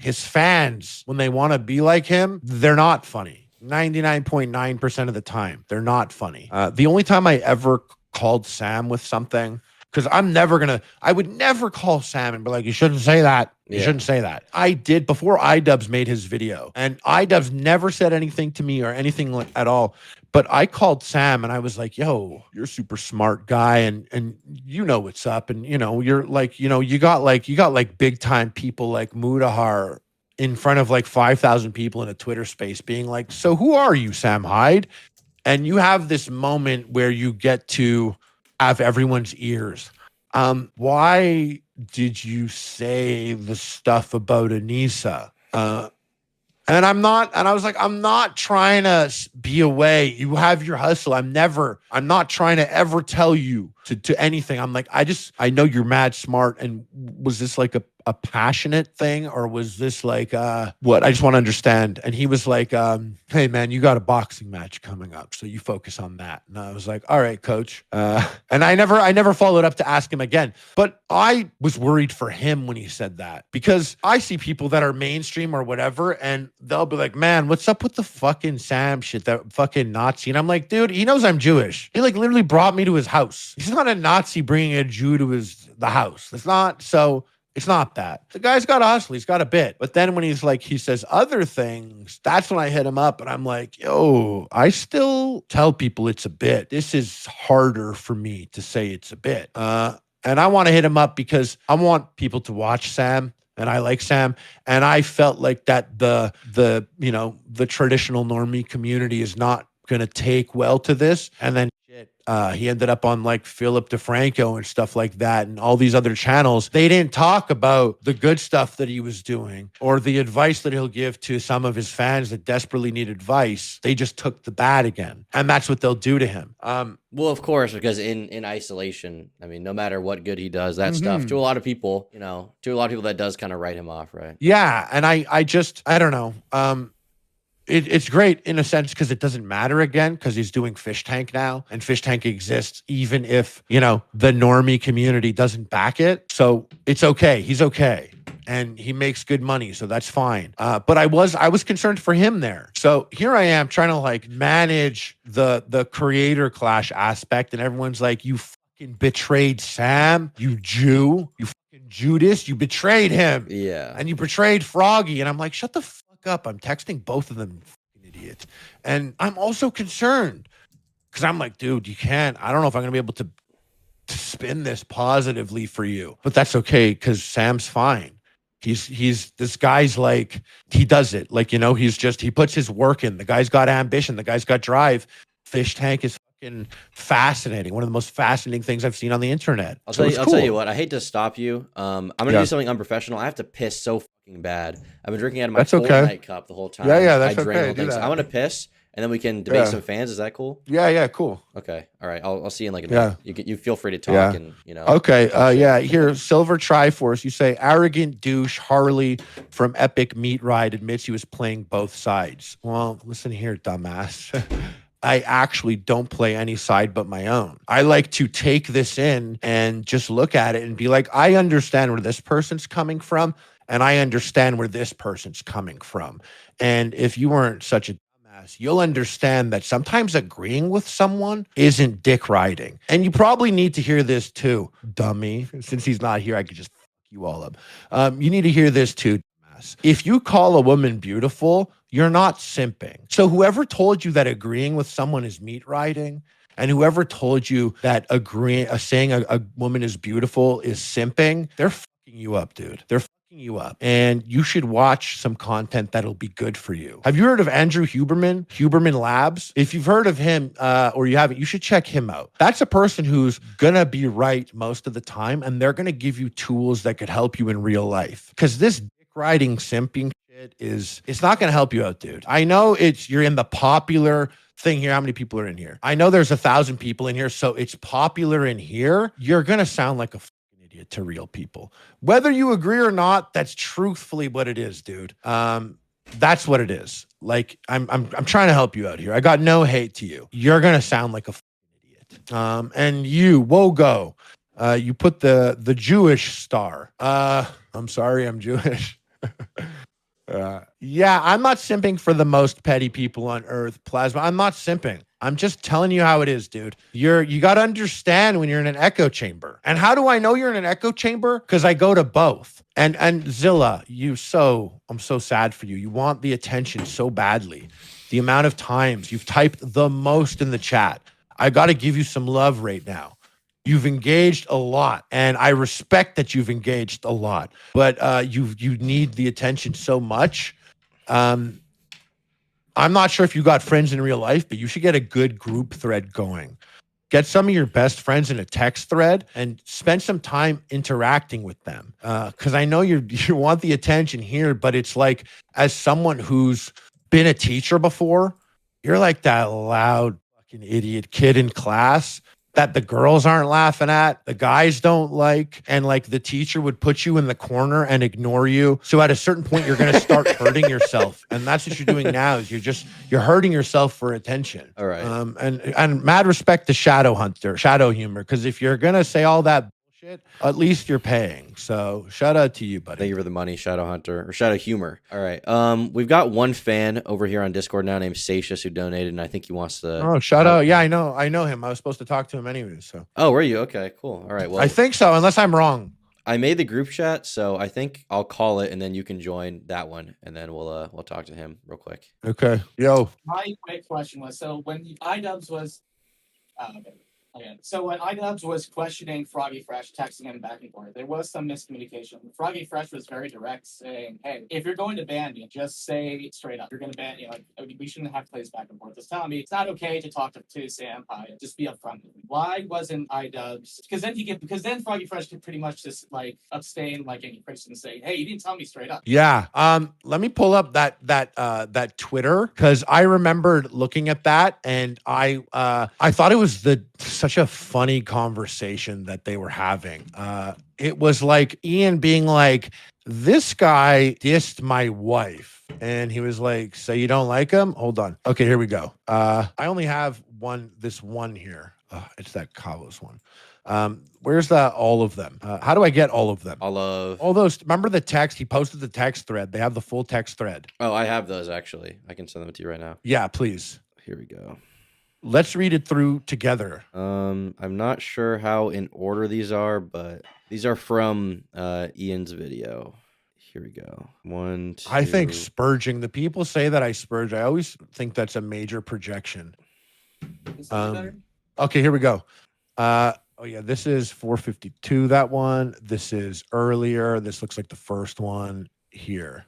His fans, when they want to be like him, they're not funny. 99.9% of the time, they're not funny. The only time I ever called Sam with something, because I would never call Sam and be like, you shouldn't say that. You shouldn't say that. I did before Idubbbbz made his video, and Idubbbbz never said anything to me or anything at all. But I called Sam and I was like, yo, you're a super smart guy and you know what's up. And, you're like, you got like big time people like Mudahar in front of like 5,000 people in a Twitter space being like, so who are you, Sam Hyde? And you have this moment where you get to have everyone's ears. Why did you say the stuff about Anissa? And I was like, I'm not trying to be away. You have your hustle. I'm not trying to ever tell you to anything. I'm like, I know you're mad smart. And was this like a passionate thing, or was this like what? I just want to understand. And he was like, hey man, you got a boxing match coming up, so you focus on that. And I was like, all right, coach. And I never followed up to ask him again. But I was worried for him when he said that, because I see people that are mainstream or whatever, and they'll be like, man, what's up with the fucking Sam shit, that fucking Nazi? And I'm like, dude, he knows I'm Jewish. He like literally brought me to his house. He's not a Nazi bringing a Jew to the house. It's not that. The guy's got a hustle. He's got a bit. But then when he says other things, that's when I hit him up and I'm like, yo, I still tell people it's a bit. This is harder for me to say it's a bit. And I want to hit him up because I want people to watch Sam. And I like Sam. And I felt like that the traditional normie community is not going to take well to this. And then he ended up on like Philip DeFranco and stuff like that, and all these other channels. They didn't talk about the good stuff that he was doing or the advice that he'll give to some of his fans that desperately need advice. They just took the bad again, and that's what they'll do to him. Well, of course, because in isolation, I mean, no matter what good he does, that stuff to a lot of people, that does kind of write him off, right? Yeah, and I don't know. It's great in a sense because it doesn't matter again, because he's doing Fish Tank now, and Fish Tank exists even if, the normie community doesn't back it. So it's okay. He's okay. And he makes good money, so that's fine. But I was concerned for him there. So here I am trying to like manage the creator clash aspect, and everyone's like, you fucking betrayed Sam, you Jew, you fucking Judas, you betrayed him. Yeah. And you betrayed Froggy. And I'm like, shut the fuck up. I'm texting both of them, fucking idiots. And I'm also concerned because I'm like, dude, you can't. I don't know if I'm going to be able to spin this positively for you, but that's okay because Sam's fine. He's this guy's like, he does it. Like, he puts his work in. The guy's got ambition. The guy's got drive. Fish Tank is fucking fascinating. One of the most fascinating things I've seen on the internet. I'll tell you what, I hate to stop you. I'm going to do something unprofessional. I have to piss so fucking bad. I've been drinking out of my full night cup the whole time. Yeah, that's okay. I'm going to piss, and then we can debate some fans. Is that cool? Yeah, cool. Okay. All right. I'll see you in like a minute. You feel free to talk and, Okay. Here, Silver Triforce, you say, arrogant douche Harley from Epic Meat Ride admits he was playing both sides. Well, listen here, dumbass. I actually don't play any side but my own. I like to take this in and just look at it and be like, I understand where this person's coming from, and I understand where this person's coming from. And if you weren't such a dumbass, you'll understand that sometimes agreeing with someone isn't dick riding. And you probably need to hear this too, dummy. Since he's not here, I could just fuck you all up. You need to hear this too, dumbass. If you call a woman beautiful, you're not simping. So whoever told you that agreeing with someone is meat riding, and whoever told you that saying a woman is beautiful is simping, they're fucking you up, dude. They're fucking you up. And you should watch some content that'll be good for you. Have you heard of Andrew Huberman? Huberman Labs? If you've heard of him or you haven't, you should check him out. That's a person who's gonna be right most of the time, and they're gonna give you tools that could help you in real life. Because this dick riding simping bullshit it's not going to help you out, dude. I know you're in the popular thing here. How many people are in here? I know there's 1,000 people in here, so it's popular in here. You're going to sound like a fucking idiot to real people. Whether you agree or not, that's truthfully what it is, dude. That's what it is. Like, I'm trying to help you out here. I got no hate to you. You're going to sound like a fucking idiot. And you, Wogo, you put the Jewish star. I'm sorry, I'm Jewish. Yeah, I'm not simping for the most petty people on earth, Plasma. I'm not simping. I'm just telling you how it is, dude. You got to understand when you're in an echo chamber. And how do I know you're in an echo chamber? Because I go to both. And Zilla, I'm so sad for you. You want the attention so badly. The amount of times you've typed the most in the chat. I got to give you some love right now. You've engaged a lot, and I respect that you've engaged a lot, but you need the attention so much. I'm not sure if you got friends in real life, but you should get a good group thread going. Get some of your best friends in a text thread and spend some time interacting with them. Because I know you want the attention here, but it's like, as someone who's been a teacher before, you're like that loud fucking idiot kid in class that the girls aren't laughing at, the guys don't like, and like the teacher would put you in the corner and ignore you. So at a certain point, you're going to start hurting yourself. And that's what you're doing now, is you're hurting yourself for attention. All right. And mad respect to Shadow Humor, because if you're going to say all that bullshit, at least you're paying. So shout out to you, buddy. Thank you for the money, Shadow Hunter, or Shadow Humor. All right. We've got one fan over here on Discord now named Satius who donated, and I think he wants to. Oh, shout out. Yeah, I know him. I was supposed to talk to him anyways. So. Oh, were you? Okay, cool. All right. Well, I think so, unless I'm wrong. I made the group chat, so I think I'll call it, and then you can join that one, and then we'll talk to him real quick. Okay. Yo. My quick question was, so when Idubbbbz was So when Idubbbbz was questioning Froggy Fresh, texting him back and forth, there was some miscommunication. Froggy Fresh was very direct, saying, "Hey, if you're going to ban me, just say straight up, you're going to ban me. Like, we shouldn't have to play this back and forth. Just telling me it's not okay to talk to Sam Hyde. Just be upfront with me." Why wasn't Idubbbbz? Because then Froggy Fresh could pretty much just like abstain like any person and say, "Hey, you didn't tell me straight up." Yeah. Let me pull up that Twitter, because I remembered looking at that, and I thought it was such a funny conversation that they were having. It was like Ian being like, "This guy dissed my wife," and he was like, "So you don't like him? Hold on. Okay, here we go. I only have this one here. It's that Carlos one. Where's all of them? How do I get all of them? All those. Remember the text? He posted the text thread. They have the full text thread. Oh, I have those actually. I can send them to you right now. Yeah, please. Here we go. Let's read it through together. I'm not sure how in order these are, but these are from Ian's video. Here we go. 1, 2. I think spurging. The people say that I spurge. I always think that's a major projection. Okay, here we go. Oh yeah, this is 452. That one. This is earlier. This looks like the first one here.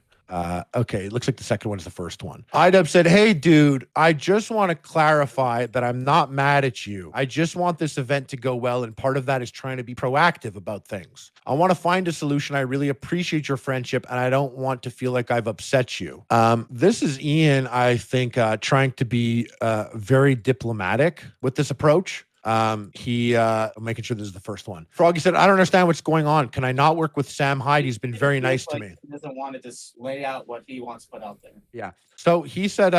Okay, it looks like the second one is the first one. Idubbbbz said, "Hey, dude, I just want to clarify that I'm not mad at you. I just want this event to go well, and part of that is trying to be proactive about things. I want to find a solution. I really appreciate your friendship, and I don't want to feel like I've upset you." This is Ian, I think, trying to be very diplomatic with this approach. I'm making sure this is the first one. Froggy said, "I don't understand what's going on. Can I not work with Sam Hyde? He's been very nice to me." He doesn't want to just lay out what he wants to put out there. Yeah. So he said,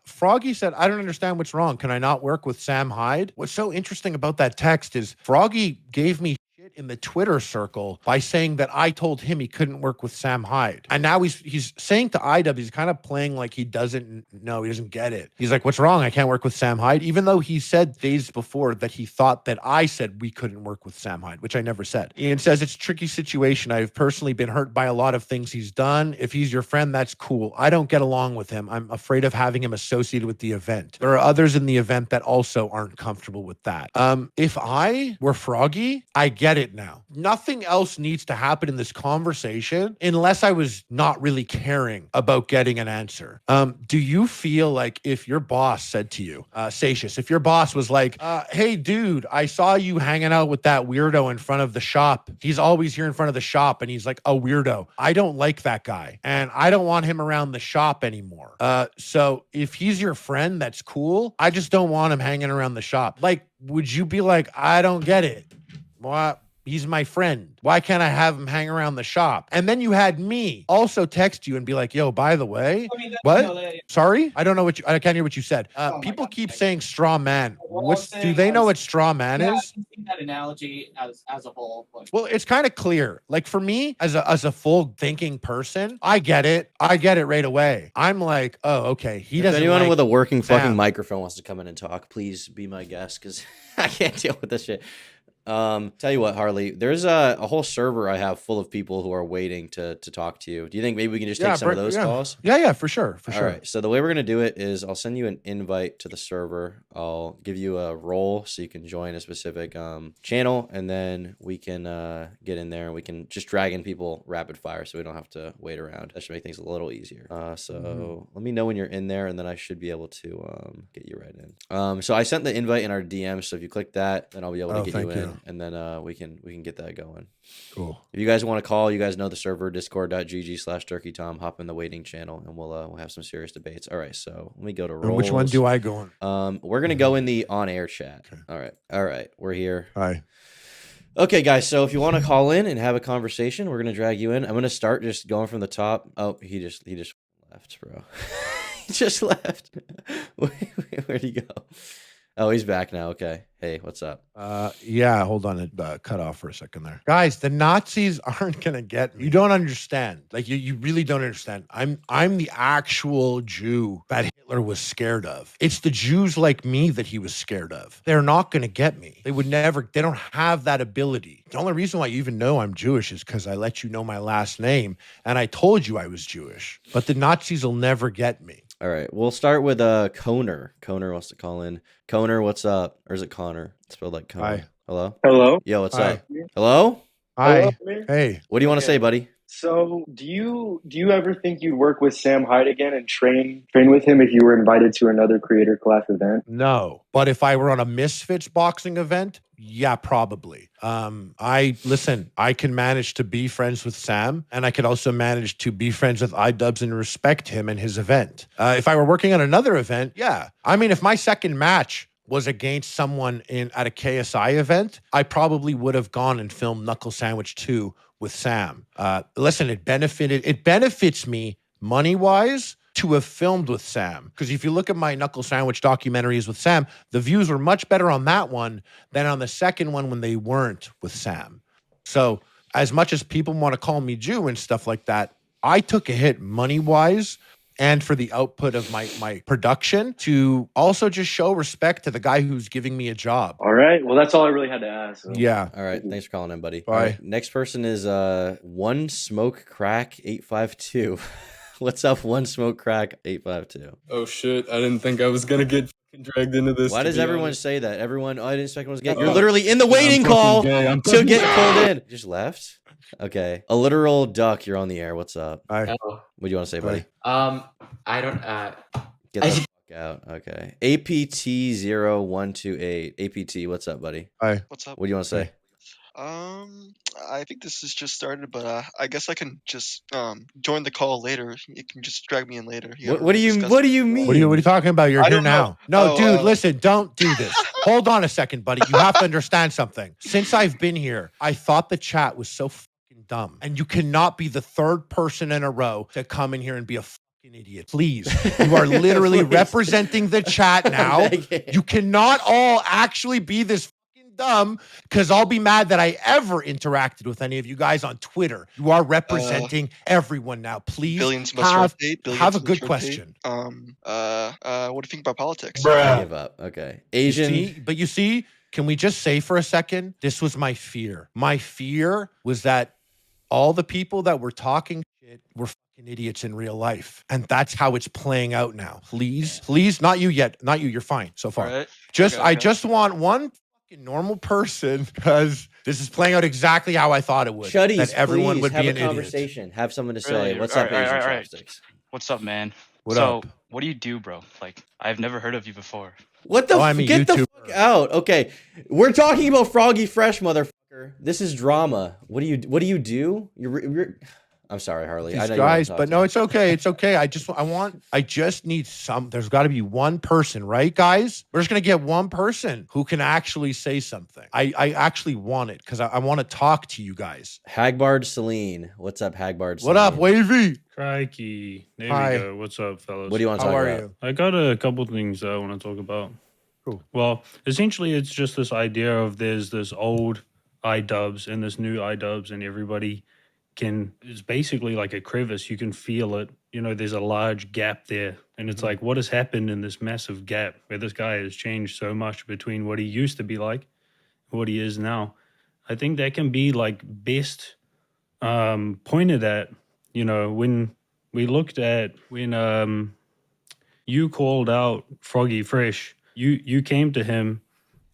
Froggy said, "I don't understand what's wrong. Can I not work with Sam Hyde?" What's so interesting about that text is Froggy gave me shit in the Twitter circle by saying that I told him he couldn't work with Sam Hyde. And now he's saying to Idubbbbz, he's kind of playing like he doesn't know, he doesn't get it. He's like, "What's wrong? I can't work with Sam Hyde," even though he said days before that he thought that I said we couldn't work with Sam Hyde, which I never said. Ian says, "It's a tricky situation. I've personally been hurt by a lot of things he's done. If he's your friend, that's cool. I don't get along with him. I'm afraid of having him associated with the event. There are others in the event that also aren't comfortable with that." If I were Froggy, I get get it now. Nothing else needs to happen in this conversation unless I was not really caring about getting an answer. Do you feel like if your boss said to you, Satius, if your boss was like, hey, dude, I saw you hanging out with that weirdo in front of the shop. He's always here in front of the shop and he's like a weirdo. I don't like that guy and I don't want him around the shop anymore. So if he's your friend, that's cool. I just don't want him hanging around the shop. Like, would you be like, I don't get it? What? He's my friend. Why can't I have him hang around the shop? And then you had me also text you and be like, yo, by the way, what? Sorry? I don't know I can't hear what you said. People keep saying straw man. Do they know what straw man is? I can see that analogy as a whole. Well, it's kind of clear. Like for me, as a full thinking person, I get it. I get it right away. I'm like, oh, okay. He doesn't. If anyone like with a working fucking Sam. microphone wants to come in and talk, please be my guest because I can't deal with this shit. Tell you what, Harley, there's a whole server I have full of people who are waiting to talk to you. Do you think maybe we can just take some of those calls? Yeah, for sure. All right. So the way we're going to do it is I'll send you an invite to the server. I'll give you a role so you can join a specific channel, and then we can get in there and we can just drag in people rapid fire so we don't have to wait around. That should make things a little easier. So let me know when you're in there, and then I should be able to get you right in. So I sent the invite in our DM, so if you click that, then I'll be able to get you in. And then we can get that going. Cool. If you guys want to call, you guys know the server, discord.gg/turkeytom. Hop in the waiting channel, and we'll have some serious debates. All right, so let me go to roles. Which one do I go in? We're gonna go in the on-air chat. Okay. All right, we're here. Hi. Okay, guys. So if you want to call in and have a conversation, we're gonna drag you in. I'm gonna start just going from the top. Oh, he just left, bro. He just left. Where'd he go? Oh, he's back now. Okay. Hey, what's up? Yeah, hold on. It cut off for a second there. Guys, the Nazis aren't going to get me. You don't understand. Like, you really don't understand. I'm the actual Jew that Hitler was scared of. It's the Jews like me that he was scared of. They're not going to get me. They don't have that ability. The only reason why you even know I'm Jewish is because I let you know my last name and I told you I was Jewish. But the Nazis will never get me. All right, we'll start with Coner. Coner wants to call in. Coner, what's up? Or is it Connor? It's spelled like Coner. Hi. Hello? Hello? Yo, what's Hi. up? Hello? Hi. Hello? Hey. What do you want to say, buddy? So, do you ever think you'd work with Sam Hyde again and train with him if you were invited to another creator class event? No. But if I were on a Misfits boxing event, yeah, probably. I can manage to be friends with Sam, and I could also manage to be friends with Idubbbbz and respect him and his event. If I were working on another event, yeah. I mean, if my second match was against someone at a KSI event, I probably would have gone and filmed Knuckle Sandwich 2 with Sam. Listen, it benefits me money-wise to have filmed with Sam. Because if you look at my Knuckle Sandwich documentaries with Sam, the views were much better on that one than on the second one when they weren't with Sam. So as much as people want to call me Jew and stuff like that, I took a hit money-wise and for the output of my production to also just show respect to the guy who's giving me a job. All right. Well, that's all I really had to ask. So. Yeah. All right. Thanks for calling in, buddy. Bye. All right, next person is One Smoke Crack 852. What's up, One Smoke Crack 852? Oh shit! I didn't think I was gonna get fucking dragged into this. Why to does be everyone honest. say that? Everyone, I didn't expect anyone to get. Oh. You're literally in the waiting I'm call fucking gay, I'm to fucking get gay. pulled in. Just left. Okay, a literal duck. You're on the air. What's up? Hi. Oh, What do you want to say, buddy? I don't. Get the fuck out. Okay. APT0128. APT, what's up, buddy? Hi. What's up? What do you want to say? I think this has just started, but I guess I can just join the call later. You can just drag me in later. What do you mean? What are you talking about? You're I here don't now. know. No, Oh, dude, listen, don't do this. Hold on a second, buddy. You have to understand something. Since I've been here, I thought the chat was so fucking dumb. And you cannot be the third person in a row to come in here and be a fucking idiot. Please. You are literally Please. representing the chat now. You cannot all actually be this fucking dumb, because I'll be mad that I ever interacted with any of you guys on Twitter. You are representing everyone now. Please Billions must have rotate. a Billions good must rotate. question. What do you think about politics? I give up. Okay. Asian. You see, can we just say for a second, this was my fear. My fear was that all the people that were talking shit were fucking idiots in real life. And that's how it's playing out now. Please, not you yet. Not you. You're fine so far. All right. I Okay. just want one normal person, because this is playing out exactly how I thought it would. Chuddies, that everyone please would have be a an idiot. conversation. Have someone to say, Really? "What's All up, right, Asian all right. chopsticks?" What's up, man? What so, up? what do you do, bro? Like, I've never heard of you before. What the? I'm a Get the YouTuber. fuck out. Okay, we're talking about Froggy Fresh, motherfucker. This is drama. What do you do? You're I'm sorry, Harley. I These know you wanna guys, talk but to no, me. it's okay. It's okay. I just need some. There's got to be one person, right, guys? We're just gonna get one person who can actually say something. I actually want it because I want to talk to you guys. Hagbard Celine. What's up, Hagbard? What up, Wavy? Crikey. There Hi. we go. What's up, fellas? What do you want to How talk are about? you? I got a couple things that I want to talk about. Cool. Well, essentially, it's just this idea of there's this old Idubbbbz and this new Idubbbbz, and everybody it's basically like a crevice. You can feel it. You know, there's a large gap there. And it's like, what has happened in this massive gap where this guy has changed so much between what he used to be like and what he is now? I think that can be like best pointed at, you know, when we looked at when you called out Froggy Fresh, you came to him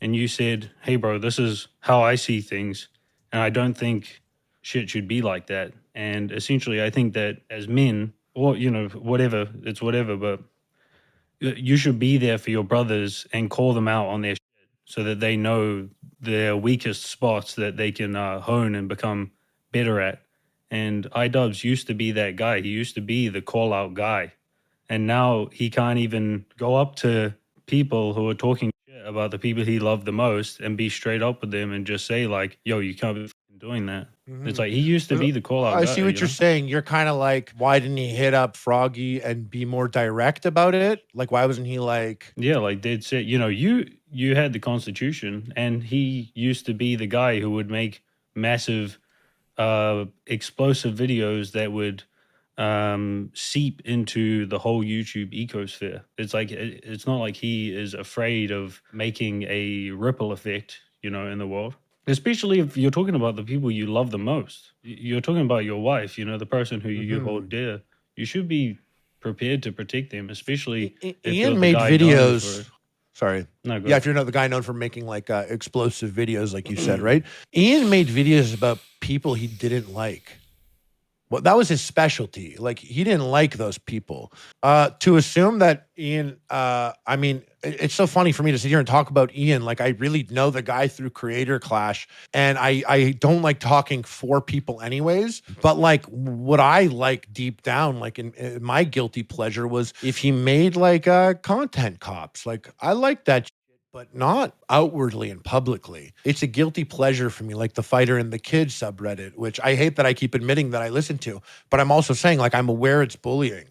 and you said, "Hey bro, this is how I see things, and I don't think shit should be like that." And essentially I think that as men, or you know, whatever, it's whatever, but you should be there for your brothers and call them out on their shit so that they know their weakest spots that they can hone and become better at. And Idubbbbz used to be that guy. He used to be the call out guy. And now he can't even go up to people who are talking shit about the people he loved the most and be straight up with them and just say like, yo, you can't be fucking doing that. It's like he used to be the call out guy. I see what you're saying. You're kind of like, why didn't he hit up Froggy and be more direct about it? Like, why wasn't he like, Yeah, like they'd say, you know, you had the Constitution, and he used to be the guy who would make massive explosive videos that would seep into the whole YouTube ecosphere. It's like it's not like he is afraid of making a ripple effect, you know, in the world. Especially if you're talking about the people you love the most. You're talking about your wife, you know, the person who you hold dear. You should be prepared to protect them, especially if you're Ian the made guy known videos. for- Sorry. No, go Yeah, if you're not the guy known for making like explosive videos, like you said, right? Ian made videos about people he didn't like. Well, that was his specialty. Like he didn't like those people. To assume that Ian, I mean, it's so funny for me to sit here and talk about Ian. Like I really know the guy through Creator Clash, and I don't like talking for people anyways. But like what I like deep down, like in my guilty pleasure was if he made like content cops. Like I like that, but not outwardly and publicly. It's a guilty pleasure for me, like the Fighter and the Kid subreddit, which I hate that I keep admitting that I listen to, but I'm also saying like I'm aware it's bullying.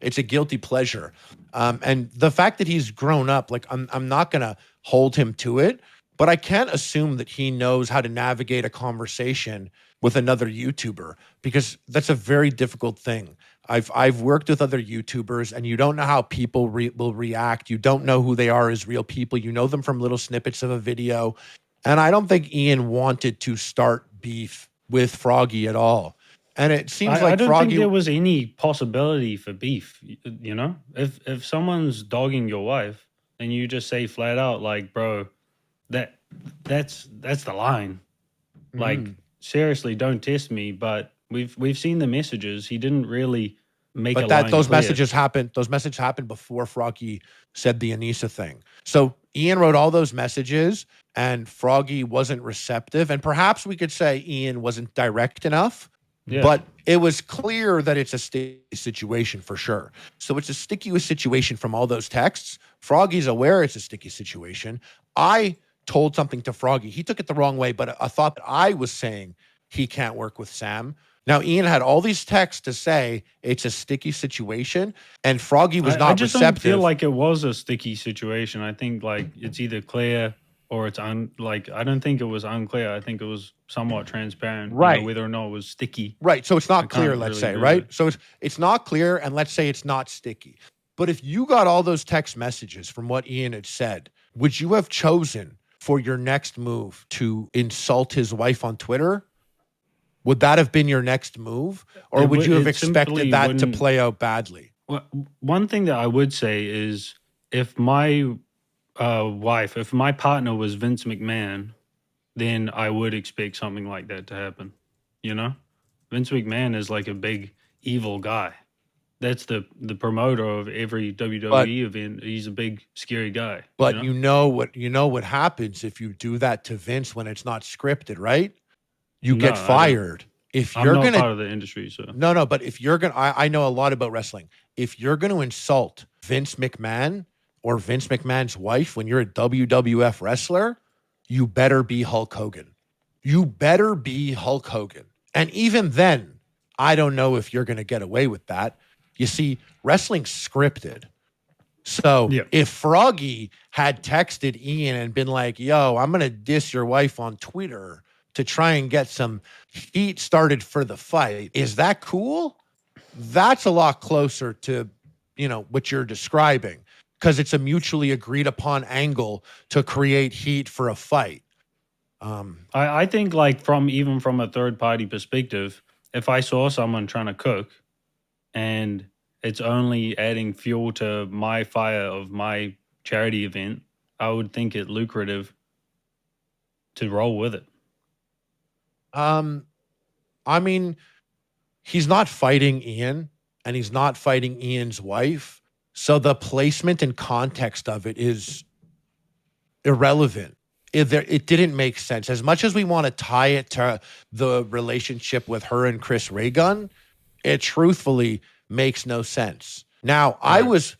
It's a guilty pleasure. And the fact that he's grown up, like I'm not gonna hold him to it, but I can't assume that he knows how to navigate a conversation with another YouTuber, because that's a very difficult thing. I've worked with other YouTubers, and you don't know how people will react. You don't know who they are as real people. You know them from little snippets of a video. And I don't think Ian wanted to start beef with Froggy at all. And it seems like I don't Froggy think there was any possibility for beef. You know, if someone's dogging your wife and you just say flat out like, bro, that's the line. Like seriously, don't test me. But we've seen the messages. He didn't really make but a that line those clear. messages happened. Those messages happened before Froggy said the Anissa thing. So Ian wrote all those messages, and Froggy wasn't receptive. And perhaps we could say Ian wasn't direct enough. Yeah. But it was clear that it's a sticky situation for sure. So it's a sticky situation from all those texts. Froggy's aware it's a sticky situation. I told something to Froggy. He took it the wrong way, but I thought that I was saying he can't work with Sam. Now, Ian had all these texts to say it's a sticky situation, and Froggy was not I just receptive. don't feel like it was a sticky situation. I think like it's either clear or it's like I don't think it was unclear. I think it was somewhat transparent, you know, Right. whether or not it was sticky. Right. So it's I not can't clear, let's really say, do right? that. So it's not clear, and let's say it's not sticky. But if you got all those text messages from what Ian had said, would you have chosen for your next move to insult his wife on Twitter? Would that have been your next move? Or It would would- you have it simply expected that to wouldn't- play out badly? Well, one thing that I would say is if my wife, if my partner was Vince McMahon, then I would expect something like that to happen. You know, Vince McMahon is like a big evil guy. That's the promoter of every WWE event. He's a big scary guy. But you know what happens if you do that to Vince when it's not scripted, right? You get fired. If I'm you're not gonna part of the industry, so no, but if you're gonna, I know a lot about wrestling. If you're gonna insult Vince McMahon or Vince McMahon's wife when you're a WWF wrestler, you better be Hulk Hogan. You better be Hulk Hogan. And even then, I don't know if you're gonna get away with that. You see, wrestling's scripted. So if Froggy had texted Ian and been like, yo, I'm going to diss your wife on Twitter to try and get some heat started for the fight, is that cool? That's a lot closer to, what you're describing, because it's a mutually agreed upon angle to create heat for a fight. I think like from a third party perspective, if I saw someone trying to cook and it's only adding fuel to my fire of my charity event, I would think it lucrative to roll with it. I mean, he's not fighting Ian and he's not fighting Ian's wife. So the placement and context of it is irrelevant. It didn't make sense. As much as we want to tie it to the relationship with her and Chris Ray Gun, it truthfully makes no sense. Now, I was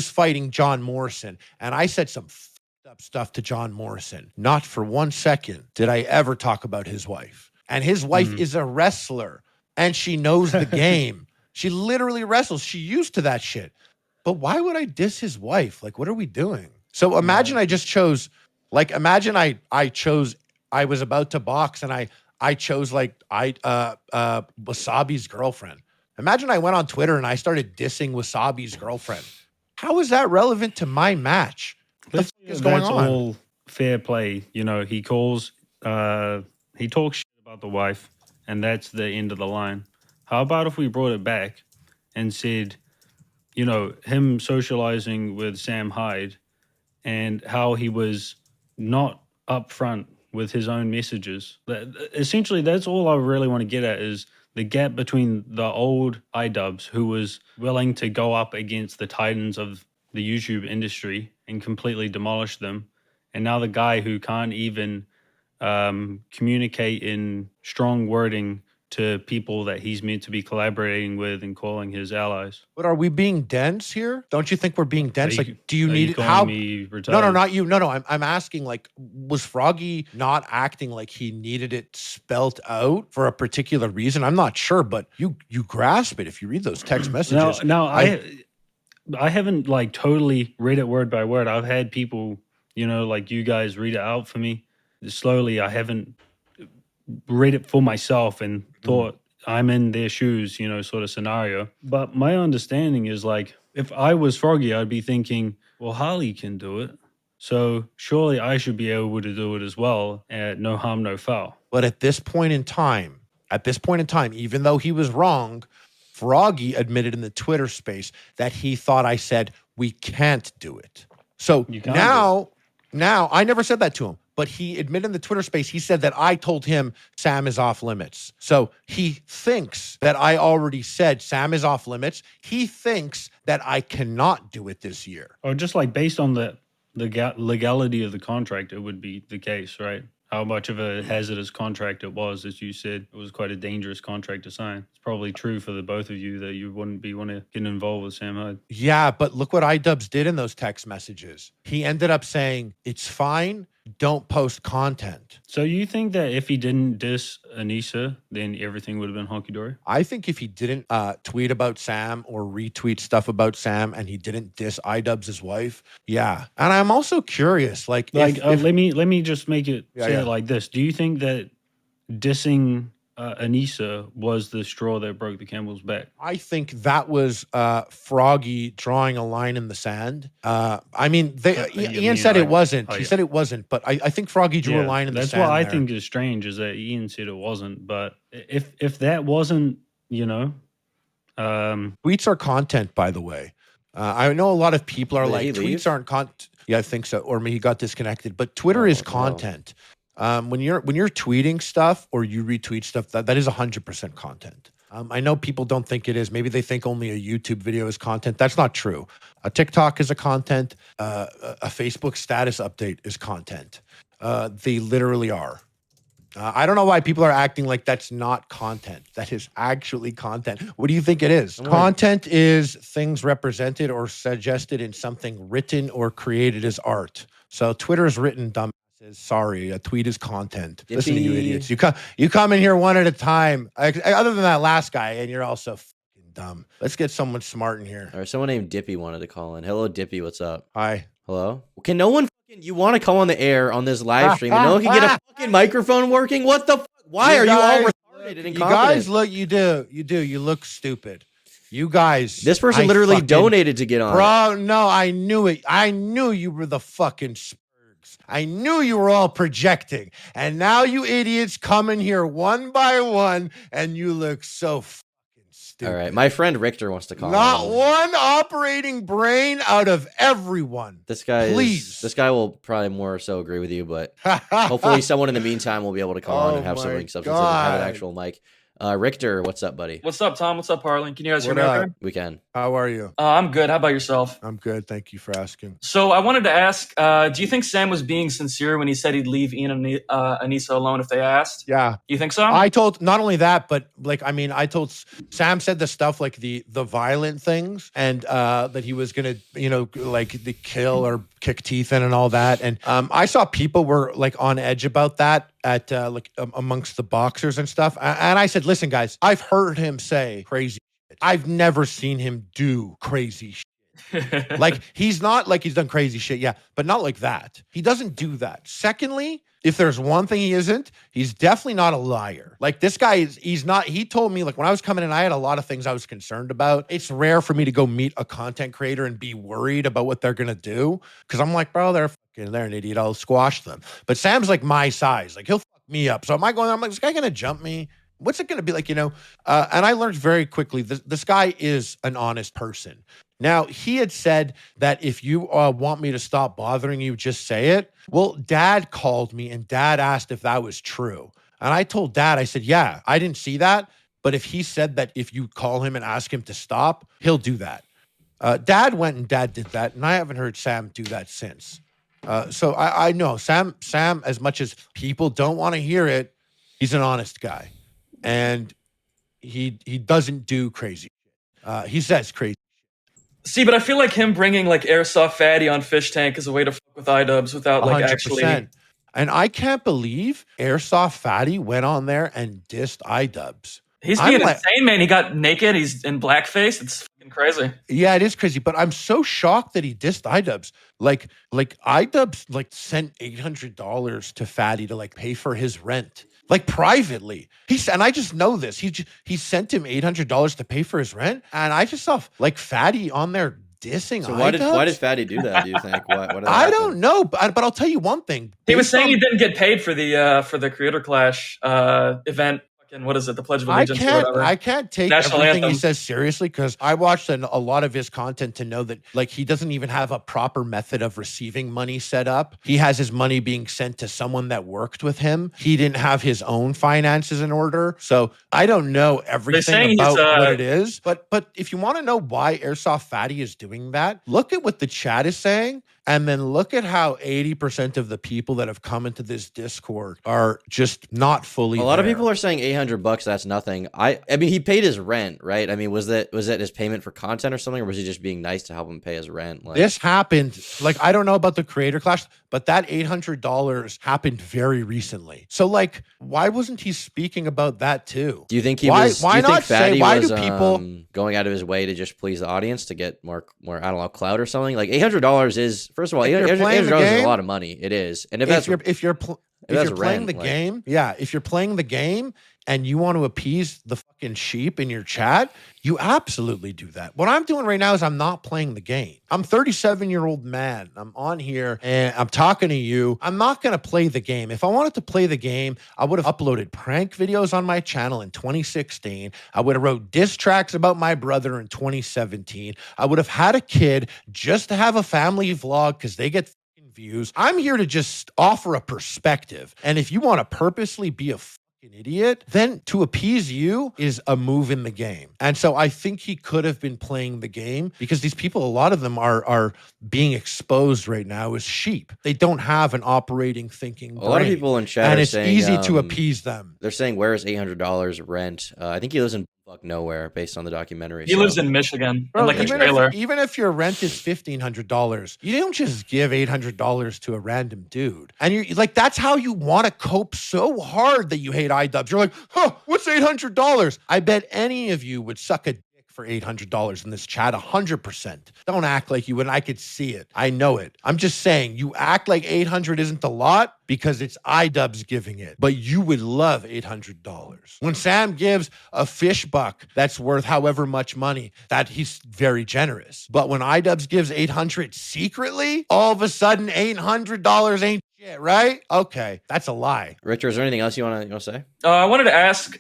fighting John Morrison, and I said some fucked up stuff to John Morrison. Not for 1 second did I ever talk about his wife. And his wife is a wrestler, and she knows the game. She literally wrestles. She used to that shit. But why would I diss his wife? Like, what are we doing? So imagine I just chose, imagine I was about to box, and I chose Wasabi's girlfriend. Imagine I went on Twitter and I started dissing Wasabi's girlfriend. How is that relevant to my match? What the fuck is going on? That's all fair play. He calls, he talks shit about the wife, and that's the end of the line. How about if we brought it back and said, him socializing with Sam Hyde and how he was not upfront with his own messages. Essentially, that's all I really want to get at is the gap between the old Idubbbbz, who was willing to go up against the titans of the YouTube industry and completely demolish them, and now the guy who can't even communicate in strong wording to people that he's meant to be collaborating with and calling his allies. But are we being dense here? Don't you think we're being dense? Do you need it? How? Me no, not you. No. I'm asking, was Froggy not acting like he needed it spelt out for a particular reason? I'm not sure, but you grasp it if you read those text messages. No, I haven't totally read it word by word. I've had people, like you guys read it out for me slowly. I haven't read it for myself and thought I'm in their shoes, sort of scenario. But my understanding is if I was Froggy, I'd be thinking, well, Harley can do it, so surely I should be able to do it as well. No harm, no foul. But at this point in time, even though he was wrong, Froggy admitted in the Twitter space that he thought I said we can't do it. So now I never said that to him. But he admitted in the Twitter space, he said that I told him Sam is off limits. So he thinks that I already said Sam is off limits. He thinks that I cannot do it this year. Or just based on the legality of the contract, it would be the case, right? How much of a hazardous contract it was, as you said, it was quite a dangerous contract to sign. It's probably true for the both of you that you wouldn't want to get involved with Sam Hyde. Yeah, but look what Idubbbbz did in those text messages. He ended up saying, it's fine, don't post content. So you think that if he didn't diss Anissa, then everything would have been hunky-dory? I think if he didn't tweet about Sam or retweet stuff about Sam and he didn't diss Idubbbbz' wife, yeah. And I'm also curious, let me just make it say it like this. Do you think that dissing Anissa was the straw that broke the camel's back? I think that was Froggy drawing a line in the sand. Ian said it wasn't. He said it wasn't, but I think Froggy drew a line in the sand. That's what I think is strange, is that Ian said it wasn't. But if that wasn't, tweets are content, by the way. I know a lot of people are Did like, he leave? tweets aren't content. Yeah, I think so. Or maybe he got disconnected. But Twitter is Oh, no. content. When you're tweeting stuff or you retweet stuff, that is 100% content. I know people don't think it is. Maybe they think only a YouTube video is content. That's not true. A TikTok is a content. A Facebook status update is content. They literally are. I don't know why people are acting like that's not content. That is actually content. What do you think it is? Content is things represented or suggested in something written or created as art. So Twitter is written, dumbasses. Sorry, a tweet is content. Listen to you idiots. You come in here one at a time. Other than that last guy, and you're also fucking dumb. Let's get someone smart in here. All right, someone named Dippy wanted to call in. Hello, Dippy. What's up? Hi. Hello? Can no one you want to come on the air on this live stream and no one can get a fucking microphone working? What the why are you all retarded and incompetent? You guys look, you do. You look stupid. You guys. This person literally donated to get on. Bro, no, I knew it. I knew you were the fucking Spurgs. I knew you were all projecting. And now you idiots come in here one by one and you look so fucking stupid. All right, my friend Richter wants to call. Not one operating brain out of everyone. This guy this guy will probably more so agree with you, but hopefully someone in the meantime will be able to call on and have some ring substance and have an actual mic. Richter, what's up, buddy? What's up, Tom? What's up, Harley? Can you guys hear me okay? We can. How are you? I'm good. How about yourself? I'm good. Thank you for asking. So I wanted to ask, do you think Sam was being sincere when he said he'd leave Ian and Anissa alone if they asked? Yeah. You think so? I told, not only that, but like, I mean, I told, Sam said the stuff like the violent things and that he was going to, you know, like the kill or kick teeth in and all that. And I saw people were like on edge about that at like amongst the boxers and stuff. And I said, listen, guys, I've heard him say crazy shit. I've never seen him do crazy shit. Like, he's not like he's done crazy shit, yeah, but not like that. He doesn't do that. Secondly, if there's one thing he isn't, he's definitely not a liar. Like, this guy he's not, he told me, like, when I was coming in, I had a lot of things I was concerned about. It's rare for me to go meet a content creator and be worried about what they're going to do. Cause I'm like, bro, they're an idiot. I'll squash them. But Sam's like my size. Like, he'll fuck me up. So am I going, I'm like, is this guy going to jump me? What's it going to be like, you know? And I learned very quickly, this guy is an honest person. Now, he had said that if you want me to stop bothering you, just say it. Well, Dad called me and Dad asked if that was true. And I told Dad, I said, yeah, I didn't see that. But if he said that if you call him and ask him to stop, he'll do that. Dad went and Dad did that. And I haven't heard Sam do that since. So I know Sam, as much as people don't want to hear it, he's an honest guy. And he doesn't do crazy shit. He says crazy. See, but I feel like him bringing like Airsoft Fatty on Fish Tank is a way to fuck with Idubbbbz without like 100%. Actually. And I can't believe Airsoft Fatty went on there and dissed Idubbbbz. He's being insane, man. He got naked. He's in blackface. It's fucking crazy. Yeah, it is crazy. But I'm so shocked that he dissed Idubbbbz. Like Idubbbbz like sent $800 to Fatty to like pay for his rent. Like privately, and I just know this. He sent him $800 to pay for his rent, and I just saw like Fatty on there dissing. So why did Fatty do that? Do you think? I don't know, but I'll tell you one thing. He was saying he didn't get paid for the Creator Clash event. What is it? The Pledge of Allegiance or whatever. I can't take National everything Anthem. He says seriously because I watched a lot of his content to know that like he doesn't even have a proper method of receiving money set up. He has his money being sent to someone that worked with him. He didn't have his own finances in order. So I don't know everything about what it is. But if you want to know why Airsoft Fatty is doing that, look at what the chat is saying. And then look at how 80% of the people that have come into this Discord are just not fully. A lot of people are saying $800. That's nothing. I mean, he paid his rent, right? I mean, was that his payment for content or something, or was he just being nice to help him pay his rent? Like, this happened. Like, I don't know about the Creator Clash, but that $800 happened very recently. So, like, why wasn't he speaking about that too? Do you think he was? Why do you not think Fatty say? Why was, do people going out of his way to just please the audience to get more? I don't know, clout or something? Like $800 is. First of all, $800 is a lot of money. It is. And if you're playing the game, yeah, if you're playing the game, and you want to appease the fucking sheep in your chat, you absolutely do that. What I'm doing right now is I'm not playing the game. I'm 37-year-old man. I'm on here and I'm talking to you. I'm not going to play the game. If I wanted to play the game, I would have uploaded prank videos on my channel in 2016. I would have wrote diss tracks about my brother in 2017. I would have had a kid just to have a family vlog because they get views. I'm here to just offer a perspective. And if you want to purposely be a fucking idiot, then to appease you is a move in the game. And so I think he could have been playing the game because these people, a lot of them are being exposed right now as sheep. They don't have an operating thinking brain. A lot of people in chat and are it's saying, easy to appease them. They're saying, where is $800 rent? I think he lives in fuck nowhere based on the documentary. He lives in Michigan, Bro, in like a even trailer. Even if your rent is $1,500, you don't just give $800 to a random dude. And you're like, that's how you want to cope so hard that you hate Idubbbbz. You're like, huh, what's $800? I bet any of you would suck a dick for $800 in this chat, 100%. Don't act like you would. I could see it. I know it. I'm just saying, you act like 800 isn't a lot because it's Idubbbbz giving it, but you would love $800. When Sam gives a fish buck that's worth however much money, that he's very generous. But when Idubbbbz gives 800 secretly, all of a sudden $800 ain't shit, right? Okay, that's a lie. Richard, is there anything else you want to say? I wanted to ask,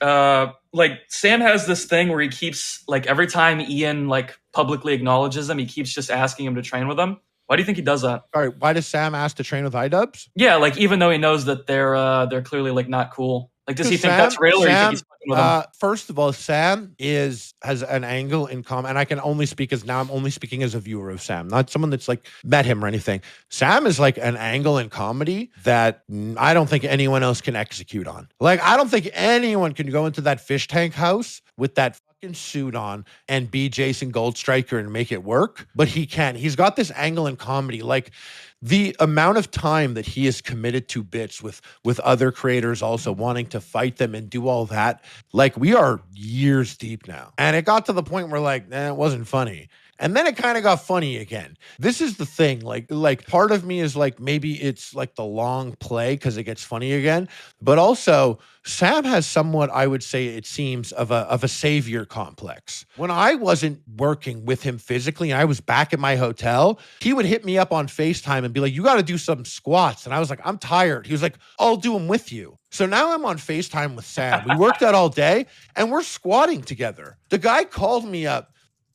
like Sam has this thing where he keeps, like every time Ian like publicly acknowledges him, he keeps just asking him to train with him. Why do you think he does that? All right, why does Sam ask to train with Idubbbbz? Yeah, like even though he knows that they're clearly like not cool. Like, does he think that's real, or do you think he's fucking with him? First of all, Sam has an angle in common, and I can only speak I'm only speaking as a viewer of Sam, not someone that's like met him or anything. Sam is like an angle in comedy that I don't think anyone else can execute on. Like, I don't think anyone can go into that fish tank house with that fucking suit on and be Jason Goldstriker and make it work, but he can. He's got this angle in comedy, like the amount of time that he is committed to bits with other creators also wanting to fight them and do all that. Like, we are years deep now. And it got to the point where like, it wasn't funny. And then it kind of got funny again. This is the thing. Like part of me is like, maybe it's like the long play because it gets funny again. But also, Sam has somewhat, I would say, it seems, of a savior complex. When I wasn't working with him physically and I was back at my hotel, he would hit me up on FaceTime and be like, you got to do some squats. And I was like, I'm tired. He was like, I'll do them with you. So now I'm on FaceTime with Sam. We worked out all day and we're squatting together. The guy called me up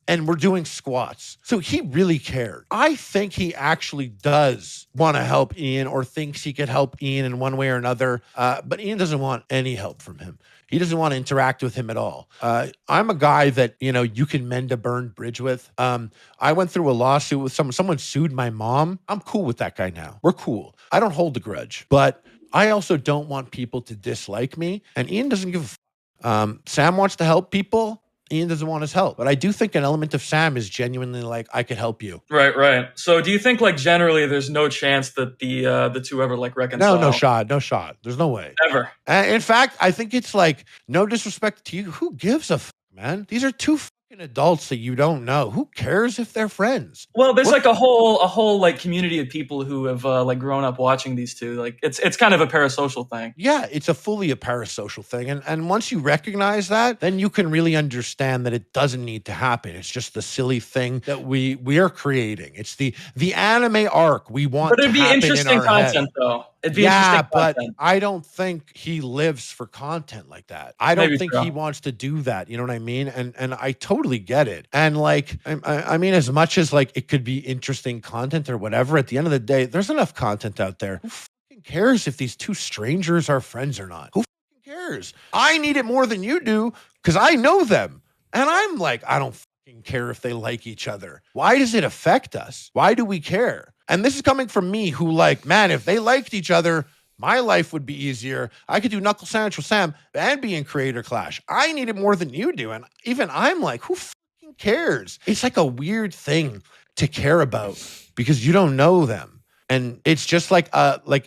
and we're doing squats. So he really cared. I think he actually does want to help Ian, or thinks he could help Ian in one way or another. But Ian doesn't want any help from him. He doesn't want to interact with him at all. I'm a guy that, you can mend a burned bridge with. I went through a lawsuit with someone sued my mom. I'm cool with that guy now. We're cool. I don't hold a grudge, but I also don't want people to dislike me. And Ian doesn't give a Sam wants to help people. Ian doesn't want his help. But I do think an element of Sam is genuinely like, I could help you. Right. So do you think like generally there's no chance that the two ever like reconcile? No shot. There's no way. Ever. In fact, I think it's like, no disrespect to you. Who gives a fuck, man? These are two fucking adults that you don't know. Who cares if they're friends? Well, there's like a whole like community of people who have like grown up watching these two. Like it's kind of a parasocial thing. Yeah, it's fully a parasocial thing. And once you recognize that, then you can really understand that it doesn't need to happen. It's just the silly thing that we are creating. It's the anime arc we want to happen in our head. But it'd be interesting content, though. It'd be yeah, interesting but content. I don't think he lives for content like that. I don't think so. He wants to do that. You know what I mean? And I totally get it. And like, I mean, as much as like it could be interesting content or whatever, at the end of the day, there's enough content out there. Who fucking cares if these two strangers are friends or not? Who fucking cares? I need it more than you do because I know them. And I'm like, I don't fucking care if they like each other. Why does it affect us? Why do we care? And this is coming from me who like, man, if they liked each other, my life would be easier. I could do Knuckle Sandwich with Sam and be in Creator Clash. I need it more than you do. And even I'm like, who fucking cares? It's like a weird thing to care about because you don't know them. And it's just like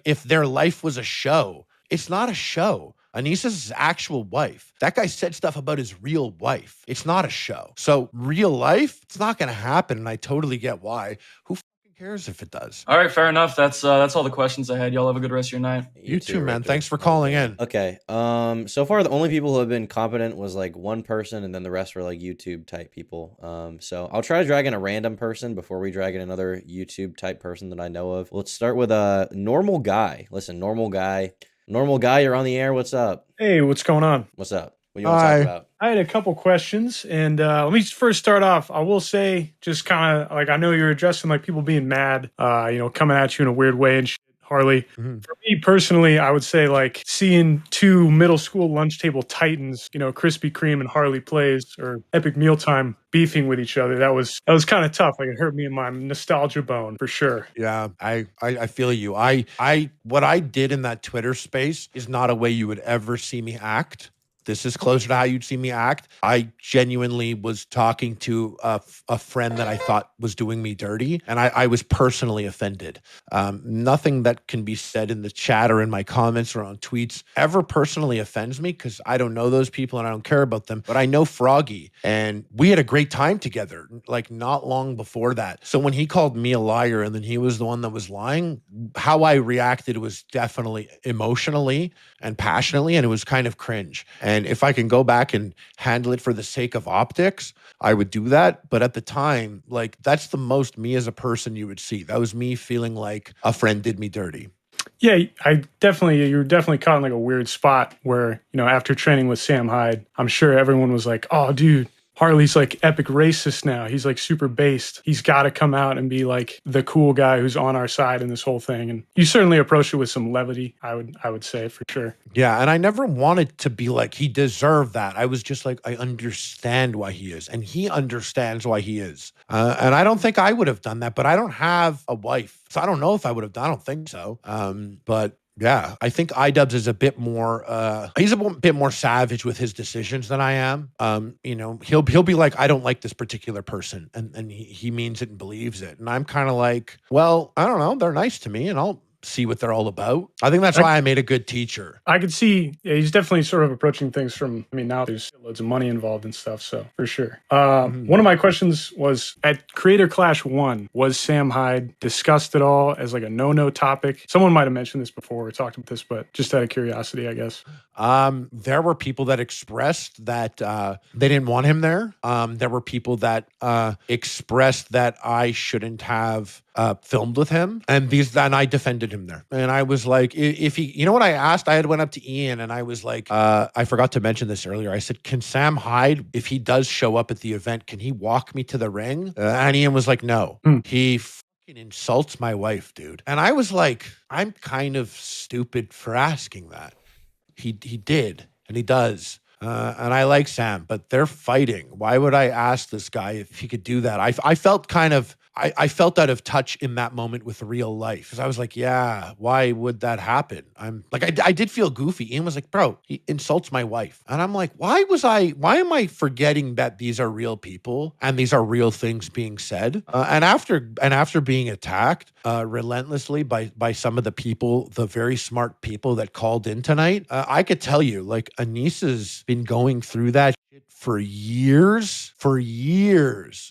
if their life was a show. It's not a show. Anissa's his actual wife. That guy said stuff about his real wife. It's not a show. So real life, it's not going to happen. And I totally get why. Who cares if it does? All right, fair enough. That's all the questions I had. Y'all have a good rest of your night. You too, man. Richter. Thanks for calling in. Okay. So far the only people who have been competent was like one person, and then the rest were like YouTube type people. So I'll try to drag in a random person before we drag in another YouTube type person that I know of. Let's start with a normal guy. Listen, normal guy. Normal guy, you're on the air. What's up? Hey, what's going on? What's up? What do you want to Hi. talk about? I had a couple questions, and let me first start off. I will say, just kind of like, I know you're addressing like people being mad, coming at you in a weird way and shit, Harley. Mhm. For me personally, I would say like seeing two middle school lunch table titans, Krispy Kreme and Harley Plays or Epic Mealtime beefing with each other. That was kind of tough. Like it hurt me in my nostalgia bone for sure. Yeah, I feel you. What I did in that Twitter space is not a way you would ever see me act. This is closer to how you'd see me act. I genuinely was talking to a friend that I thought was doing me dirty, and I was personally offended. Nothing that can be said in the chat or in my comments or on tweets ever personally offends me because I don't know those people and I don't care about them. But I know Froggy, and we had a great time together, like not long before that. So when he called me a liar and then he was the one that was lying, how I reacted was definitely emotionally and passionately, and it was kind of cringe. And if I can go back and handle it for the sake of optics, I would do that. But at the time, like that's the most me as a person you would see. That was me feeling like a friend did me dirty. Yeah, you're definitely caught in like a weird spot where, after training with Sam Hyde, I'm sure everyone was like, oh, dude, Harley's like epic racist now. He's like super based. He's got to come out and be like the cool guy who's on our side in this whole thing. And you certainly approached it with some levity, I would say for sure. Yeah, and I never wanted to be like, he deserved that. I was just like, I understand why he is, and he understands why he is. And I don't think I would have done that, but I don't have a wife, so I don't know if I would have done. I don't think so. But yeah, I think Idubbbbz is a bit more, he's a bit more savage with his decisions than I am. He'll be like, I don't like this particular person. And he means it and believes it. And I'm kind of like, well, I don't know. They're nice to me and I'll see what they're all about. I think that's why I made a good teacher. I could see, yeah, he's definitely sort of approaching things from, now there's loads of money involved and stuff, so for sure. One of my questions was, at Creator Clash 1, was Sam Hyde discussed at all as like a no-no topic? Someone might have mentioned this before or talked about this, but just out of curiosity, I guess. There were people that expressed that they didn't want him there. There were people that expressed that I shouldn't have filmed with him, and I defended him there. And I was like, if he, what I asked? I had went up to Ian and I was like, I forgot to mention this earlier. I said, can Sam Hyde, if he does show up at the event, can he walk me to the ring? And Ian was like, no. He fucking insults my wife, dude. And I was like, I'm kind of stupid for asking that. He did, and he does. And I like Sam, but they're fighting. Why would I ask this guy if he could do that? I felt kind of, I felt out of touch in that moment with real life. Because I was like, yeah, why would that happen? I'm like, I did feel goofy. Ian was like, bro, he insults my wife. And I'm like, why am I forgetting that these are real people and these are real things being said? And after being attacked relentlessly by some of the people, the very smart people that called in tonight, I could tell you, like, Anissa's been going through that shit for years,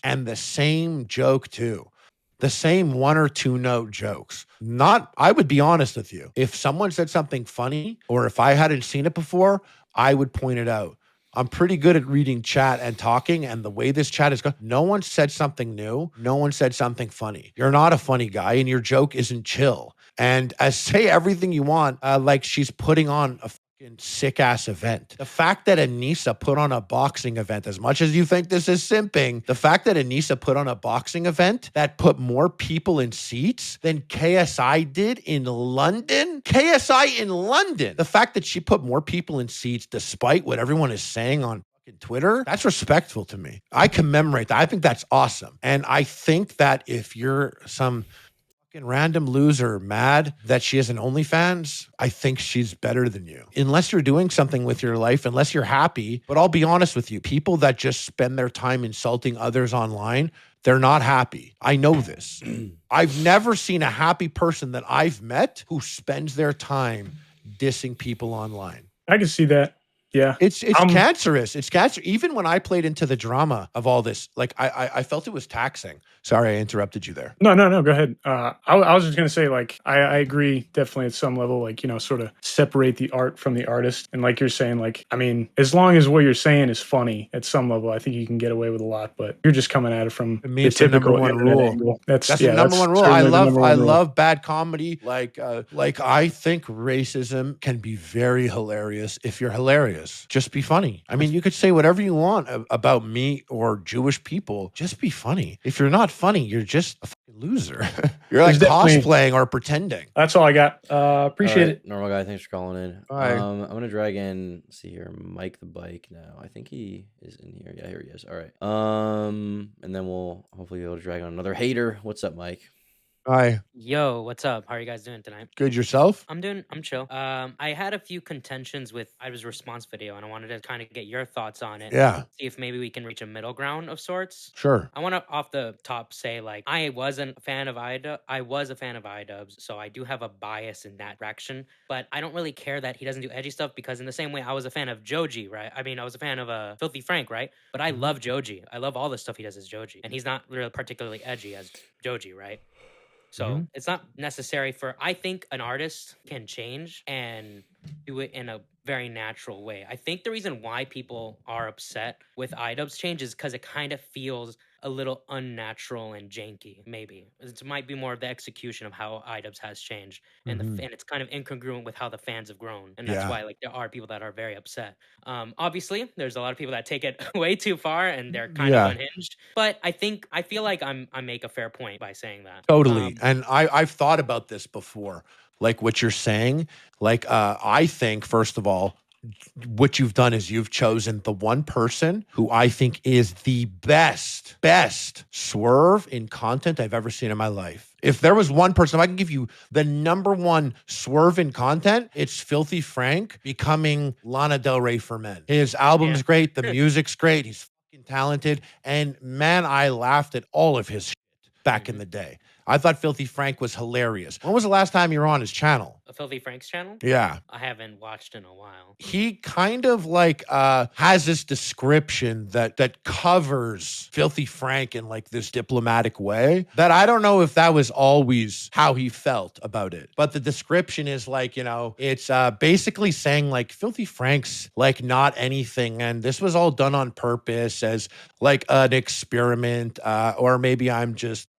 and the same joke too. The same one or two note jokes. I would be honest with you. If someone said something funny, or if I hadn't seen it before, I would point it out. I'm pretty good at reading chat and talking, and the way this chat is going, no one said something new. No one said something funny. You're not a funny guy, and your joke isn't chill. And say everything you want, like she's putting on a sick ass event. The fact that Anissa put on a boxing event, as much as you think this is simping, the fact that Anissa put on a boxing event that put more people in seats than KSI did in London. KSI in London. The fact that she put more people in seats despite what everyone is saying on Twitter, that's respectful to me. I commemorate that. I think that's awesome. And I think that if you're some random loser mad that she has an OnlyFans, I think she's better than you. Unless you're doing something with your life, unless you're happy. But I'll be honest with you, people that just spend their time insulting others online, they're not happy. I know this. I've never seen a happy person that I've met who spends their time dissing people online. I can see that. Yeah. It's cancerous. It's cancer. Even when I played into the drama of all this, like I felt it was taxing. Sorry, I interrupted you there. No, go ahead. I was just gonna say, like, I agree definitely at some level, like, sort of separate the art from the artist. And like you're saying, like, I mean, as long as what you're saying is funny at some level, I think you can get away with a lot. But you're just coming at it from To me, the it's the number typical one internet rule. angle. That's the number one rule. certainly the number one rule. love bad comedy. Like I think racism can be very hilarious if you're hilarious. Just be funny. I mean, you could say whatever you want about me or Jewish people. Just be funny. If you're not funny, you're just a fucking loser. You're like There's definitely- cosplaying or pretending. That's all I got. Appreciate it. Normal guy, thanks for calling in. All right. I'm gonna drag in. Let's see here, Mike the Bike. Now I think he is in here. Yeah, here he is. All right. And then we'll hopefully be able to drag on another hater. What's up, Mike? Hi. Yo, what's up? How are you guys doing tonight? Good yourself? I'm chill. I had a few contentions with Idubbbbz' response video, and I wanted to kind of get your thoughts on it. Yeah. See if maybe we can reach a middle ground of sorts. Sure. I want to off the top say, like, I was a fan of Idubbbbz, so I do have a bias in that direction. But I don't really care that he doesn't do edgy stuff, because in the same way I was a fan of Joji, right? I mean, I was a fan of Filthy Frank, right? But I love Joji. I love all the stuff he does as Joji, and he's not really particularly edgy as Joji, right? So it's not necessary for, I think an artist can change and do it in a very natural way. I think the reason why people are upset with Idubbbbz change is because it kind of feels a little unnatural and janky, maybe. It might be more of the execution of how Idubbbbz has changed. And and it's kind of incongruent with how the fans have grown. And that's why, like, there are people that are very upset. Obviously, there's a lot of people that take it way too far and they're kind of unhinged. But I feel like I make a fair point by saying that. Totally. And I've thought about this before. Like what you're saying. Like I think, first of all, what you've done is you've chosen the one person who I think is the best swerve in content I've ever seen in my life. If there was one person, if I can give you the number one swerve in content, it's Filthy Frank becoming Lana Del Rey for men. His album's great. The music's great. He's fucking talented. And man, I laughed at all of his shit back in the day. I thought Filthy Frank was hilarious. When was the last time you were on his channel? Filthy Frank's channel? Yeah. I haven't watched in a while. He kind of like has this description that covers Filthy Frank in like this diplomatic way that I don't know if that was always how he felt about it. But the description is like, it's basically saying like Filthy Frank's like not anything. And this was all done on purpose as like an experiment, or maybe I'm just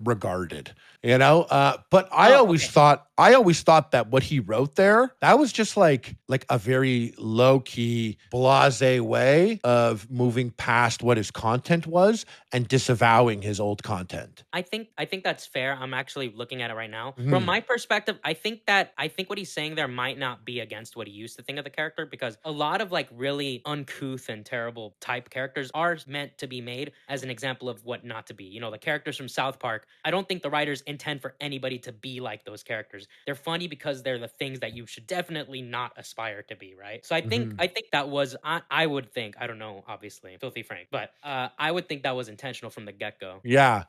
regarded, but I always thought that what he wrote there, that was just like a very low-key blase way of moving past what his content was and disavowing his old content. I think that's fair. I'm actually looking at it right now. From my perspective, I think what he's saying there might not be against what he used to think of the character, because a lot of like really uncouth and terrible type characters are meant to be made as an example of what not to be. The characters from South Park, I don't think the writers intend for anybody to be like those characters. They're funny because they're the things that you should definitely not aspire to be, right? So I think that was, I would think, I don't know, obviously, Filthy Frank, but I would think that was intentional from the get-go. Yeah.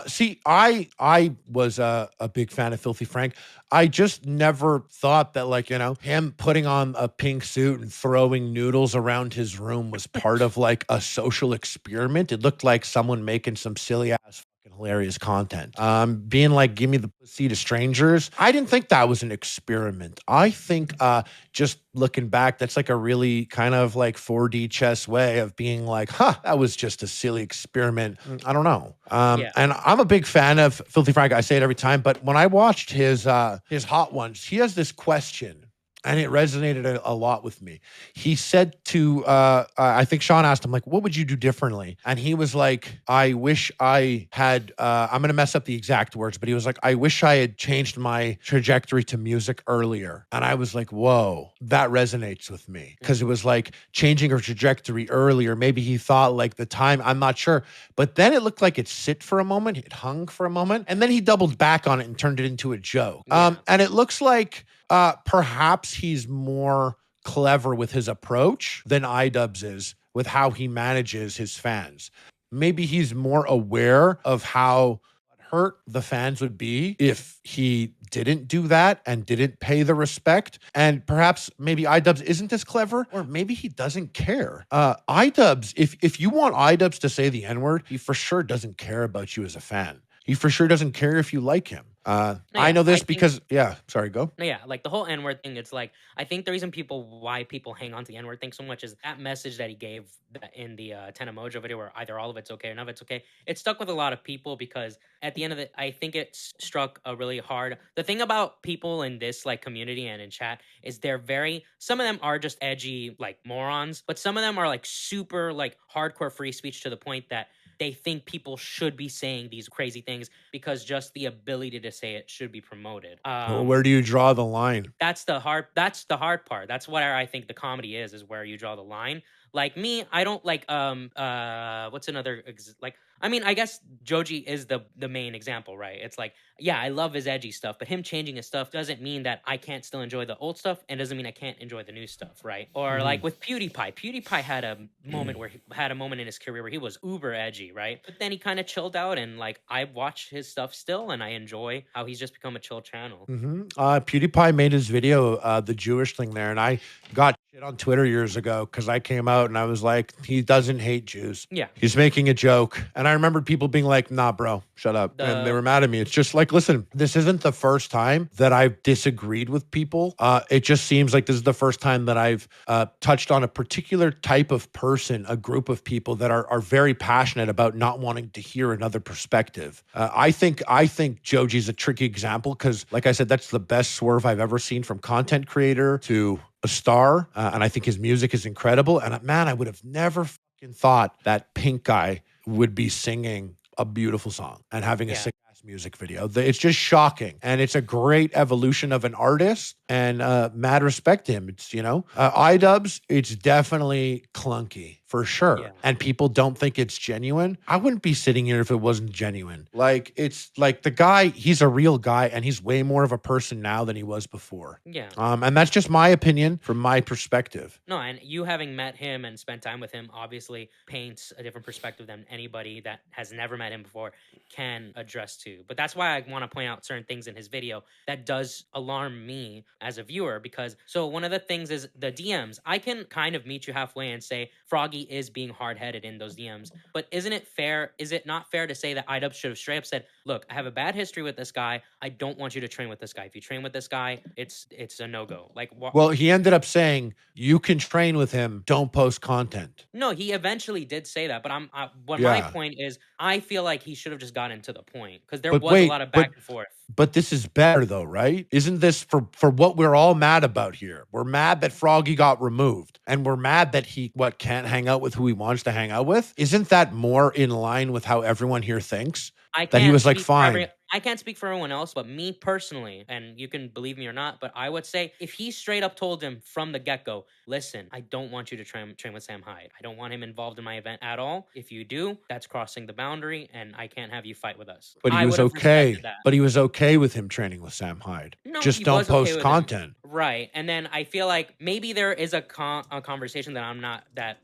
See, I was a big fan of Filthy Frank. I just never thought that like, him putting on a pink suit and throwing noodles around his room was part of like a social experiment. It looked like someone making some silly ass hilarious content. Being like, give me the pussy to strangers. I didn't think that was an experiment. I think just looking back, that's like a really kind of like 4D chess way of being like, that was just a silly experiment. I don't know. And I'm a big fan of Filthy Frank. I say it every time, but when I watched his Hot Ones, he has this question. And it resonated a lot with me. He said to, I think Sean asked him, like, what would you do differently? And he was like, I wish I had, I'm going to mess up the exact words, but he was like, I wish I had changed my trajectory to music earlier. And I was like, whoa, that resonates with me. Because it was like changing her trajectory earlier. Maybe he thought like the time, I'm not sure. But then it looked like it sit for a moment. It hung for a moment. And then he doubled back on it and turned it into a joke. And it looks like, perhaps he's more clever with his approach than Idubbbbz is with how he manages his fans. Maybe he's more aware of how hurt the fans would be if he didn't do that and didn't pay the respect. And perhaps maybe Idubbbbz isn't as clever, or maybe he doesn't care. Idubbbbz, if you want Idubbbbz to say the N-word, he for sure doesn't care about you as a fan. He for sure doesn't care if you like him. I know this because, sorry, go. No, yeah, like the whole N-word thing, it's like, I think the reason why people hang on to the N-word thing so much is that message that he gave in the Ten Emojo video, where either all of it's okay or none of it's okay. It stuck with a lot of people because at the end of it, I think it struck a really hard. The thing about people in this like community and in chat is some of them are just edgy like morons, but some of them are like super like hardcore free speech to the point that they think people should be saying these crazy things because just the ability to say it should be promoted. Well, where do you draw the line? That's the hard part. That's what I think the comedy is where you draw the line. Like me, I don't like what's another I mean, I guess Joji is the main example, right? It's like, yeah, I love his edgy stuff, but him changing his stuff doesn't mean that I can't still enjoy the old stuff, and doesn't mean I can't enjoy the new stuff, right? Or like with PewDiePie. PewDiePie had a moment in his career where he was uber edgy, right? But then he kind of chilled out, and like I watch his stuff still, and I enjoy how he's just become a chill channel. PewDiePie made his video, the Jewish thing there, and I got shit on Twitter years ago because I came out and I was like, he doesn't hate Jews. Yeah. He's making a joke. And I remember people being like, nah, bro, shut up. And they were mad at me. It's just like, listen, this isn't the first time that I've disagreed with people. It just seems like this is the first time that I've touched on a particular type of person, a group of people that are very passionate about not wanting to hear another perspective. I think Joji's a tricky example because, like I said, that's the best swerve I've ever seen from content creator to a star. And I think his music is incredible. And man, I would have never fucking thought that Pink guy would be singing a beautiful song and having a sick ass music video. It's just shocking. And it's a great evolution of an artist, and mad respect to him. It's, Idubbbbz, it's definitely clunky for sure. Yeah. And people don't think it's genuine. I wouldn't be sitting here if it wasn't genuine. Like, it's like the guy, he's a real guy, and he's way more of a person now than he was before. Yeah. And that's just my opinion from my perspective. No, and you having met him and spent time with him obviously paints a different perspective than anybody that has never met him before can address to. But that's why I want to point out certain things in his video that does alarm me as a viewer, because one of the things is the DMs. I can kind of meet you halfway and say Froggy is being hard-headed in those DMs, but isn't it fair? Is it not fair to say that Idubbbbz should have straight up said, look, I have a bad history with this guy. I don't want you to train with this guy. If you train with this guy, it's a no-go. Like, well, he ended up saying, you can train with him, don't post content. No, he eventually did say that, but my point is, I feel like he should have just gotten to the point, because there was a lot of back and forth. But this is better though, right? Isn't this for what we're all mad about here? We're mad that Froggy got removed, and we're mad that he can't hang out with who he wants to hang out with. Isn't that more in line with how everyone here thinks? That he was like, fine. I can't speak for everyone else, but me personally, and you can believe me or not, but I would say if he straight up told him from the get-go, listen, I don't want you to train with Sam Hyde. I don't want him involved in my event at all. If you do, that's crossing the boundary, and I can't have you fight with us. But he was okay. But he was okay with him training with Sam Hyde. No, just don't post content. Right. And then I feel like maybe there is a conversation that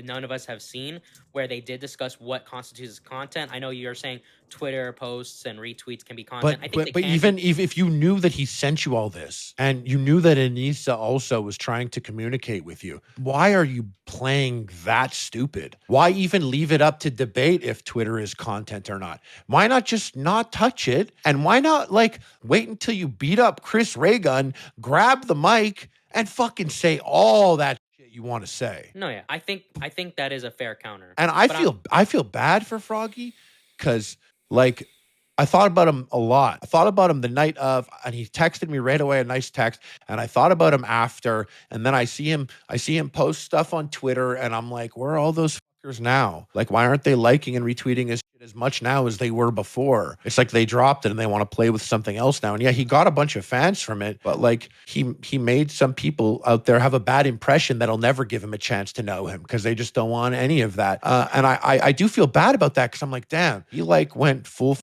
none of us have seen, where they did discuss what constitutes content. I know you're saying Twitter posts and retweets can be content. But even if you knew that he sent you all this, and you knew that Anissa also was trying to communicate with you, why are you playing that stupid? Why even leave it up to debate if Twitter is content or not? Why not just not touch it? And why not wait until you beat up Chris Raygun, grab the mic, and fucking say all that you want to say? No, yeah, I think that is a fair counter. And I feel bad for Froggy, because I thought about him a lot. I thought about him the night of, and he texted me right away, a nice text, and I thought about him after, and then I see him post stuff on Twitter, and I'm like, where are all those fuckers now? Like, why aren't they liking and retweeting his shit as much now as they were before? It's like they dropped it and they want to play with something else now. And yeah, he got a bunch of fans from it, but he made some people out there have a bad impression that'll never give him a chance to know him, because they just don't want any of that. And I do feel bad about that, because I'm like, damn, he went full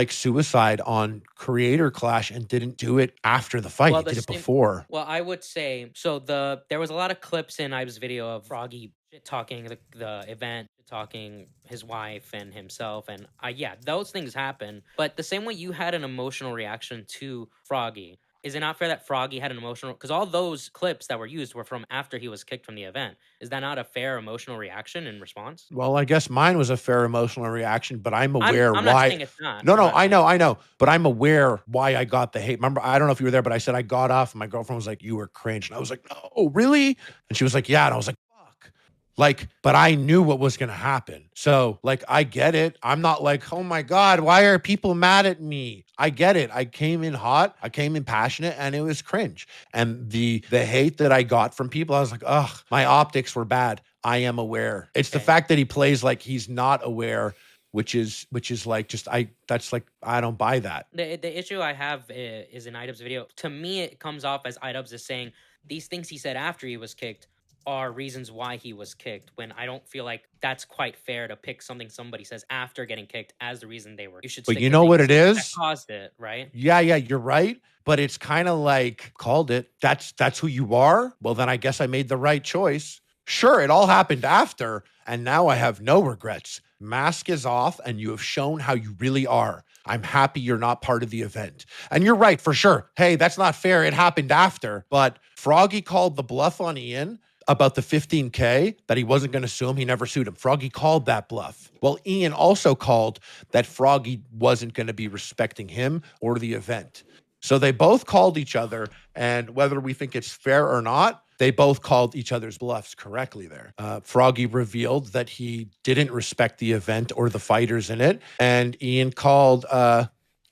suicide on Creator Clash and didn't do it after the fight. He did it before. Well, I would say, there was a lot of clips in Idubbbbz video of Froggy shit talking the event, talking his wife and himself, and yeah, those things happen. But the same way you had an emotional reaction to Froggy, is it not fair that Froggy had an emotional? Because all those clips that were used were from after he was kicked from the event. Is that not a fair emotional reaction in response? Well, I guess mine was a fair emotional reaction, but I'm I'm aware I'm not why. saying it's not. No, I'm no, not I saying. know, but I'm aware why I got the hate. Remember, I don't know if you were there, but I said I got off, and my girlfriend was like, "You were cringe," and I was like, "Oh, really?" And she was like, "Yeah," and I was like, "Fuck." Like, but I knew what was gonna happen. So, like, I get it. I'm not like, oh my God, why are people mad at me? I get it. I came in hot, I came in passionate, and it was cringe. And the hate that I got from people, I was like, ugh, my optics were bad. I am aware. It's the Okay. fact that he plays like he's not aware, which is like just that's like I don't buy that. The issue I have is in Idubbbbz' video. To me, it comes off as Idubbbbz is saying these things he said after he was kicked are reasons why he was kicked. When I don't feel like that's quite fair to pick something somebody says after getting kicked as the reason they were. You should But stick you to know what things it that is? caused it, right? Yeah, you're right. But it's kind of like called it. That's who you are. Well, then I guess I made the right choice. Sure, it all happened after, and now I have no regrets. Mask is off, and you have shown how you really are. I'm happy you're not part of the event. And you're right, for sure. Hey, that's not fair. It happened after. But Froggy called the bluff on Ian about the 15K, that he wasn't going to sue him. He never sued him. Froggy called that bluff. Well, Ian also called that Froggy wasn't going to be respecting him or the event. So they both called each other, and whether we think it's fair or not, they both called each other's bluffs correctly there. Froggy revealed that he didn't respect the event or the fighters in it, and Ian called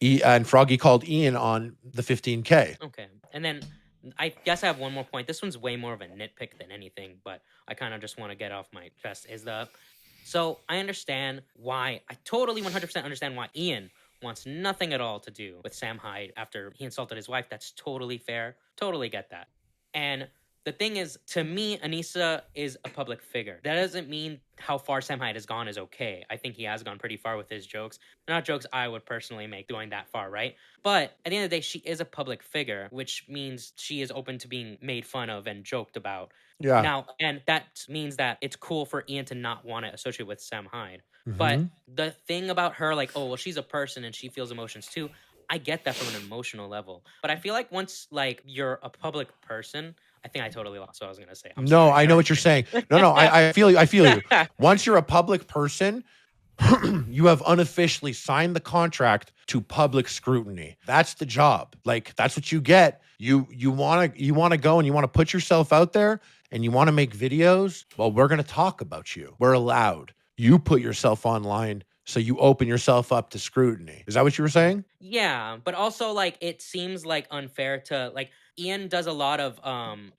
and Froggy called Ian on the 15K. Okay. And then I guess I have one more point. This one's way more of a nitpick than anything, but I kind of just want to get off my chest. So I understand why. I totally 100% understand why Ian wants nothing at all to do with Sam Hyde after he insulted his wife. That's totally fair. Totally get that. And the thing is, to me, Anissa is a public figure. That doesn't mean how far Sam Hyde has gone is okay. I think he has gone pretty far with his jokes. They're not jokes I would personally make going that far, right? But at the end of the day, she is a public figure, which means she is open to being made fun of and joked about. Yeah. Now, and that means that it's cool for Ian to not want to associate with Sam Hyde. Mm-hmm. But the thing about her, like, oh, well, she's a person and she feels emotions too. I get that from an emotional level. But I feel like once, like, you're a public person, I think I totally lost what I was going to say. I'm sorry. I know what you're saying. No, I feel you. I feel you. Once you're a public person, you have unofficially signed the contract to public scrutiny. That's the job. Like, that's what you get. You want to go and you want to put yourself out there and you want to make videos. Well, we're going to talk about you. We're allowed. You put yourself online, so you open yourself up to scrutiny. Is that what you were saying? Yeah, but also, like, it seems like unfair to, like, Ian does a lot of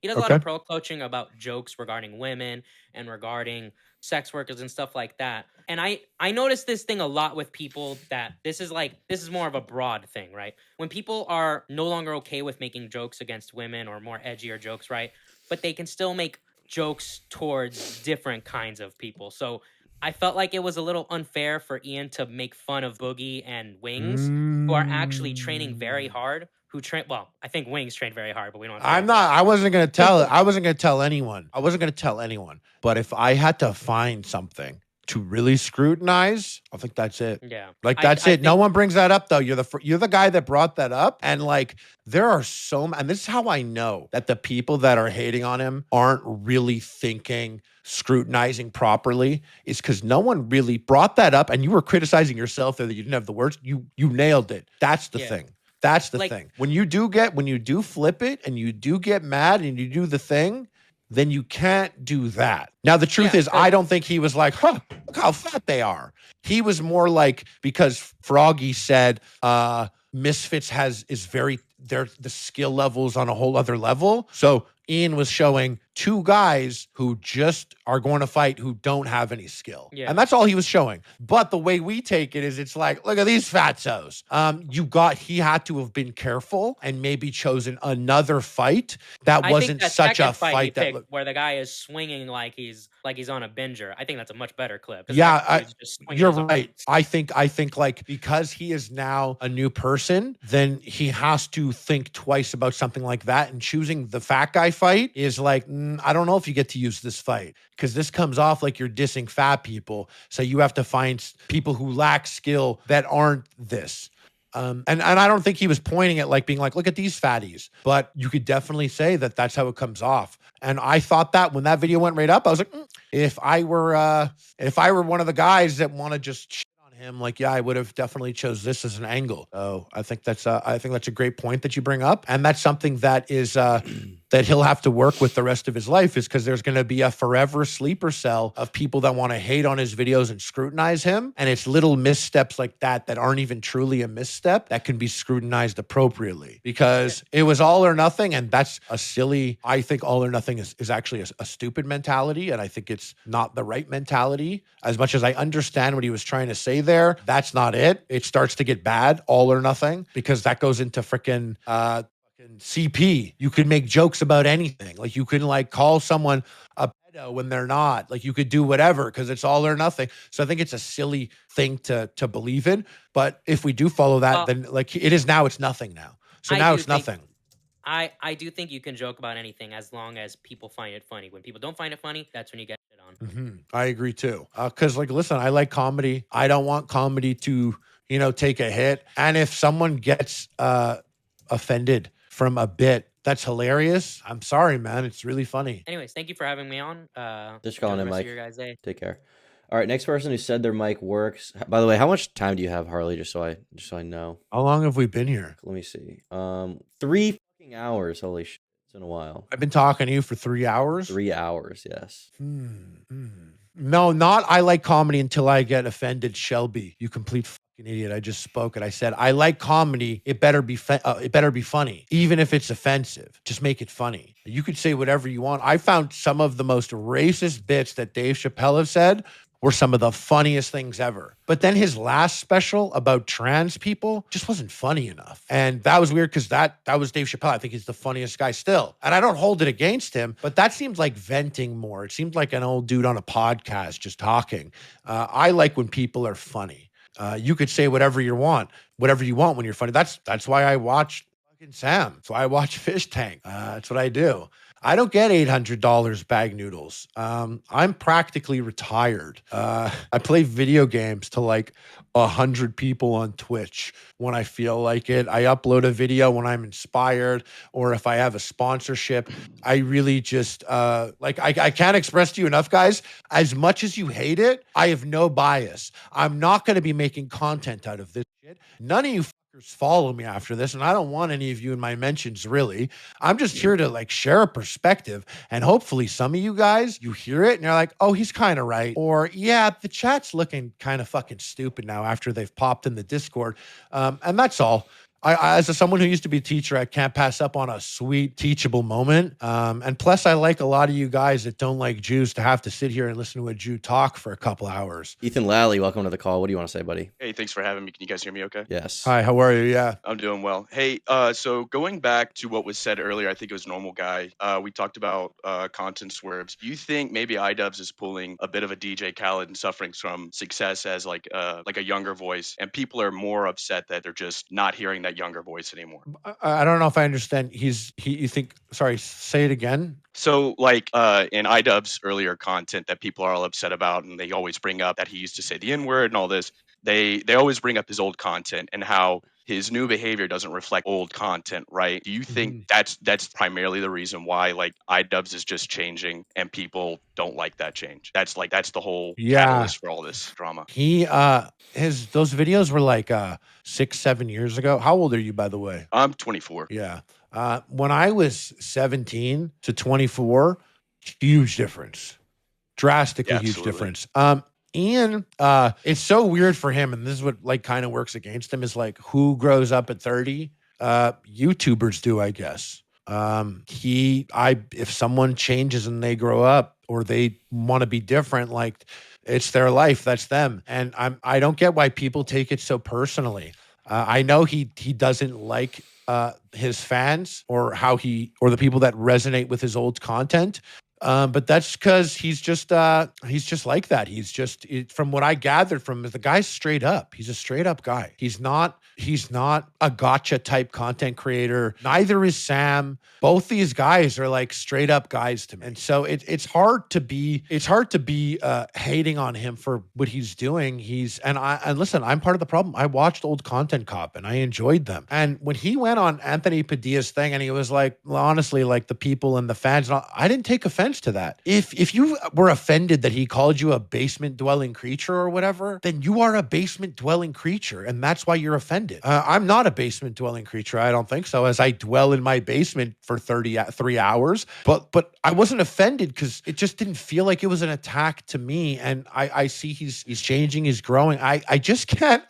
he does a lot of pro coaching about jokes regarding women and regarding sex workers and stuff like that. And I noticed this thing a lot with people that this is more of a broad thing, right? When people are no longer okay with making jokes against women or more edgier jokes, right? But they can still make jokes towards different kinds of people. So I felt like it was a little unfair for Ian to make fun of Boogie and Wings, who are actually training very hard. Well, I think Wings trained very hard, but we don't. I wasn't gonna tell it. I wasn't gonna tell anyone. But if I had to find something to really scrutinize, I think that's it. Yeah, like that's it. No one brings that up though. You're the guy that brought that up, and like there are and this is how I know that the people that are hating on him aren't really thinking, scrutinizing properly, is because no one really brought that up, and you were criticizing yourself there that you didn't have the words. You nailed it. That's the thing. That's the thing. When you do flip it and you do get mad and you do the thing, then you can't do that. Now, the truth is, I don't think he was like, look how fat they are. He was more like, because Froggy said, Misfits the skill levels on a whole other level. So Ian was showing two guys who just are going to fight who don't have any skill. Yeah. And that's all he was showing. But the way we take it is it's like, look at these fatzos. He had to have been careful and maybe chosen another fight that wasn't such a fight where the guy is swinging like he's like he's on a binger. I think that's a much better clip. 'cause Yeah, that dude's just swinging you're his arms. right. I think like because he is now a new person, then he has to think twice about something like that. And choosing the fat guy fight is like, I don't know if you get to use this fight because this comes off like you're dissing fat people. So you have to find people who lack skill that aren't this. And I don't think he was pointing at like being like, look at these fatties, but you could definitely say that that's how it comes off. And I thought that when that video went right up, I was like, if I were one of the guys that want to just shit on him, like, yeah, I would have definitely chose this as an angle. So I think that's a great point that you bring up. And that's something that is, that he'll have to work with the rest of his life is because there's going to be a forever sleeper cell of people that want to hate on his videos and scrutinize him. And it's little missteps like that aren't even truly a misstep that can be scrutinized appropriately because it was all or nothing. And that's a silly, I think all or nothing is actually a stupid mentality. And I think it's not the right mentality. As much as I understand what he was trying to say there, that's not it. It starts to get bad, all or nothing, because that goes into freaking CP. You could make jokes about anything. Like you can like call someone a pedo when they're not. Like you could do whatever because it's all or nothing. So I think it's a silly thing to believe in. But if we do follow that, then like it is now, it's nothing now. So now it's nothing. I do think you can joke about anything as long as people find it funny. When people don't find it funny, that's when you get shit on. I agree too. Because like, listen, I like comedy. I don't want comedy to, take a hit. And if someone gets offended from a bit that's hilarious, I'm sorry, man. It's really funny. Anyways, thank you for having me on. Just calling in, Mike. Your guys' day. Take care. All right, next person who said their mic works. By the way, how much time do you have, Harley? Just so I know. How long have we been here? Let me see. 3 fucking hours. Holy shit. It's been a while. I've been talking to you for 3 hours. 3 hours, yes. No, not I like comedy until I get offended. Shelby, you complete fucking idiot. I just spoke and I said I like comedy. It better be funny, even if it's offensive. Just make it funny. You could say whatever you want. I found some of the most racist bits that Dave Chappelle have said were some of the funniest things ever. But then his last special about trans people just wasn't funny enough. And that was weird because that was Dave Chappelle. I think he's the funniest guy still. And I don't hold it against him, but that seems like venting more. It seems like an old dude on a podcast just talking. I like when people are funny. You could say whatever you want when you're funny. That's why I watch fucking Sam. That's why I watch Fish Tank. That's what I do. I don't get $800 bag noodles. I'm practically retired. I play video games to like 100 people on Twitch when I feel like it. I upload a video when I'm inspired or if I have a sponsorship. I really just I can't express to you enough, guys. As much as you hate it, I have no bias. I'm not going to be making content out of this shit. None of you follow me after this, and I don't want any of you in my mentions, really. I'm just here to like share a perspective, and hopefully some of you guys, you hear it and you're like, oh, he's kind of right, or yeah, the chat's looking kind of fucking stupid now after they've popped in the Discord, and that's all. I, as someone who used to be a teacher, I can't pass up on a sweet teachable moment. And plus, I like a lot of you guys that don't like Jews to have to sit here and listen to a Jew talk for a couple hours. Ethan Lally, welcome to the call. What do you want to say, buddy? Hey, thanks for having me. Can you guys hear me okay? Yes. Hi, how are you? Yeah. I'm doing well. Hey, so going back to what was said earlier, I think it was Normal Guy. We talked about content swerves. Do you think maybe Idubbbbz is pulling a bit of a DJ Khaled and suffering from success as like a younger voice, and people are more upset that they're just not hearing that younger voice anymore? I don't know if I understand. You think, sorry, say it again. So like in Idubbbbz earlier content that people are all upset about, and they always bring up that he used to say the N-word and all this, they always bring up his old content and how his new behavior doesn't reflect old content, right? Do you think that's primarily the reason why like Idubbbbz is just changing and people don't like that change? That's the whole catalyst for all this drama. Those videos were like 6-7 years ago. How old are you, by the way? I'm 24. Yeah. When I was 17 to 24, huge difference. Drastically huge difference. Ian, it's so weird for him, and this is what like kind of works against him, is like who grows up at 30? YouTubers do, I guess. If someone changes and they grow up or they want to be different, like it's their life, that's them. And I don't get why people take it so personally. I know he doesn't like his fans or the people that resonate with his old content. But that's because he's just like that. From what I gathered from him, the guy's straight up. He's a straight up guy. He's not a gotcha type content creator. Neither is Sam. Both these guys are like straight up guys to me. And so it's hard to be hating on him for what he's doing. And listen, I'm part of the problem. I watched old Content Cop and I enjoyed them. And when he went on Anthony Padilla's thing and he was like, well, honestly, like the people and the fans, I didn't take offense to that. If you were offended that he called you a basement dwelling creature or whatever, then you are a basement dwelling creature, and that's why you're offended. I'm not a basement dwelling creature. I don't think so, as I dwell in my basement for 33 hours. But I wasn't offended because it just didn't feel like it was an attack to me. And I see he's changing, he's growing. I just can't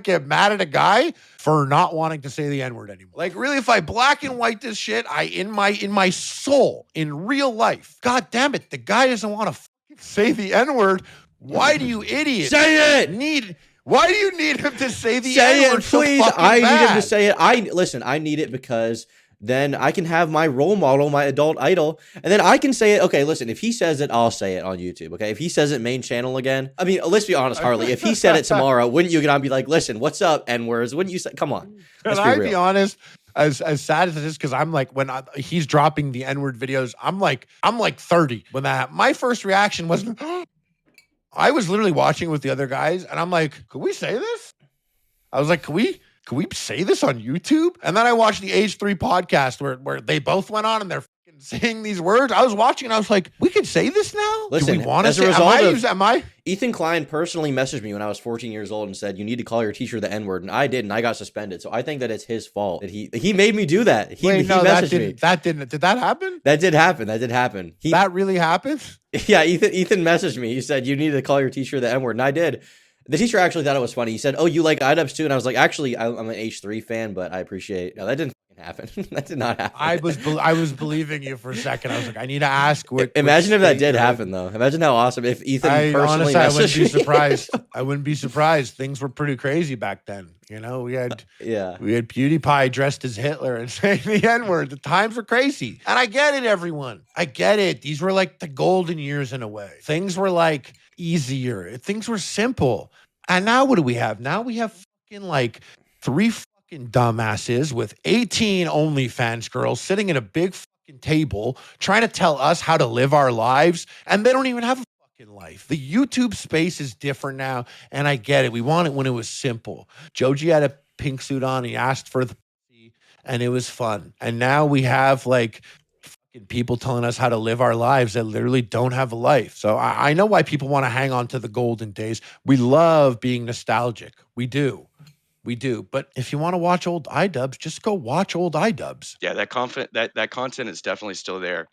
get mad at a guy for not wanting to say the N-word anymore. Like, really, if I black and white this shit, in my soul, in real life, God damn it, the guy doesn't want to say the N-word. Why do you idiots Say it! Why do you need him to say the Say N-word it, so please. fucking I need him bad? to say it. I need it because then I can have my role model, my adult idol, and then I can say it. Okay, listen, if he says it, I'll say it on YouTube, okay? If he says it main channel again, I mean, let's be honest, Harley, if he said it tomorrow, wouldn't you get on and be like, listen, what's up, N-words? Wouldn't you say, come on, let's Can I real. be honest? As sad as it is, because I'm like, he's dropping the N-word videos, I'm like 30 when that happened. My first reaction was, I was literally watching with the other guys, and I'm like, could we say this? I was like, could we say this on YouTube? And then I watched the H3 podcast where they both went on and they're fucking saying these words. I was watching and I was like, we can say this now? Listen, do we want to as a say? result Ethan Klein personally messaged me when I was 14 years old and said, you need to call your teacher the N-word. And I did, and I got suspended. So I think that it's his fault that he made me do that. He messaged me. Did that happen? That did happen. That really happened? Yeah, Ethan messaged me. He said, you need to call your teacher the N-word. And I did. The teacher actually thought it was funny. He said, oh, you like Idubbbbz too? And I was like, actually, I'm an H3 fan, but I appreciate... No, that didn't happen. That did not happen. I was believing you for a second. I was like, I need to ask what... Imagine if that did happen, though. Imagine how awesome if Ethan personally honestly, I wouldn't be messaged me. surprised. I wouldn't be surprised. Things were pretty crazy back then. You know, we had PewDiePie dressed as Hitler and saying the N-word. The times were crazy. And I get it, everyone. I get it. These were like the golden years in a way. Things were like easier. Things were simple. And now what do we have? Now we have fucking like 3 fucking dumbasses with 18 OnlyFans girls sitting at a big fucking table trying to tell us how to live our lives. And they don't even have a fucking life. The YouTube space is different now. And I get it. We want it when it was simple. Joji had a pink suit on. He asked for the pussy and it was fun. And now we have like people telling us how to live our lives that literally don't have a life. So I know why people want to hang on to the golden days. We love being nostalgic. We do. But if you want to watch old Idubbbbz, just go watch old Idubbbbz. Yeah, that content is definitely still there.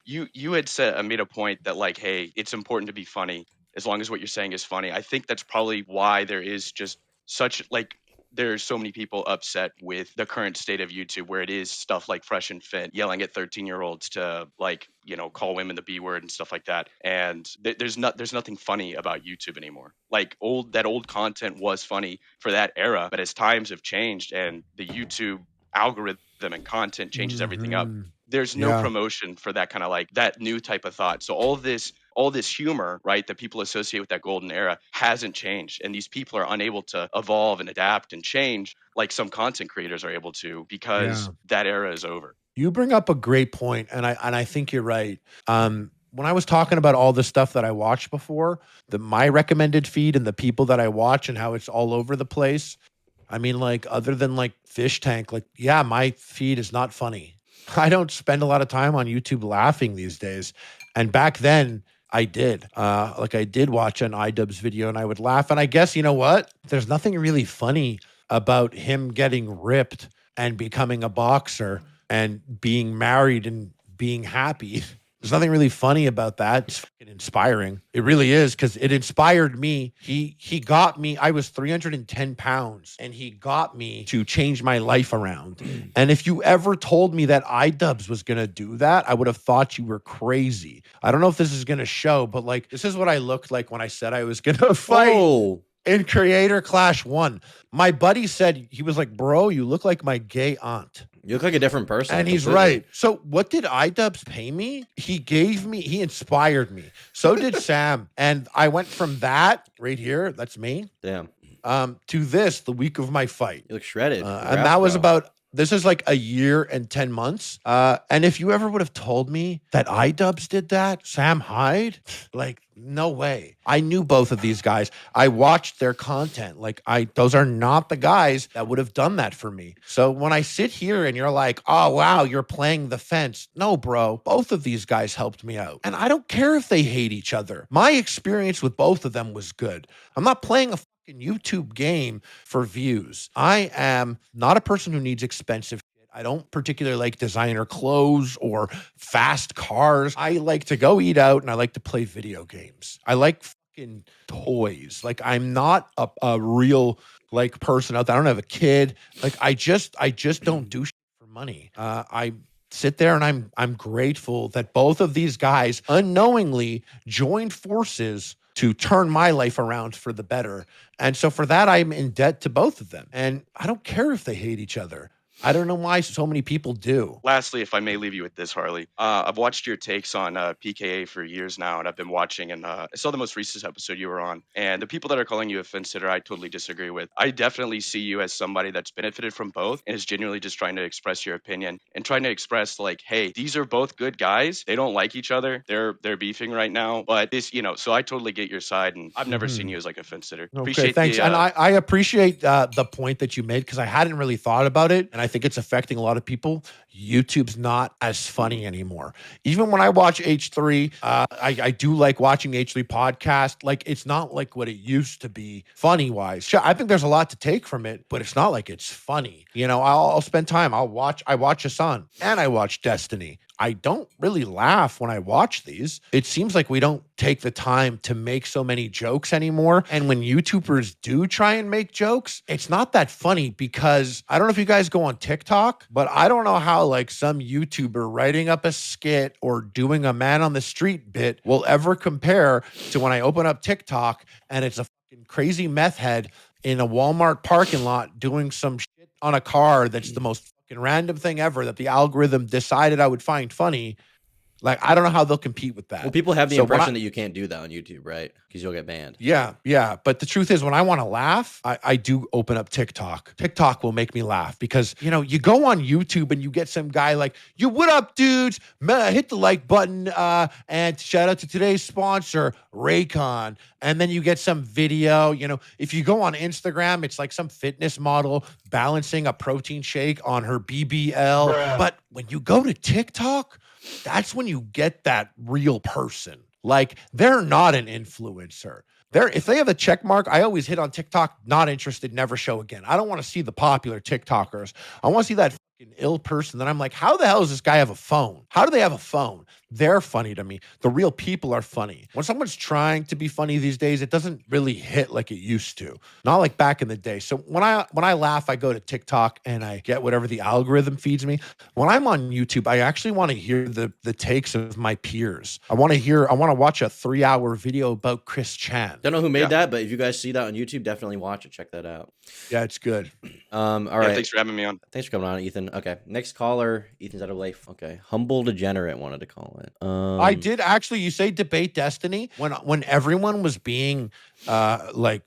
You had made a point that like, hey, it's important to be funny as long as what you're saying is funny. I think that's probably why there is just such like there's so many people upset with the current state of YouTube, where it is stuff like Fresh and Fit yelling at 13-year-olds to like, you know, call women the B word and stuff like that. And there's nothing funny about YouTube anymore. Like that old content was funny for that era, but as times have changed and the YouTube algorithm and content changes everything up, there's no promotion for that kind of like that new type of thought. So all this humor, right, that people associate with that golden era hasn't changed. And these people are unable to evolve and adapt and change like some content creators are able to because that era is over. You bring up a great point, and I think you're right. When I was talking about all the stuff that I watched before, my recommended feed and the people that I watch and how it's all over the place, I mean, like, other than like Fish Tank, like, yeah, my feed is not funny. I don't spend a lot of time on YouTube laughing these days. And back then, I did. I did watch an Idubbbbz video and I would laugh. And I guess, you know what? There's nothing really funny about him getting ripped and becoming a boxer and being married and being happy. There's nothing really funny about that. It's fucking inspiring. It really is, because it inspired me. He got me. I was 310 pounds and he got me to change my life around. And if you ever told me that Idubbbbz was going to do that, I would have thought you were crazy. I don't know if this is going to show, but like, this is what I looked like when I said I was going to fight in Creator Clash 1. My buddy said, he was like, bro, you look like my gay aunt. You look like a different person. And he's completely. right. So what did Idubbbbz pay me? He inspired me. So did Sam. And I went from that right here, that's me, Damn. to this the week of my fight. You look shredded. And that was this is like a year and 10 months. And if you ever would have told me that Idubbbbz did that, Sam Hyde, like, no way. I knew both of these guys. I watched their content. Like, those are not the guys that would have done that for me. So when I sit here and you're like, oh, wow, you're playing the fence. No, bro, both of these guys helped me out. And I don't care if they hate each other. My experience with both of them was good. I'm not playing a YouTube game for views. I am not a person who needs expensive shit. I don't particularly like designer clothes or fast cars. I like to go eat out and I like to play video games. I like fucking toys. Like, I'm not a real like person out there. I don't have a kid. Like, I just don't do shit for money. I sit there and I'm grateful that both of these guys unknowingly joined forces to turn my life around for the better. And so for that, I'm in debt to both of them. And I don't care if they hate each other. I don't know why so many people do. Lastly, if I may leave you with this, Harley, I've watched your takes on PKA for years now, and I've been watching, and I saw the most recent episode you were on. And the people that are calling you a fence sitter, I totally disagree with. I definitely see you as somebody that's benefited from both and is genuinely just trying to express your opinion and trying to express, like, hey, these are both good guys. They don't like each other. They're beefing right now. But this, so I totally get your side, and I've never seen you as like a fence sitter. Okay, Appreciate thanks. the, And I appreciate the point that you made because I hadn't really thought about it. And I think it's affecting a lot of people. YouTube's not as funny anymore. Even when I watch H3, I do like watching the H3 podcast. Like, it's not like what it used to be funny wise. Sure, I think there's a lot to take from it, but it's not like it's funny. I'll spend time. I watch Hassan and I watch Destiny. I don't really laugh when I watch these. It seems like we don't take the time to make so many jokes anymore. And when YouTubers do try and make jokes, it's not that funny because I don't know if you guys go on TikTok, but I don't know how like some YouTuber writing up a skit or doing a man on the street bit will ever compare to when I open up TikTok and it's a fucking crazy meth head in a Walmart parking lot doing some shit on a car that's the most fucking random thing ever that the algorithm decided I would find funny. Like, I don't know how they'll compete with that. Well, people have the impression that you can't do that on YouTube, right? Because you'll get banned. Yeah. But the truth is, when I want to laugh, I do open up TikTok. TikTok will make me laugh because, you go on YouTube and you get some guy like, what up, dudes? Hit the like button and shout out to today's sponsor, Raycon. And then you get some video, if you go on Instagram, it's like some fitness model balancing a protein shake on her BBL. Bruh. But when you go to TikTok, that's when you get that real person. Like, they're not an influencer. If they have a check mark, I always hit on TikTok, not interested, never show again. I don't want to see the popular TikTokers. I want to see that fucking ill person that I'm like, how the hell does this guy have a phone? How do they have a phone? They're funny to me. The real people are funny. When someone's trying to be funny these days, it doesn't really hit like it used to. Not like back in the day. So when I laugh, I go to TikTok and I get whatever the algorithm feeds me. When I'm on YouTube, I actually want to hear the takes of my peers. I want to watch a 3-hour video about Chris Chan. Don't know who made that, but if you guys see that on YouTube, definitely watch it. Check that out. Yeah, it's good. All right. Thanks for having me on. Thanks for coming on, Ethan. Okay. Next caller. Ethan's out of life. Okay. Humble Degenerate wanted to call it. I did actually. You say debate Destiny when everyone was being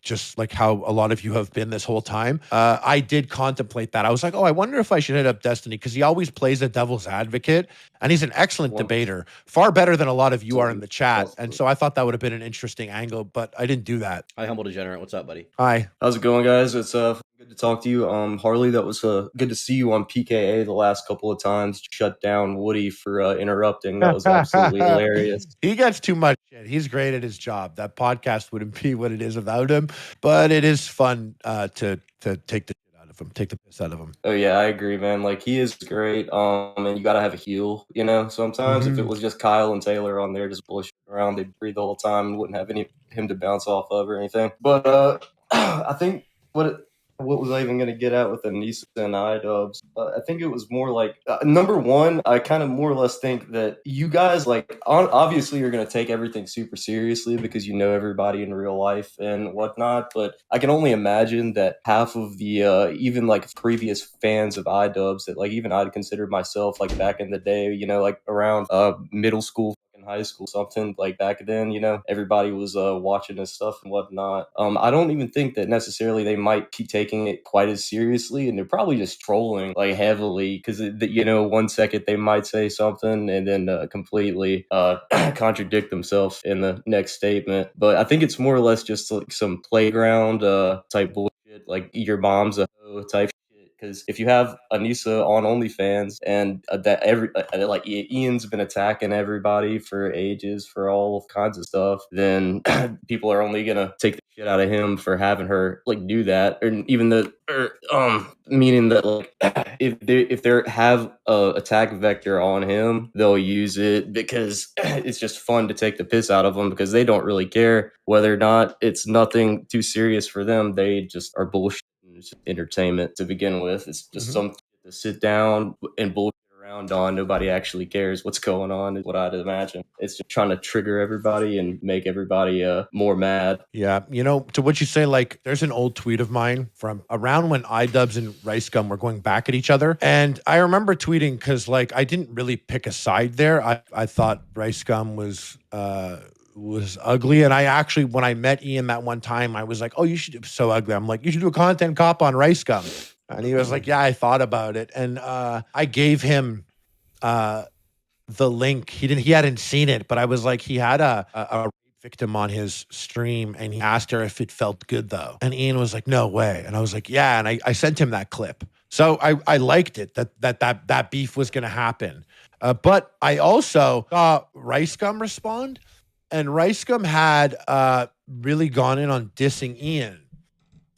just like how a lot of you have been this whole time. I did contemplate that. I was like, I wonder if I should hit up Destiny because he always plays the devil's advocate and he's an excellent debater, far better than a lot of you are in the chat. And so I thought that would have been an interesting angle, but I didn't do that. Hi, Humble Degenerate. What's up, buddy? Hi. How's it going, guys? It's good to talk to you. Harley, that was good to see you on PKA the last couple of times. Shut down Woody for interrupting. That was absolutely hilarious. He gets too much shit. He's great at his job. That podcast wouldn't be what it is without him, but it is fun to take the shit out of him, take the piss out of him. Oh yeah, I agree, man. Like, he is great. And you gotta have a heel, sometimes. If it was just Kyle and Taylor on there just bullshitting around, they'd breathe the whole time and wouldn't have him to bounce off of or anything. But I think What was I even going to get at with Anissa and Idubbbbz? I think it was more like number one. I kind of more or less think that you guys obviously you're going to take everything super seriously because you know everybody in real life and whatnot. But I can only imagine that half of the even like previous fans of Idubbbbz that like even I'd consider myself like back in the day, you know, like around middle school, in high school, something like back then, you know, everybody was watching this stuff and whatnot. I don't even think that necessarily they might keep taking it quite as seriously, and they're probably just trolling like heavily because you know, 1 second they might say something and then completely contradict themselves in the next statement. But I think it's more or less just like some playground type bullshit, like your mom's a hoe type. Because if you have Anissa on OnlyFans and that like Ian's been attacking everybody for ages for all kinds of stuff, then people are only gonna take the shit out of him for having her like do that, or even meaning that like if they have a attack vector on him, they'll use it because it's just fun to take the piss out of them because they don't really care whether or not it's nothing too serious for them. They just are bullshit. It's just entertainment to begin with. It's just something to sit down and bullshit around on. Nobody actually cares what's going on, is what I'd imagine. It's just trying to trigger everybody and make everybody more mad. Yeah, you know, to what you say, like, there's an old tweet of mine from around when Idubbbbz and Rice Gum were going back at each other. And I remember tweeting because, like, I didn't really pick a side there. I thought Rice Gum was ugly. And I actually, when I met Ian that one time, I was like, oh, you should do so ugly. I'm like, you should do a content cop on Rice Gum. And he was like, yeah, I thought about it. And I gave him the link. He hadn't seen it, but I was like, he had a victim on his stream and he asked her if it felt good though. And Ian was like, no way. And I was like, yeah. And I sent him that clip. So I liked it that beef was going to happen. But I also saw Rice Gum respond. And Rice Gum had really gone in on dissing Ian.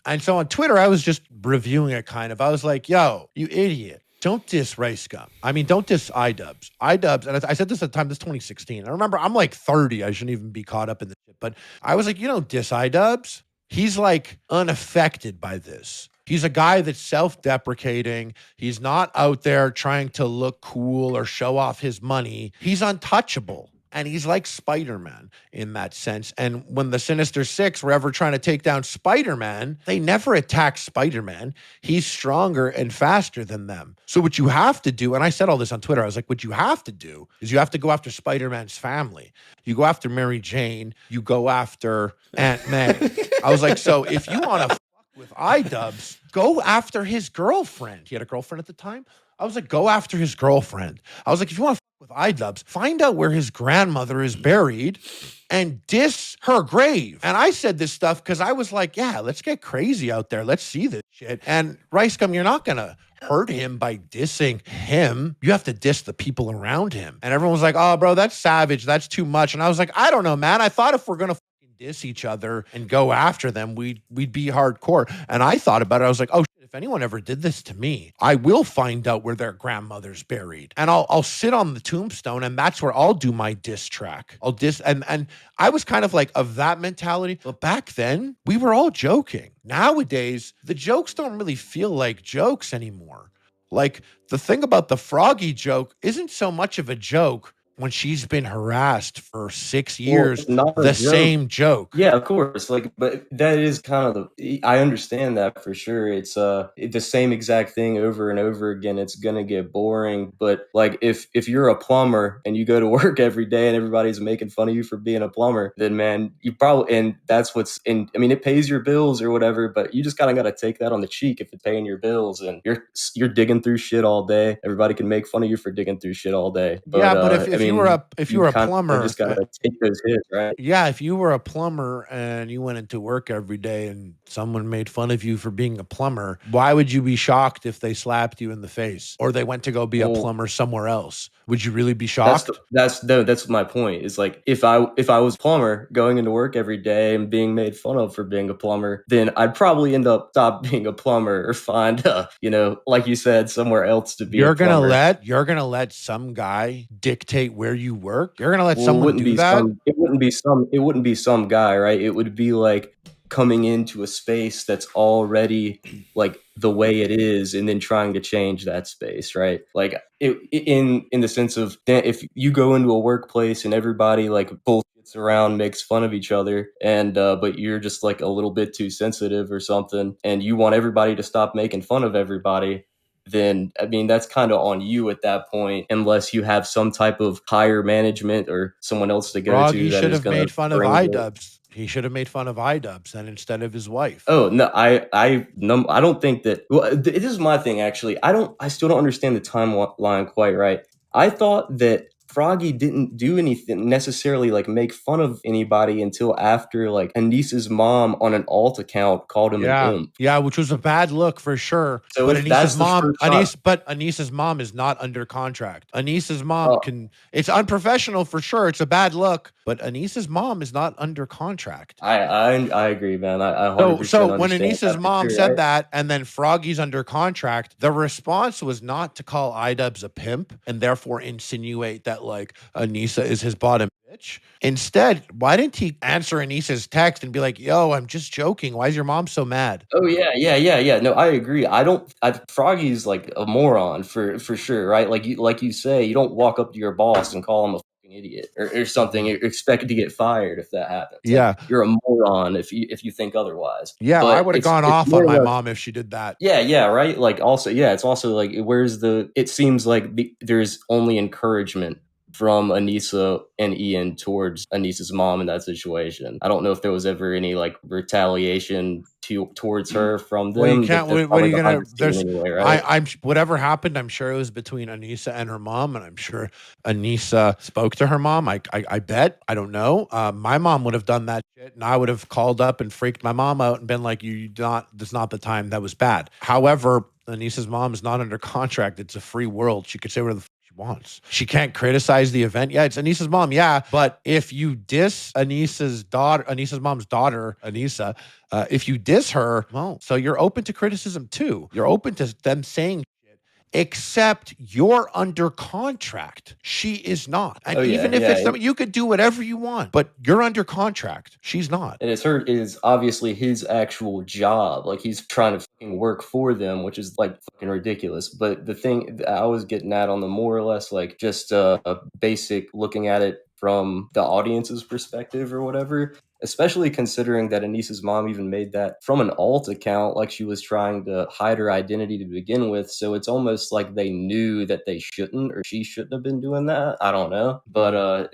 And so on Twitter, I was just reviewing it kind of. I was like, yo, you idiot. Don't diss Rice Gum. I mean, don't diss Idubbbbz. Idubbbbz, and I said this at the time, this 2016. I remember I'm like 30. I shouldn't even be caught up in this shit. But I was like, you don't diss Idubbbbz. He's like unaffected by this. He's a guy that's self-deprecating. He's not out there trying to look cool or show off his money. He's untouchable. And he's like Spider-Man in that sense. And when the Sinister Six were ever trying to take down Spider-Man, they never attacked Spider-Man. He's stronger and faster than them. So what you have to do, and I said all this on Twitter, I was like, what you have to do is you have to go after Spider-Man's family. You go after Mary Jane. You go after Aunt May. I was like, so if you want to fuck with Idubbbbz, go after his girlfriend. He had a girlfriend at the time. I was like, go after his girlfriend. I was like, if you want to fuck with Idubbbbz, find out where his grandmother is buried and diss her grave. And I said this stuff because I was like, yeah, let's get crazy out there. Let's see this shit. And Rice Gum, you're not going to hurt him by dissing him. You have to diss the people around him. And everyone was like, oh, bro, that's savage. That's too much. And I was like, I don't know, man. I thought if we're going to diss each other and go after them, we'd be hardcore. And I thought about it. I was like, oh, if anyone ever did this to me, I will find out where their grandmother's buried. And I'll sit on the tombstone and that's where I'll do my diss track. I'll diss. And I was kind of like of that mentality. But back then, we were all joking. Nowadays, the jokes don't really feel like jokes anymore. Like the thing about the Froggy joke isn't so much of a joke when she's been harassed for 6 years, the same joke. Yeah, of course. Like, but that is kind of I understand that for sure. It's the same exact thing over and over again. It's gonna get boring. But like, if you're a plumber and you go to work every day and everybody's making fun of you for being a plumber, then man, you probably, and that's what's in. I mean, it pays your bills or whatever, but you just kind of got to take that on the cheek if it's paying your bills. And you're digging through shit all day. Everybody can make fun of you for digging through shit all day. But, yeah, but if you were a plumber, just gotta take those hits, right? Yeah, if you were a plumber and you went into work every day and someone made fun of you for being a plumber, why would you be shocked if they slapped you in the face or they went to go be a plumber somewhere else? Would you really be shocked? That's my point. Is like if I was a plumber going into work every day and being made fun of for being a plumber, then I'd probably end up stop being a plumber or find like you said, somewhere else to be. You're gonna let some guy dictate where you work? You're gonna let someone do that? It wouldn't be some guy, right? It would be like coming into a space that's already like the way it is and then trying to change that space, right? Like in the sense of if you go into a workplace and everybody like bullshits around, makes fun of each other, and but you're just like a little bit too sensitive or something, and you want everybody to stop making fun of everybody, then I mean that's kind of on you at that point, unless you have some type of higher management or someone else to go to Froggy that should is have going made to fun of bring it. Idubbbbz. He should have made fun of Idubbbbz and instead of his wife. Oh no, I don't think that. Well, this is my thing actually. I still don't understand the timeline quite right. I thought that Froggy didn't do anything necessarily like make fun of anybody until after like Anissa's mom on an alt account called him an Yeah, imp. yeah, which was a bad look for sure. So But if that's Anissa's the mom, first time, Anissa's mom is not under contract. Anissa's mom oh, can. It's unprofessional for sure. It's a bad look. But Anissa's mom is not under contract. I agree, man. I So 100% when understand Anissa's that for mom sure, said right? that, and then Froggy's under contract, the response was not to call Idubbbbz a pimp and therefore insinuate that like Anissa is his bottom bitch. Instead, why didn't he answer Anissa's text and be like, "Yo, I'm just joking. Why is your mom so mad?" Oh yeah. No, I agree. Froggy's like a moron for sure, right? Like you say, you don't walk up to your boss and call him a fucking idiot or something. You're expected to get fired if that happens. Like Yeah, you're a moron if you think otherwise. yeah, I But would have gone it's off more on or my less mom if she did that. yeah, right. Like also it's also like it seems like there's only encouragement from Anissa and Ian towards Anissa's mom in that situation. I don't know if there was ever any like retaliation towards her from Well, you them, can't. but that's What are probably you behind gonna? the scene There's. anyway, right? I'm whatever happened. I'm sure it was between Anissa and her mom, and I'm sure Anissa spoke to her mom. I bet. I don't know. My mom would have done that shit, and I would have called up and freaked my mom out and been like, "You not. That's not the time. That was bad." However, Anissa's mom is not under contract. It's a free world. She could say whatever the she wants. She can't criticize the event. Yeah, it's Anissa's mom. Yeah, but if you diss Anissa's mom's daughter, Anissa, if you diss her, well, so you're open to criticism too. You're open to them saying shit, except you're under contract. She is not. And Oh even yeah, if yeah. it's something, you could do whatever you want, but you're under contract. She's not. And it is obviously his actual job. Like he's trying to fucking work for them, which is like fucking ridiculous. But the thing that I was getting at on the more or less like just a basic looking at it from the audience's perspective or whatever, especially considering that Anissa's mom even made that from an alt account, like she was trying to hide her identity to begin with. So it's almost like they knew that they shouldn't or she shouldn't have been doing that. I don't know. But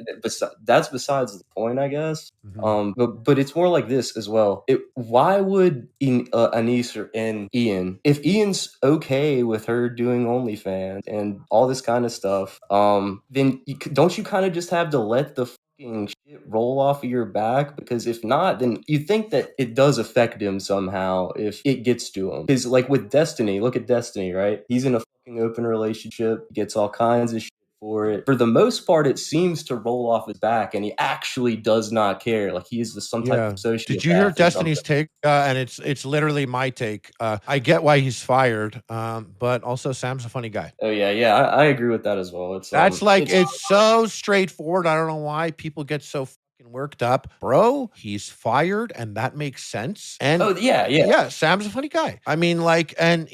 that's besides the point, I guess. But it's more like this as well. Why would Anissa and Ian, if Ian's okay with her doing OnlyFans and all this kind of stuff, then don't you kind of just have to let the fucking shit roll off of your back? Because if not, then you think that it does affect him somehow if it gets to him. Because like with Destiny, look at Destiny, right? He's in a fucking open relationship, gets all kinds of shit for it. For the most part, it seems to roll off his back, and he actually does not care. Like he is some type of sociopath. Did you hear or Destiny's something. take? And it's literally my take. I get why he's fired, but also Sam's a funny guy. Oh yeah, I agree with that as well. That's like it's so straightforward. I don't know why people get so fucking worked up, bro. He's fired, and that makes sense. And oh yeah. Sam's a funny guy. I mean, like, and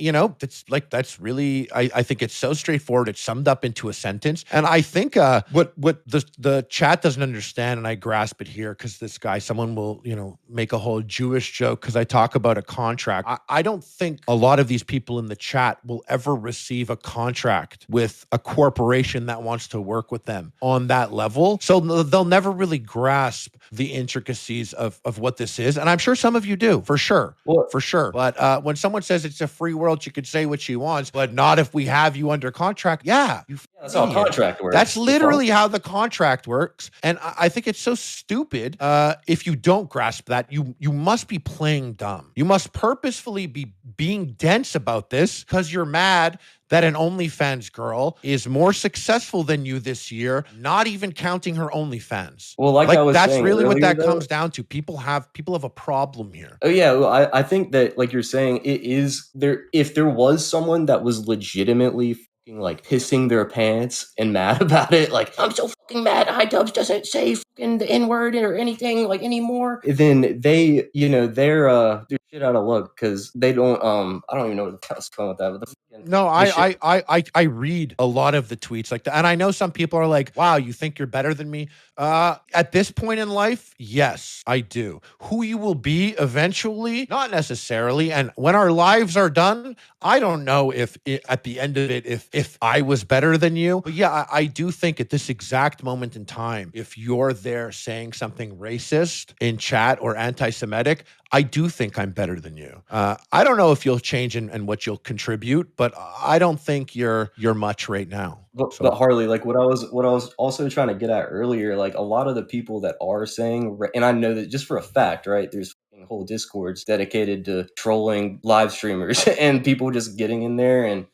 that's really. I think it's so straightforward. It's summed up into a sentence. And I think what the chat doesn't understand, and I grasp it here because this guy, someone will make a whole Jewish joke because I talk about a contract. I don't think a lot of these people in the chat will ever receive a contract with a corporation that wants to work with them on that level. So they'll never really grasp the intricacies of what this is. And I'm sure some of you do, for sure. For sure. But when someone says it's a free world, she could say what she wants, but not if we have you under contract. Yeah. That's how a contract works. That's literally how the contract works. And I think it's so stupid if you don't grasp that. You must be playing dumb. You must purposefully be being dense about this because you're mad that an OnlyFans girl is more successful than you this year, not even counting her OnlyFans. Well, like I was that's saying really what earlier, that though. comes down to. People have a problem here. Oh yeah, well, I think that like you're saying, it is there. If there was someone that was legitimately fucking like pissing their pants and mad about it, like I'm so fucking mad, Idubbbbz doesn't say in the N word or anything like anymore, then they, they're shit out of luck because they don't. I don't even know where the hell's going with that. But No, I read a lot of the tweets like that, and I know some people are like, "Wow, you think you're better than me?" At this point in life, yes, I do. Who you will be eventually, not necessarily. And when our lives are done, I don't know if at the end of it, if I was better than you. But yeah, I do think at this exact moment in time, if you're there saying something racist in chat or anti-Semitic, I do think I'm better than you. I don't know if you'll change and what you'll contribute, but I don't think you're much right now. But Harley, like what I was also trying to get at earlier, like a lot of the people that are saying, and I know that just for a fact, right? There's whole discords dedicated to trolling live streamers and people just getting in there and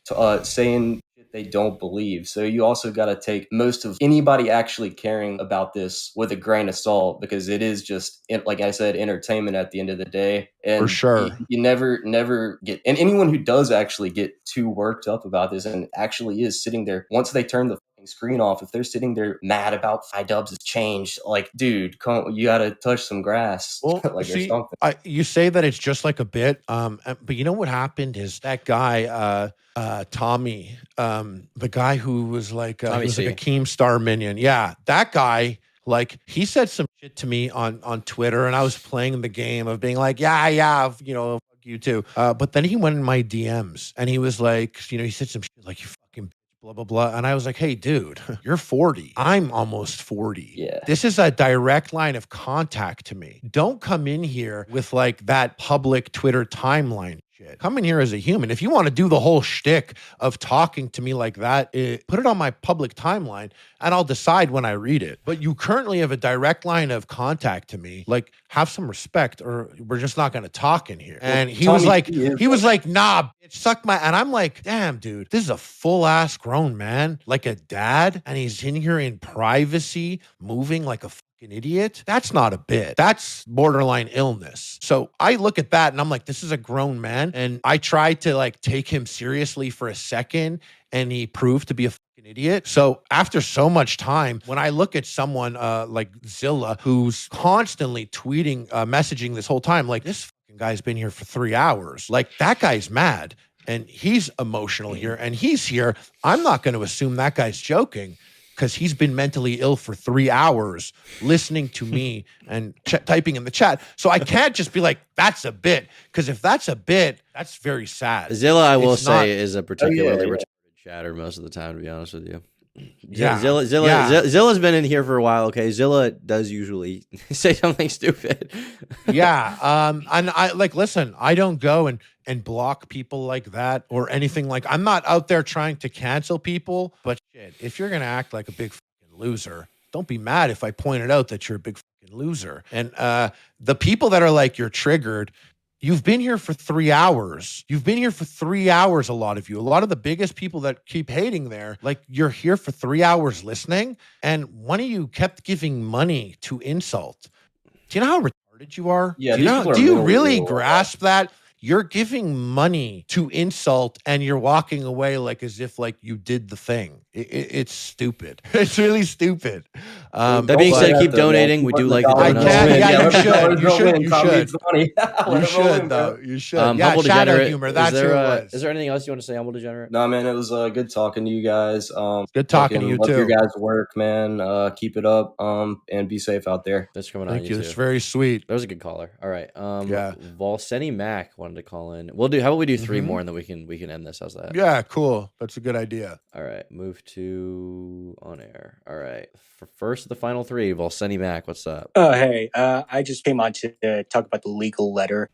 saying they don't believe. So you also got to take most of anybody actually caring about this with a grain of salt, because it is just, like I said, entertainment at the end of the day. And For sure. you never get, and anyone who does actually get too worked up about this and actually is sitting there, once they turn the screen off, if they're sitting there mad about Idubbbbz has changed, like, dude, you gotta touch some grass. Well, like see, or something. you say that it's just like a bit, but you know what happened is that guy, Tommy, the guy who was like, he Tommy was like a C. Keemstar minion. Yeah, that guy. Like he said some shit to me on Twitter, and I was playing the game of being like, yeah, fuck you too. But then he went in my DMs and he was like, he said some shit like, you fucking bitch, blah blah blah, and I was like, hey dude, you're 40, I'm almost 40. Yeah, this is a direct line of contact to me. Don't come in here with like that public Twitter timeline shit. Come in here as a human. If you want to do the whole shtick of talking to me like that, put it on my public timeline and I'll decide when I read it. But you currently have a direct line of contact to me. Like, have some respect or we're just not going to talk in here. And he was like, nah, bitch, suck my, and I'm like, damn, dude, this is a full ass grown man, like a dad. And he's in here in privacy, moving like a an idiot. That's not a bit. That's borderline illness. So I look at that and I'm like, this is a grown man. And I tried to like take him seriously for a second and he proved to be a fucking idiot. So after so much time, when I look at someone like Zilla, who's constantly tweeting, messaging this whole time, like this fucking guy's been here for 3 hours. Like that guy's mad and he's emotional here and he's here. I'm not going to assume that guy's joking, because he's been mentally ill for 3 hours listening to me and typing in the chat. So I can't just be like, that's a bit. Because if that's a bit, that's very sad. Zilla, I will say, is a particularly retarded chatter most of the time, to be honest with you. Yeah. Zilla's been in here for a while. Okay, Zilla does usually say something stupid. Yeah. And I like, listen, I don't go and block people like that or anything. Like, I'm not out there trying to cancel people, but shit, if you're gonna act like a big fucking loser, don't be mad if I pointed out that you're a big fucking loser. And the people that are like, you're triggered, you've been here for 3 hours. You've been here for 3 hours, a lot of you. A lot of the biggest people that keep hating there, like, you're here for 3 hours listening, and one of you kept giving money to insult. Do you know how retarded you are? Yeah, do you really grasp that? You're giving money to insult and you're walking away like as if like you did the thing. It's stupid. It's really stupid. That being said, keep donating. We do like the donuts. You should though. You should. Humble Shadow Degenerate. humor. That's who it was. Is there anything else you want to say, Humble Degenerate? No, man, it was good talking to you guys. Good talking to you love too. your guys' work, man. Keep it up. And be safe out there. Thanks for coming on. Thank you. It's very sweet. That was a good caller. All right. Yeah. Volseni Mac wanted to call in. How about we do 3 more and then we can end this? How's that? Yeah, cool. That's a good idea. All right. Move to on air. All right. For first of the final 3, Volseni Mac, what's up? Oh, hey. I just came on to talk about the legal letter.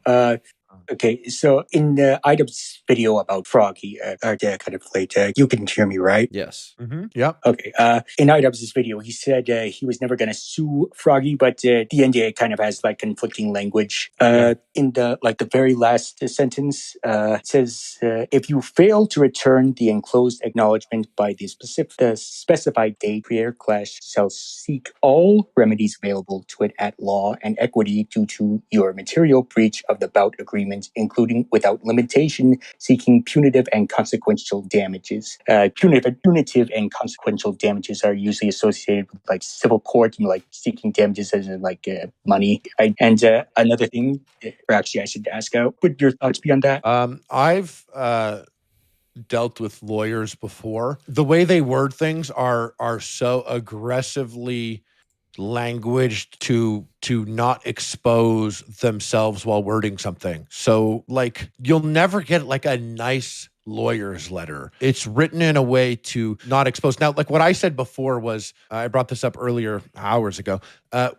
Okay, so in the Idubbbbz video about Froggy, kind of late, you can hear me, right? Yes. Mm-hmm. Yep. Okay. In Idubbbbz video, he said he was never going to sue Froggy, but the NDA kind of has like conflicting language. In the very last sentence, it says, if you fail to return the enclosed acknowledgement by the specified date, Creator Clash shall seek all remedies available to it at law and equity due to your material breach of the bout agreement agreement, including without limitation, seeking punitive and consequential damages. Punitive and consequential damages are usually associated with like civil court, like seeking damages as in like money. And another thing, or actually I should ask, would your thoughts be on that? I've dealt with lawyers before. The way they word things are so aggressively languaged to not expose themselves while wording something. So like you'll never get like a nice lawyer's letter. It's written in a way to not expose. Now, like what I said before was, I brought this up earlier hours ago.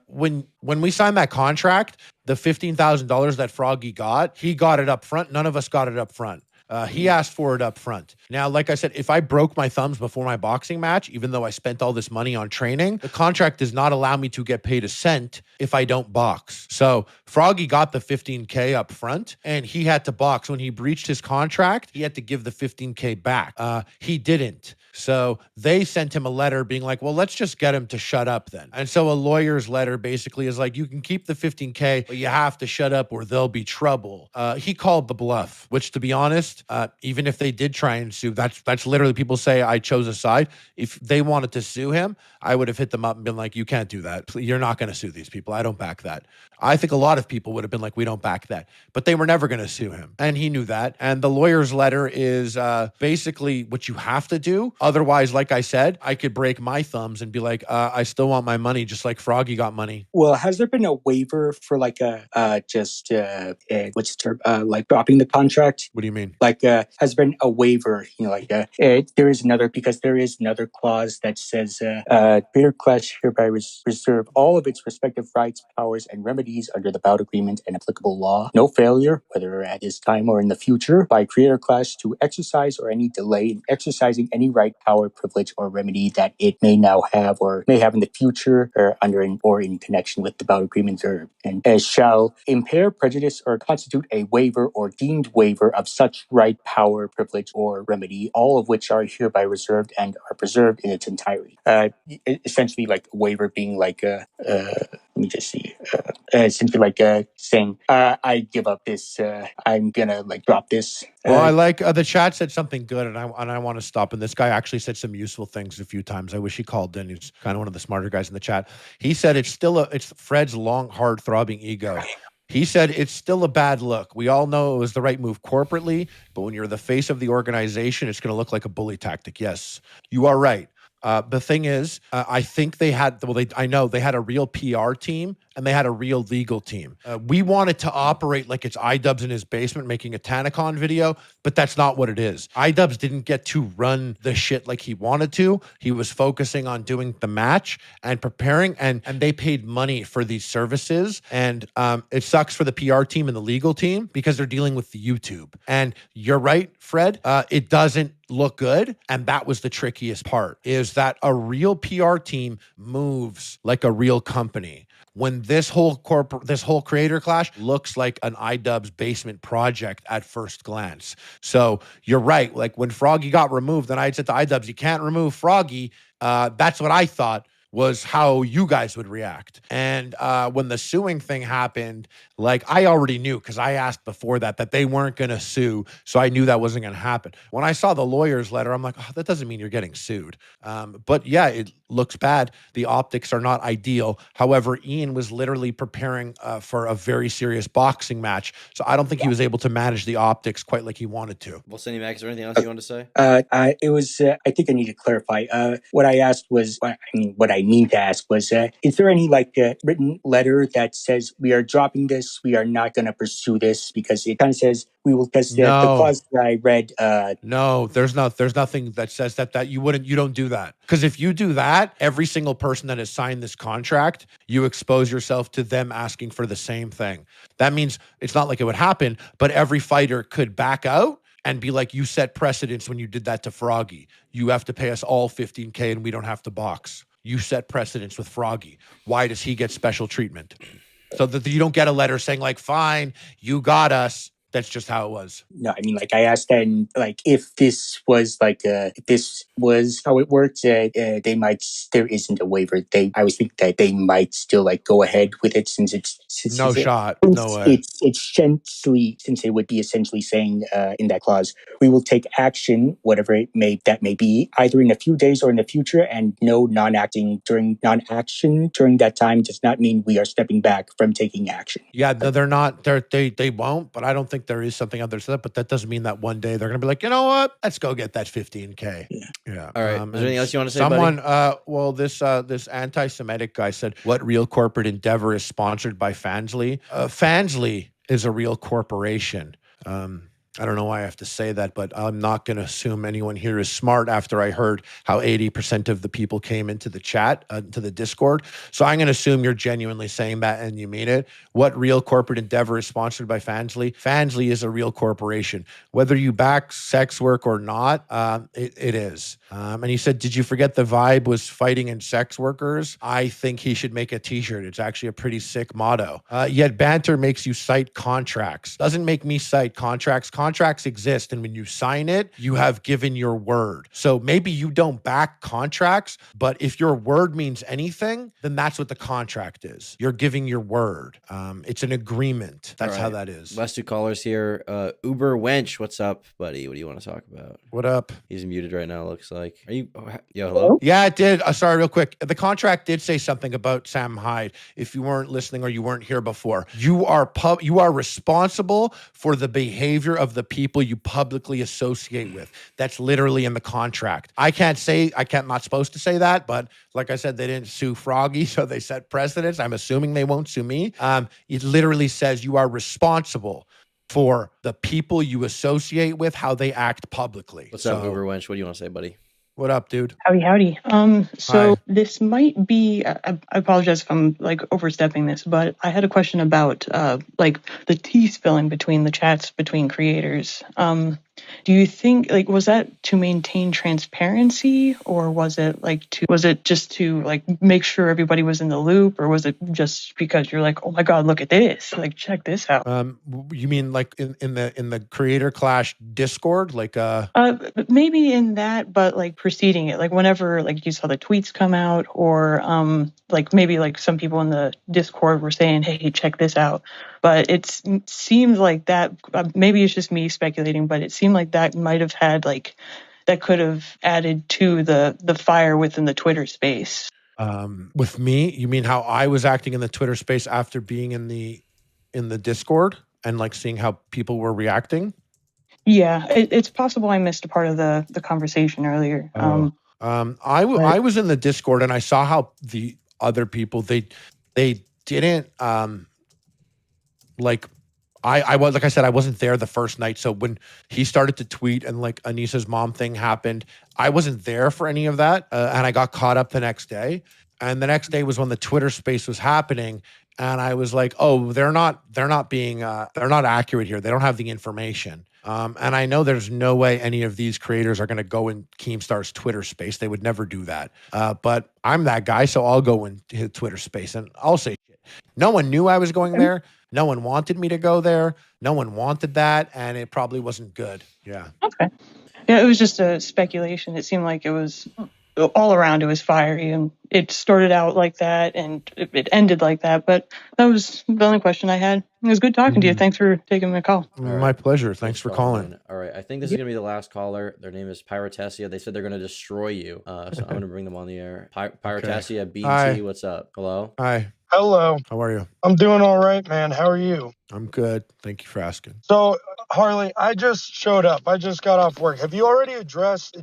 When we signed that contract, the $15,000 that Froggy got, he got it up front. None of us got it up front. He asked for it up front. Now, like I said, if I broke my thumbs before my boxing match, even though I spent all this money on training, the contract does not allow me to get paid a cent if I don't box. So Froggy got the $15K up front and he had to box. When he breached his contract, he had to give the $15K back. He didn't. So they sent him a letter being like, well, let's just get him to shut up then. And so a lawyer's letter basically is like, you can keep the $15K, but you have to shut up or there'll be trouble. He called the bluff, which to be honest, even if they did try and sue, that's literally people say I chose a side. If they wanted to sue him, I would have hit them up and been like, you can't do that. You're not going to sue these people. I don't back that. I think a lot of people would have been like, we don't back that. But they were never going to sue him. And he knew that. And the lawyer's letter is basically what you have to do. Otherwise, like I said, I could break my thumbs and be like, I still want my money just like Froggy got money. Well, has there been a waiver for like what's the term? Like dropping the contract? What do you mean? Like has been a waiver, there is another clause that says Creator Clash hereby reserve all of its respective rights, powers, and remedies under the bout agreement and applicable law. No failure, whether at this time or in the future, by Creator Clash to exercise or any delay in exercising any right, power, privilege, or remedy that it may now have or may have in the future or or in connection with the bout agreement and shall impair, prejudice, or constitute a waiver or deemed waiver of such right, power, privilege, or remedy, all of which are hereby reserved and are preserved in its entirety. Essentially, like a waiver being like let me just see. Essentially, like saying, "I give up this. I'm gonna like drop this." Well, I like the chat said something good, and I want to stop. And this guy actually said some useful things a few times. I wish he called in. He's kind of one of the smarter guys in the chat. He said it's Fred's long, hard throbbing ego. He said it's still a bad look. We all know it was the right move corporately, but when you're the face of the organization, it's going to look like a bully tactic. Yes, you are right. The thing is, I think I know they had a real PR team and they had a real legal team. We wanted to operate like it's Idubbbbz in his basement making a Tanacon video, but that's not what it is. Idubbbbz didn't get to run the shit like he wanted to. He was focusing on doing the match and preparing, and they paid money for these services. And it sucks for the PR team and the legal team because they're dealing with the YouTube. And you're right, Fred, it doesn't look good. And that was the trickiest part, is that a real PR team moves like a real company. When this whole Creator Clash looks like an Idubbbbz basement project at first glance. So you're right. Like when Froggy got removed, then I said to Idubbbbz, you can't remove Froggy. That's what I thought was how you guys would react. And when the suing thing happened, like I already knew because I asked before that they weren't going to sue. So I knew that wasn't going to happen. When I saw the lawyer's letter, I'm like, oh, that doesn't mean you're getting sued. But yeah, it looks bad. The optics are not ideal. However, Ian was literally preparing for a very serious boxing match. So I don't think he was able to manage the optics quite like he wanted to. Well, Cindy Mac, is there anything else you want to say? It was, I think I need to clarify. What I asked was, what I mean to ask was, is there any written letter that says we are dropping this? We are not going to pursue this because it kind of says we will, because the clause that I read. No, there's nothing that says that you don't do that. Because if you do that, every single person that has signed this contract, you expose yourself to them asking for the same thing. That means it's not like it would happen, but every fighter could back out and be like, you set precedence when you did that to Froggy. You have to pay us all $15K and we don't have to box. You set precedence with Froggy. Why does he get special treatment? So that you don't get a letter saying like, fine, you got us. that's just how it was? No, I mean, like I asked them, like if this was how it worked, they might. There isn't a waiver. I was thinking that they might still like go ahead with it since No shot. No way. It's essentially, since it would be essentially saying in that clause, we will take action, whatever that may be, either in a few days or in the future, and no non-action during that time does not mean we are stepping back from taking action. Yeah, no, they're not. They won't. But I don't think there is something out there to that. But that doesn't mean that one day they're going to be like, you know what? Let's go get that 15K. Yeah. All right. Is there anything else you want to say, someone, buddy? well, this anti-Semitic guy said, "What real corporate endeavor is sponsored by Fansly?" Fansly is a real corporation. I don't know why I have to say that, but I'm not going to assume anyone here is smart after I heard how 80% of the people came into the chat, to the Discord. So I'm going to assume you're genuinely saying that and you mean it. What real corporate endeavor is sponsored by Fansly? Fansly is a real corporation. Whether you back sex work or not, it is. And he said, did you forget the vibe was fighting in sex workers? I think he should make a t-shirt. It's actually a pretty sick motto. Yet banter makes you cite contracts. Doesn't make me cite contracts. Contracts exist, and when you sign it, you have given your word. So maybe you don't back contracts, but if your word means anything, then that's what the contract is. You're giving your word. It's an agreement. That's how that is. Last two callers here. Uber Wench, what's up, buddy? What do you want to talk about? What up? He's muted right now, looks like. Are you? Yo, hello? Yeah, it did. Sorry, real quick. The contract did say something about Sam Hyde. If you weren't listening or you weren't here before, you are responsible for the behavior of the people you publicly associate with. That's literally in the contract. I'm not supposed to say that, but like I said, they didn't sue Froggy, so they set precedents. I'm assuming they won't sue me. It literally says you are responsible for the people you associate with, how they act publicly. What's up, Uber Wench? What do you want to say, buddy? What up, dude? Howdy. So Hi. this might be, I apologize if I'm like overstepping this, but I had a question about like the tea spilling between the chats between creators. Do you think was that to maintain transparency, or was it just to like make sure everybody was in the loop, or was it just because you're like, oh my God, look at this, like check this out? You mean like in the Creator Clash Discord, like maybe in that, but like preceding it, like whenever like you saw the tweets come out, or like maybe like some people in the Discord were saying, hey, check this out. But it seemed like that, maybe it's just me speculating, but it seemed like that might have had that could have added to the fire within the Twitter space. With me, you mean how I was acting in the Twitter space after being in the Discord and like seeing how people were reacting? Yeah, it's possible I missed a part of the conversation earlier. I was in the Discord and I saw how the other people they didn't like I was, like I said, I wasn't there the first night. So when he started to tweet and like Anissa's mom thing happened, I wasn't there for any of that. And I got caught up the next day. And the next day was when the Twitter space was happening. And I was like, oh, they're not accurate here. They don't have the information. And I know there's no way any of these creators are going to go in Keemstar's Twitter space. They would never do that. But I'm that guy, so I'll go in his Twitter space and I'll say shit. No one knew I was going there. No one wanted me to go there. No one wanted that. And it probably wasn't good. Yeah. Okay. Yeah, it was just a speculation. It seemed like it was all around. It was fiery, and it started out like that, and it ended like that. But that was the only question I had. It was good talking to you. Thanks for taking my call. My pleasure. Thanks for calling. All right. I think this is going to be the last caller. Their name is Pyrotessia. They said they're going to destroy you. So I'm going to bring them on the air. Pyrotessia, BT, Hi. what's up? Hello? Hi. Hello. How are you? I'm doing all right, man. How are you? I'm good. Thank you for asking. So, Harley, I just showed up. I just got off work. Have you already addressed,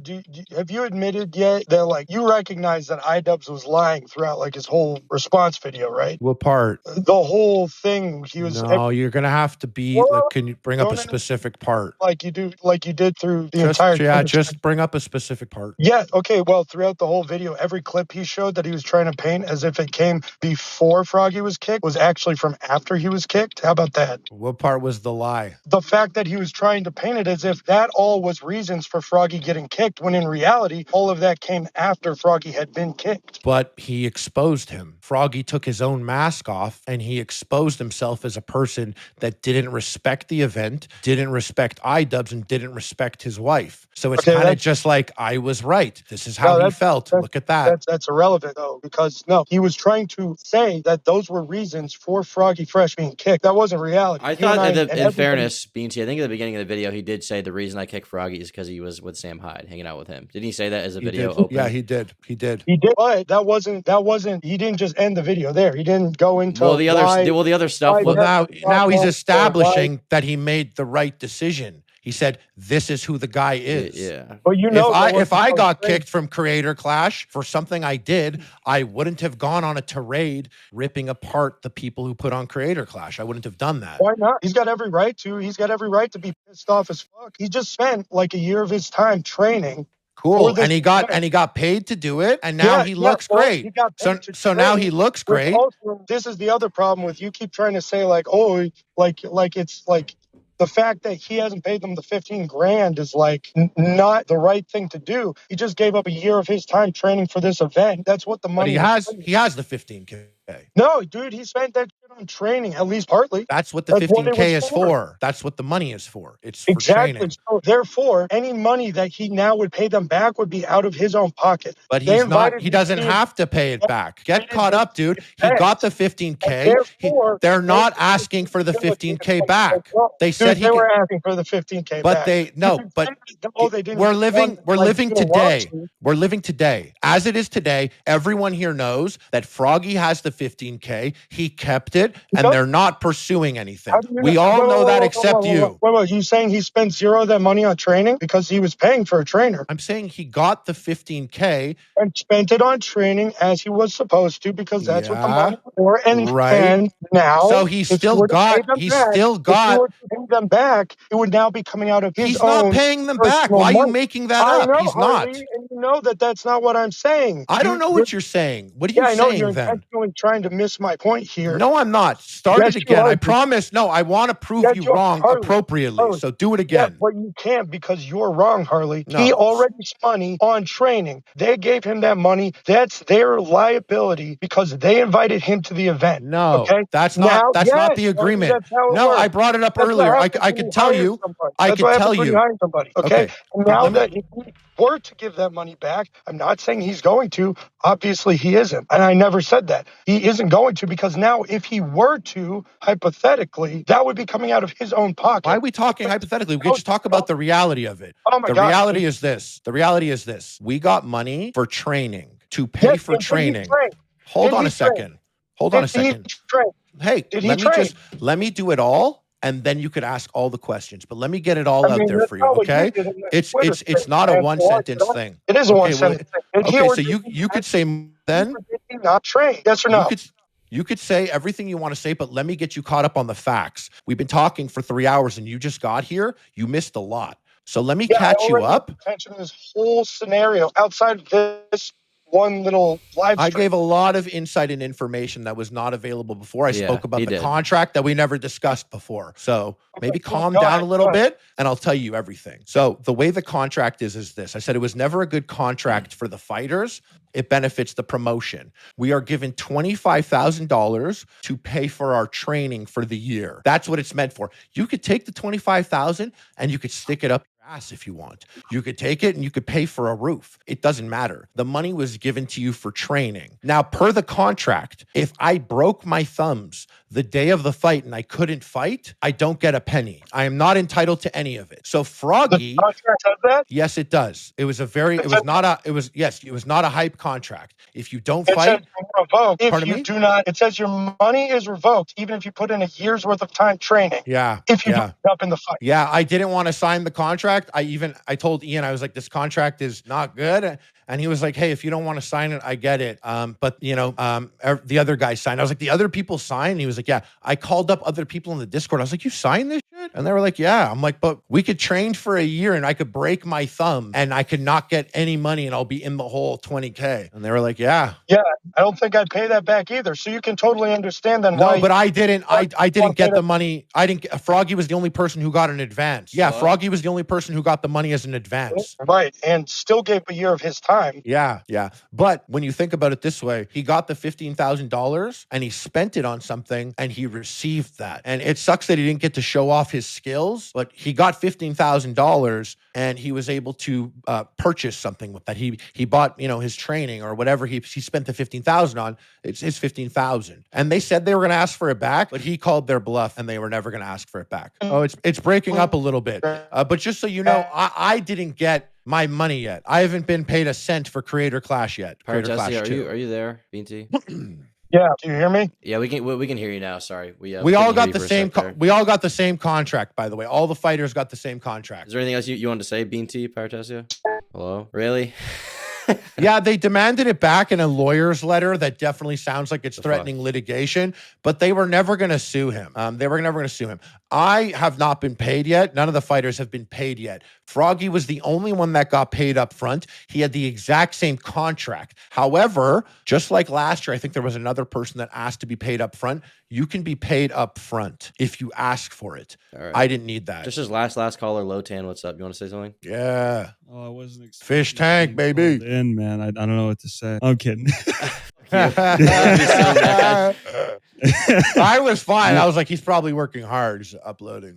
have you admitted yet that, like, you recognize that Idubbbbz was lying throughout, like, his whole response video, right? What part? The whole thing. He was. No, you're going to have to be, like, can you bring up a specific part? Like you did through the entire. Yeah, just bring up a specific part. Yeah, okay, well, throughout the whole video, every clip he showed that he was trying to paint as if it came before Froggy was kicked was actually from after he was kicked. How about that? What part was the lie? The fact fact that he was trying to paint it as if that all was reasons for Froggy getting kicked, when in reality, all of that came after Froggy had been kicked. But he exposed him. Froggy took his own mask off and he exposed himself as a person that didn't respect the event, didn't respect Idubbbbz, and didn't respect his wife. So it's Okay, kind of that's- just like, I was right. This is how he that's- felt. Look at that. That's irrelevant, though, because no, he was trying to say that those were reasons for Froggy Fresh being kicked. That wasn't reality. I You thought, and in everybody- fairness, Beansy, I think at the beginning of the video, he did say the reason I kicked Froggy is because he was with Sam Hyde, hanging out with him. Didn't he say that as a He video did. opening? Yeah, he did. He did. He did, but that wasn't. He didn't just end the video there. He didn't go into Well, the other stuff. Well, now he's why- establishing that he made the right decision. He said, "This is who the guy is." Yeah. But you know, if I got kicked from Creator Clash for something I did, I wouldn't have gone on a tirade ripping apart the people who put on Creator Clash. I wouldn't have done that. Why not? He's got every right to. He's got every right to be pissed off as fuck. He just spent like a year of his time training. Cool, and he got paid to do it, and now he looks great. He got So paid to so now train, he looks which great. also, this is the other problem with you keep trying to say like, oh, like it's like the fact that he hasn't paid them the 15 grand is like not the right thing to do. He just gave up a year of his time training for this event. That's what the But money he has the 15K. No, dude, he spent that shit on training, at least partly. That's what the That's what it 15K was is for. That's what the money is for. It's for Exactly. training. So therefore, any money that he now would pay them back would be out of his own pocket. But They he's not. invited He doesn't me- have to pay it back. Get caught up, dude. He got the 15K. Therefore, They're not asking for the 15K back. They said he. they were asking for the 15K But back. they no. You But said that, oh, they didn't we're want living. We're like, living didn't want today. to. We're living today. As it is today, everyone here knows that Froggy has the 15K. He kept it, and they're not pursuing anything. We all know that except you. Wait, you saying he spent zero of that money on training because he was paying for a trainer? I'm saying he got the 15K and spent it on training as he was supposed to because that's what the money was for. And, right. and now, So he if you still were to pay got. them He back- still if you got. were to pay them back, it would now be coming out of his He's own. not paying them back. personal Why are you money. making that I up? know, He's not. Harley, and you know that that's not what I'm saying. I don't know what you're saying. What are you Yeah, I know saying you're then? intentionally trying to miss my point here. No, I'm not. Start Yes, it you again. are. I promise. No, I want to prove Yes, you you are. wrong Harley, appropriately. Harley. So do it Yeah, again. but you can't because you're wrong, Harley. No. He already spent money on training. They gave him that money. That's their liability because they invited him to the event. No, okay? that's not. Now, That's not yes, the Harley, agreement. that's how it No, works. I brought it up That's what earlier. I happens when could you tell hire you. somebody. I That's could what tell happens when you. you hire somebody. Okay. Okay. And But now let me- that if he were to give that money back, I'm not saying he's going to. Obviously, he isn't, and I never said that he isn't going to because now, if he were to, hypothetically, that would be coming out of his own pocket. Why are we talking hypothetically? We could just talk about the reality of it. Oh my The God. reality is this. The reality is this. We got money for training to pay Yes, for and did he training. train? Hold Did on he a second. train? Hold on a Did he second. train? Hey, Did he let me train? just let me do it all, and then you could ask all the questions. But let me get it all I out mean, there that's for you, not what you okay? did in the It's Twitter it's it's thing, not a man. one Why, sentence no? thing. It is a Okay, one sentence thing. Did he okay, or so did you could say then did he not train? Yes or no? you could say everything you want to say, but let me get you caught up on the facts. We've been talking for 3 hours, and you just got here. You missed a lot. So let me Yeah, catch I you already up. paid attention to this whole scenario outside of this one little live I stream. gave a lot of insight and information that was not available before. I Yeah, spoke about he the did. contract that we never discussed before. So maybe calm go down ahead, a little go ahead. bit and I'll tell you everything. So the way the contract is this. I said it was never a good contract for the fighters. It benefits the promotion. We are given $25,000 to pay for our training for the year. That's what it's meant for. You could take the $25,000 and you could stick it up your ass if you want. You could take it and you could pay for a roof. It doesn't matter. The money was given to you for training. Now, per the contract, if I broke my thumbs the day of the fight and I couldn't fight, I don't get a penny. I am not entitled to any of it. So Froggy, The contract says that? yes, it does. It was not a hype contract. If you don't It says fight, you're revoked if Pardon you me? do not. It says your money is revoked even if you put in a year's worth of time training. yeah, If you yeah. don't end up in the fight. Yeah, I didn't want to sign the contract. I told Ian, I was like, this contract is not good. And he was like, hey, if you don't want to sign it, I get it. But the other guy signed. I was like, the other people signed? And he was like, yeah. I called up other people in the Discord. I was like, you signed this shit? And they were like, yeah. I'm like, but we could train for a year and I could break my thumb and I could not get any money and I'll be in the hole 20K. And they were like, yeah. Yeah, I don't think I'd pay that back either. So you can totally understand then No, why. but I didn't. I didn't wanna pay get the that- money. I didn't. Froggy was the only person who got an advance. Yeah, What? Froggy was the only person who got the money as an advance. Right, and still gave a year of his time. Yeah, yeah. But when you think about it this way, he got the $15,000 and he spent it on something and he received that. And it sucks that he didn't get to show off his skills, but he got $15,000 and he was able to purchase something with that. He bought, his training or whatever he spent the $15,000 on. It's his $15,000. And they said they were going to ask for it back, but he called their bluff and they were never going to ask for it back. Oh, it's breaking up a little bit. But just so you know, I didn't get my money yet. I haven't been paid a cent for Creator Clash yet. Creator Clash Jesse, 2. are you there, Beanty? Yeah, do you hear me? Yeah, we can hear you now. Sorry, we We couldn't all hear got you the for a same. sec there. We all got the same contract, by the way. All the fighters got the same contract. Is there anything else you wanted to say, Beanty, Paratasio? Hello, really? Yeah, they demanded it back in a lawyer's letter that definitely sounds like it's The threatening litigation, but they were never going to sue him. They were never going to sue him. I have not been paid yet. None of the fighters have been paid yet. Froggy was the only one that got paid up front. He had the exact same contract. However, just like last year, I think there was another person that asked to be paid up front. You can be paid up front if you ask for it. All right. I didn't need that. Just as last caller, Lotan, what's up? You want to say something? Yeah. Oh, I wasn't Fish tank, baby. in, man. I don't know what to say. I'm kidding. I was fine. I was like, he's probably working hard, just uploading.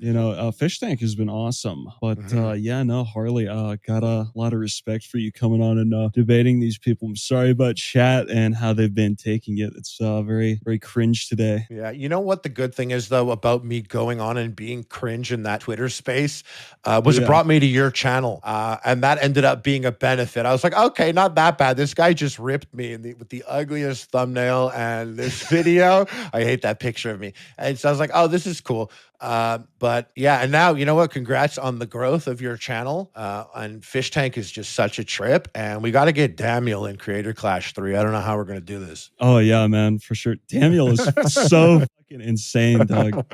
Fish Tank has been awesome. But Harley, got a lot of respect for you coming on and debating these people. I'm sorry about chat and how they've been taking it. It's very, very cringe today. Yeah. You know what the good thing is, though, about me going on and being cringe in that Twitter space was it brought me to your channel. And that ended up being a benefit. I was like, okay, not that bad. This guy just ripped me with the ugliest thumbnail and this video. I hate that picture of me. And so I was like, oh, this is cool. But yeah, and now, you know what? Congrats on the growth of your channel. And Fish Tank is just such a trip. And we got to get Daniel in Creator Clash 3. I don't know how we're going to do this. Oh, yeah, man, for sure. Daniel is so fucking insane, dog.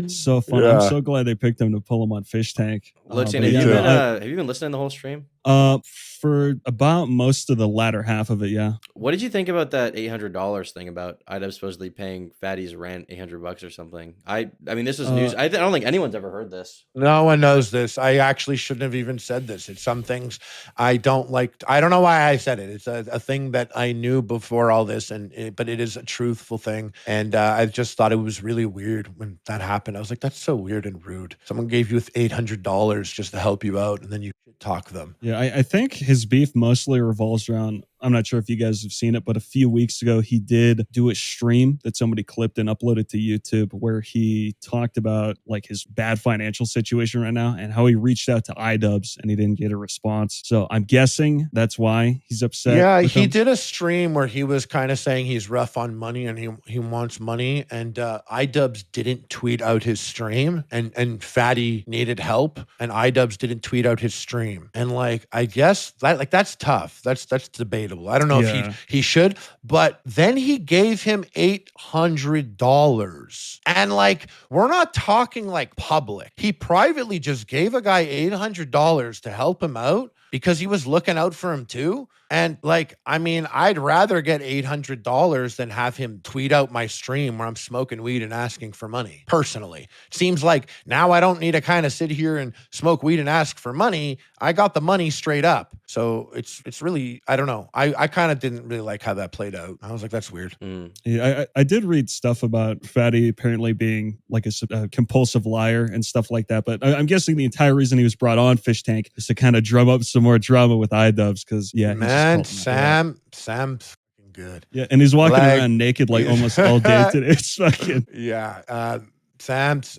So fun. Yeah. I'm so glad they picked him to pull him on Fish Tank. Lotan, but have you been listening the whole stream? For about most of the latter half of it, yeah. What did you think about that $800 thing about Idubbbbz supposedly paying Fatty's rent $800 or something? I mean, this is news. I don't think anyone's ever heard this. No one knows this. I actually shouldn't have even said this. It's some things I don't like. I don't know why I said it. It's a thing that I knew before all this, but it is a truthful thing. And I just thought it was really weird when that happened. I was like, that's so weird and rude. Someone gave you $800 just to help you out, and then you talk them. Yeah, I think his beef mostly revolves around, I'm not sure if you guys have seen it, but a few weeks ago, he did do a stream that somebody clipped and uploaded to YouTube where he talked about like his bad financial situation right now and how he reached out to Idubbbbz and he didn't get a response. So I'm guessing that's why he's upset. Yeah, with he him. did a stream where he was kind of saying he's rough on money and he wants money. And Idubbbbz didn't tweet out his stream and Fatty needed help and Idubbbbz didn't tweet out his stream. And like, I guess that's tough. That's debatable. I don't know if he should, but then he gave him $800. And like, we're not talking like public. He privately just gave a guy $800 to help him out because he was looking out for him too. And like, I mean, I'd rather get $800 than have him tweet out my stream where I'm smoking weed and asking for money. Personally, seems like now I don't need to kind of sit here and smoke weed and ask for money. I got the money straight up. So it's really, I don't know. I kind of didn't really like how that played out. I was like, that's weird. Yeah, I did read stuff about Fatty apparently being like a compulsive liar and stuff like that. But I'm guessing the entire reason he was brought on Fish Tank is to kind of drum up some more drama with Idubbbbz because, yeah. Man, Sam's fucking good. Yeah, and he's walking around naked like almost all day today. It's fucking... Yeah. Sam's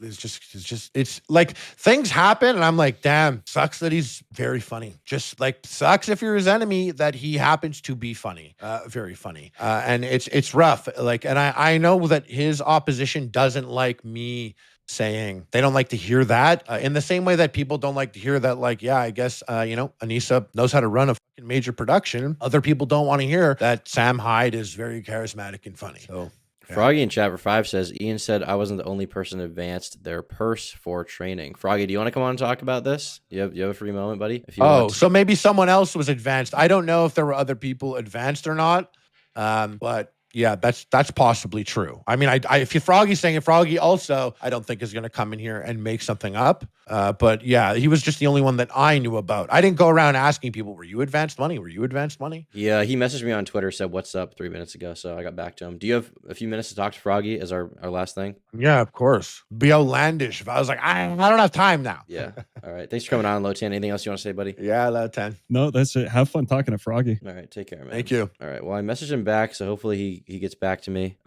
it's like things happen and I'm like, damn, sucks that he's very funny. Just like sucks if you're his enemy that he happens to be funny. Very funny. And it's rough. Like, and I know that his opposition doesn't like me saying they don't like to hear that in the same way that people don't like to hear that, like, yeah, I guess, Anissa knows how to run a fucking major production. Other people don't want to hear that Sam Hyde is very charismatic and funny. So Froggy in chat for 5 says, Ian said I wasn't the only person advanced their purse for training. Froggy, do you want to come on and talk about this? You have a free moment, buddy? If you want. So maybe someone else was advanced. I don't know if there were other people advanced or not. But yeah, that's possibly true. I mean, if Froggy's saying it, Froggy also, I don't think is going to come in here and make something up. But yeah, he was just the only one that I knew about. I didn't go around asking people, were you advanced money? Were you advanced money? Yeah, he messaged me on Twitter, said, what's up 3 minutes ago. So I got back to him. Do you have a few minutes to talk to Froggy as our last thing? Yeah, of course. Be outlandish. If I was like, I don't have time now. Yeah. All right. Thanks for coming on, Low10. Anything else you want to say, buddy? Yeah, Low10. No, that's it. Have fun talking to Froggy. All right. Take care, man. Thank you. All right. Well, I messaged him back, so hopefully he gets back to me.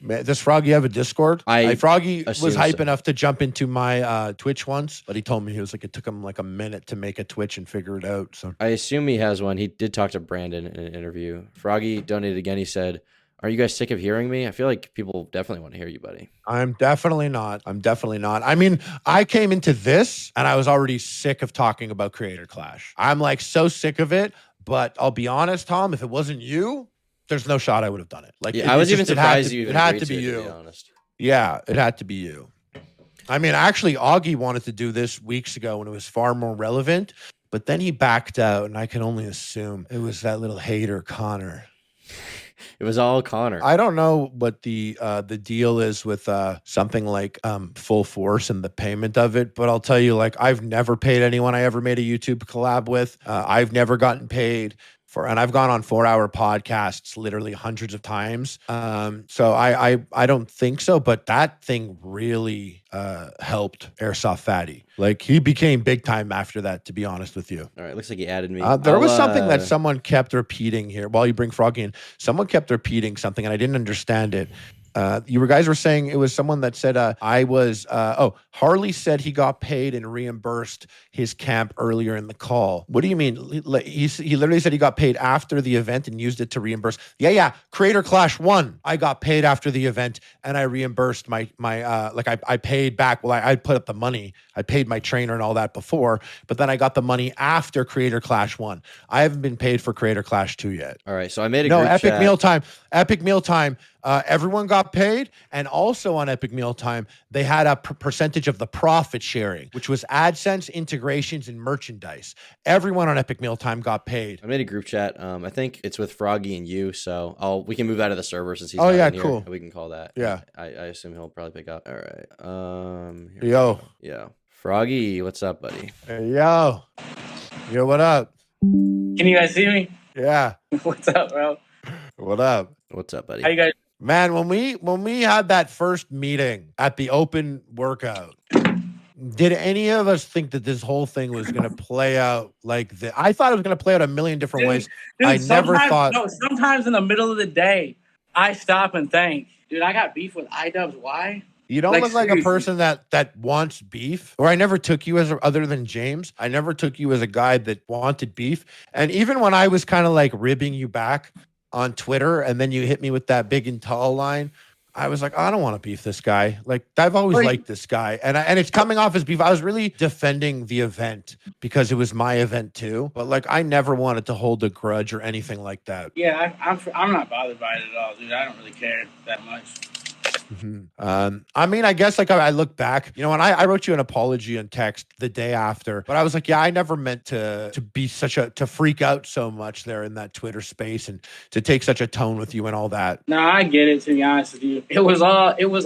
Man, does Froggy have a Discord? Froggy was assume hype so. enough to jump into my Twitch once, but he told me it took him like a minute to make a Twitch and figure it out. So I assume he has one. He did talk to Brandon in an interview. Froggy donated again. He said, are you guys sick of hearing me? I feel like people definitely want to hear you, buddy. I'm definitely not. I mean, I came into this and I was already sick of talking about Creator Clash. I'm like so sick of it, but I'll be honest, Tom, if it wasn't you, there's no shot I would have done it. Like, I was even surprised you it had to be agreed you. to be honest. Yeah, it had to be you. I mean, actually, Augie wanted to do this weeks ago when it was far more relevant, but then he backed out, and I can only assume it was that little hater, Connor. It was all Connor. I don't know what the deal is with something like Full Force and the payment of it, but I'll tell you, like, I've never paid anyone I ever made a YouTube collab with. I've never gotten paid and I've gone on 4-hour podcasts literally hundreds of times. So I don't think so, but that thing really helped Airsoft Fatty. Like, he became big time after that, to be honest with you. All right, looks like he added me. There was something that someone kept repeating here while you bring Froggy in. Someone kept repeating something and I didn't understand it. You guys were saying it was someone that said Harley said he got paid and reimbursed his camp earlier in the call. What do you mean? He literally said he got paid after the event and used it to reimburse. Yeah. Creator Clash 1. I got paid after the event and I reimbursed my I paid back. Well, I put up the money. I paid my trainer and all that before, but then I got the money after Creator Clash 1. I haven't been paid for Creator Clash 2 yet. All right, so I made a group Epic chat. Mealtime. Epic Mealtime. Everyone got paid, and also on Epic Mealtime, they had a percentage of the profit sharing, which was AdSense, integrations, and merchandise. Everyone on Epic Mealtime got paid. I made a group chat. I think it's with Froggy and you, so we can move out of the server since he's Oh, not yeah, in here. cool. We can call that. Yeah. I assume he'll probably pick up. All right. Here we Yo. go. Yeah. Froggy, what's up, buddy? Hey, yo, what up? Can you guys see me? Yeah. What's up, bro? What up? What's up, buddy? How you guys? Man, when we had that first meeting at the open workout, did any of us think that this whole thing was going to play out like this? I thought it was going to play out a million different ways. I never thought. No, sometimes in the middle of the day, I stop and think, dude, I got beef with Idubbbbz. Why? You don't look like a seriously. person that wants beef. Or I never took you as other than James. I never took you as a guy that wanted beef. And even when I was kind of like ribbing you back on Twitter, and then you hit me with that big and tall line, I was like, I don't want to beef this guy. Like, I've always liked this guy, and it's coming off as beef. I was really defending the event because it was my event too. But like, I never wanted to hold a grudge or anything like that. Yeah, I'm not bothered by it at all, dude. I don't really care that much. I mean, I guess like I look back, you know, and I wrote you an apology in text the day after, but I was like, yeah, I never meant to be to freak out so much there in that Twitter space and to take such a tone with you and all that. No, I get it, to be honest with you. It was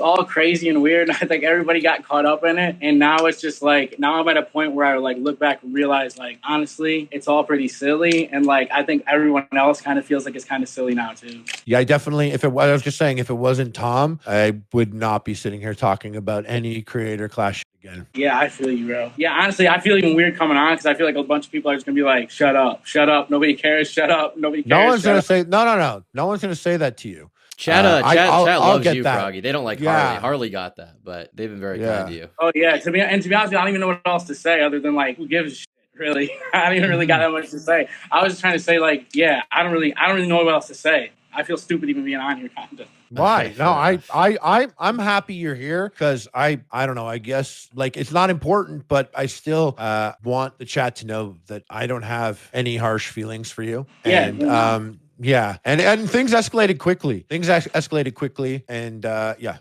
all crazy and weird. I think everybody got caught up in it. And now it's just like, now I'm at a point where I like look back and realize, like, honestly, it's all pretty silly. And like, I think everyone else kind of feels like it's kind of silly now too. Yeah, I definitely, I was just saying, if it wasn't Tom, I would not be sitting here talking about any Creator Clash again. Yeah, I feel you, bro. Yeah, honestly, I feel even weird coming on because I feel like a bunch of people are just going to be like, shut up, nobody cares, shut up, nobody cares. No one's going to say, no. No one's going to say that to you. Chat loves you, that. Froggy. They don't like Yeah. Harley. Harley got that, but they've been very kind to you. Oh, yeah. To be honest with you, I don't even know what else to say other than like, who gives a shit, really? I don't even really got that much to say. I was just trying to say, like, yeah, I don't really know what else to say. I feel stupid even being on here, kind of. Why? No, I'm happy you're here because I don't know. I guess like it's not important, but I still want the chat to know that I don't have any harsh feelings for you. Yeah, And Yeah, and things escalated quickly. Escalated quickly, and yeah.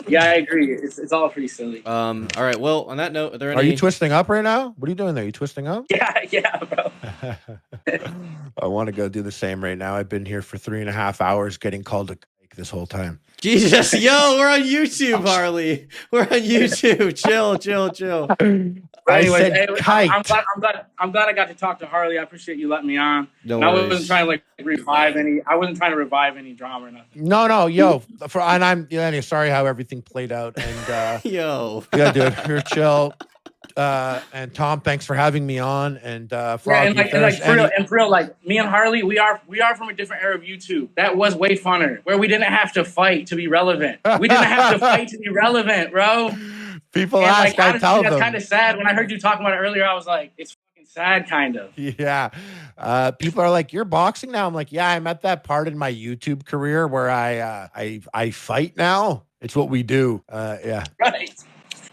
Yeah, I agree. It's all pretty silly. All right. Well, on that note, are there any? Are you twisting up right now? What are you doing there? You twisting up? Yeah, bro. I want to go do the same right now. I've been here for 3.5 hours getting called a kike this whole time. Jesus, yo, we're on YouTube, Harley. We're on YouTube. Chill. I Anyways, said hey, kiked. I'm glad I got to talk to Harley. I appreciate you letting me on. No And I worries. wasn't trying to like revive any. I wasn't trying to revive any drama or nothing. No, yo. And I'm sorry how everything played out. And yo, yeah, dude, you're chill. And Tom, thanks for having me on. And Froggy, Yeah, and for real, like me and Harley, we are from a different era of YouTube. That was way funner, where we didn't have to fight to be relevant. We didn't have to fight to be relevant, bro. People and ask, like, I honestly, tell that's them. kind of sad. When I heard you talking about it earlier, I was like, it's fucking sad, kind of. Yeah. People are like, you're boxing now? I'm like, yeah, I'm at that part in my YouTube career where I fight now. It's what we do. Yeah. Right.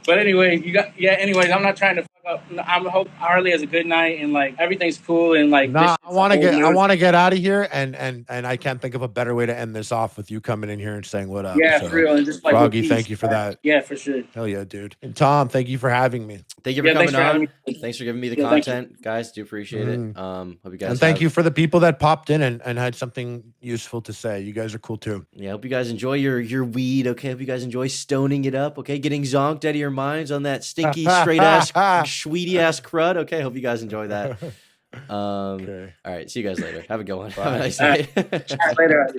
But anyway, anyways, I'm not trying to fuck up. I hope Harley has a good night and like everything's cool and like. No, I want to get out of here, and I can't think of a better way to end this off with you coming in here and saying what up. Yeah, So, for real, and just like Froggy, with peace, thank you for that. Yeah, for sure. Hell yeah, dude. And Tom, thank you for having me. Thank you for coming on. Thanks for giving me the Yeah, thank content, guys. Do appreciate it. Hope you guys. And thank you for the people that popped in and had something useful to say. You guys are cool too. Yeah, hope you guys enjoy your weed. Okay, hope you guys enjoy stoning it up. Okay, getting zonked out of your minds on that stinky, straight ass, sweetie ass crud. Okay, hope you guys enjoy that. Okay. All right, see you guys later. Have a good one. Have a nice night. Later.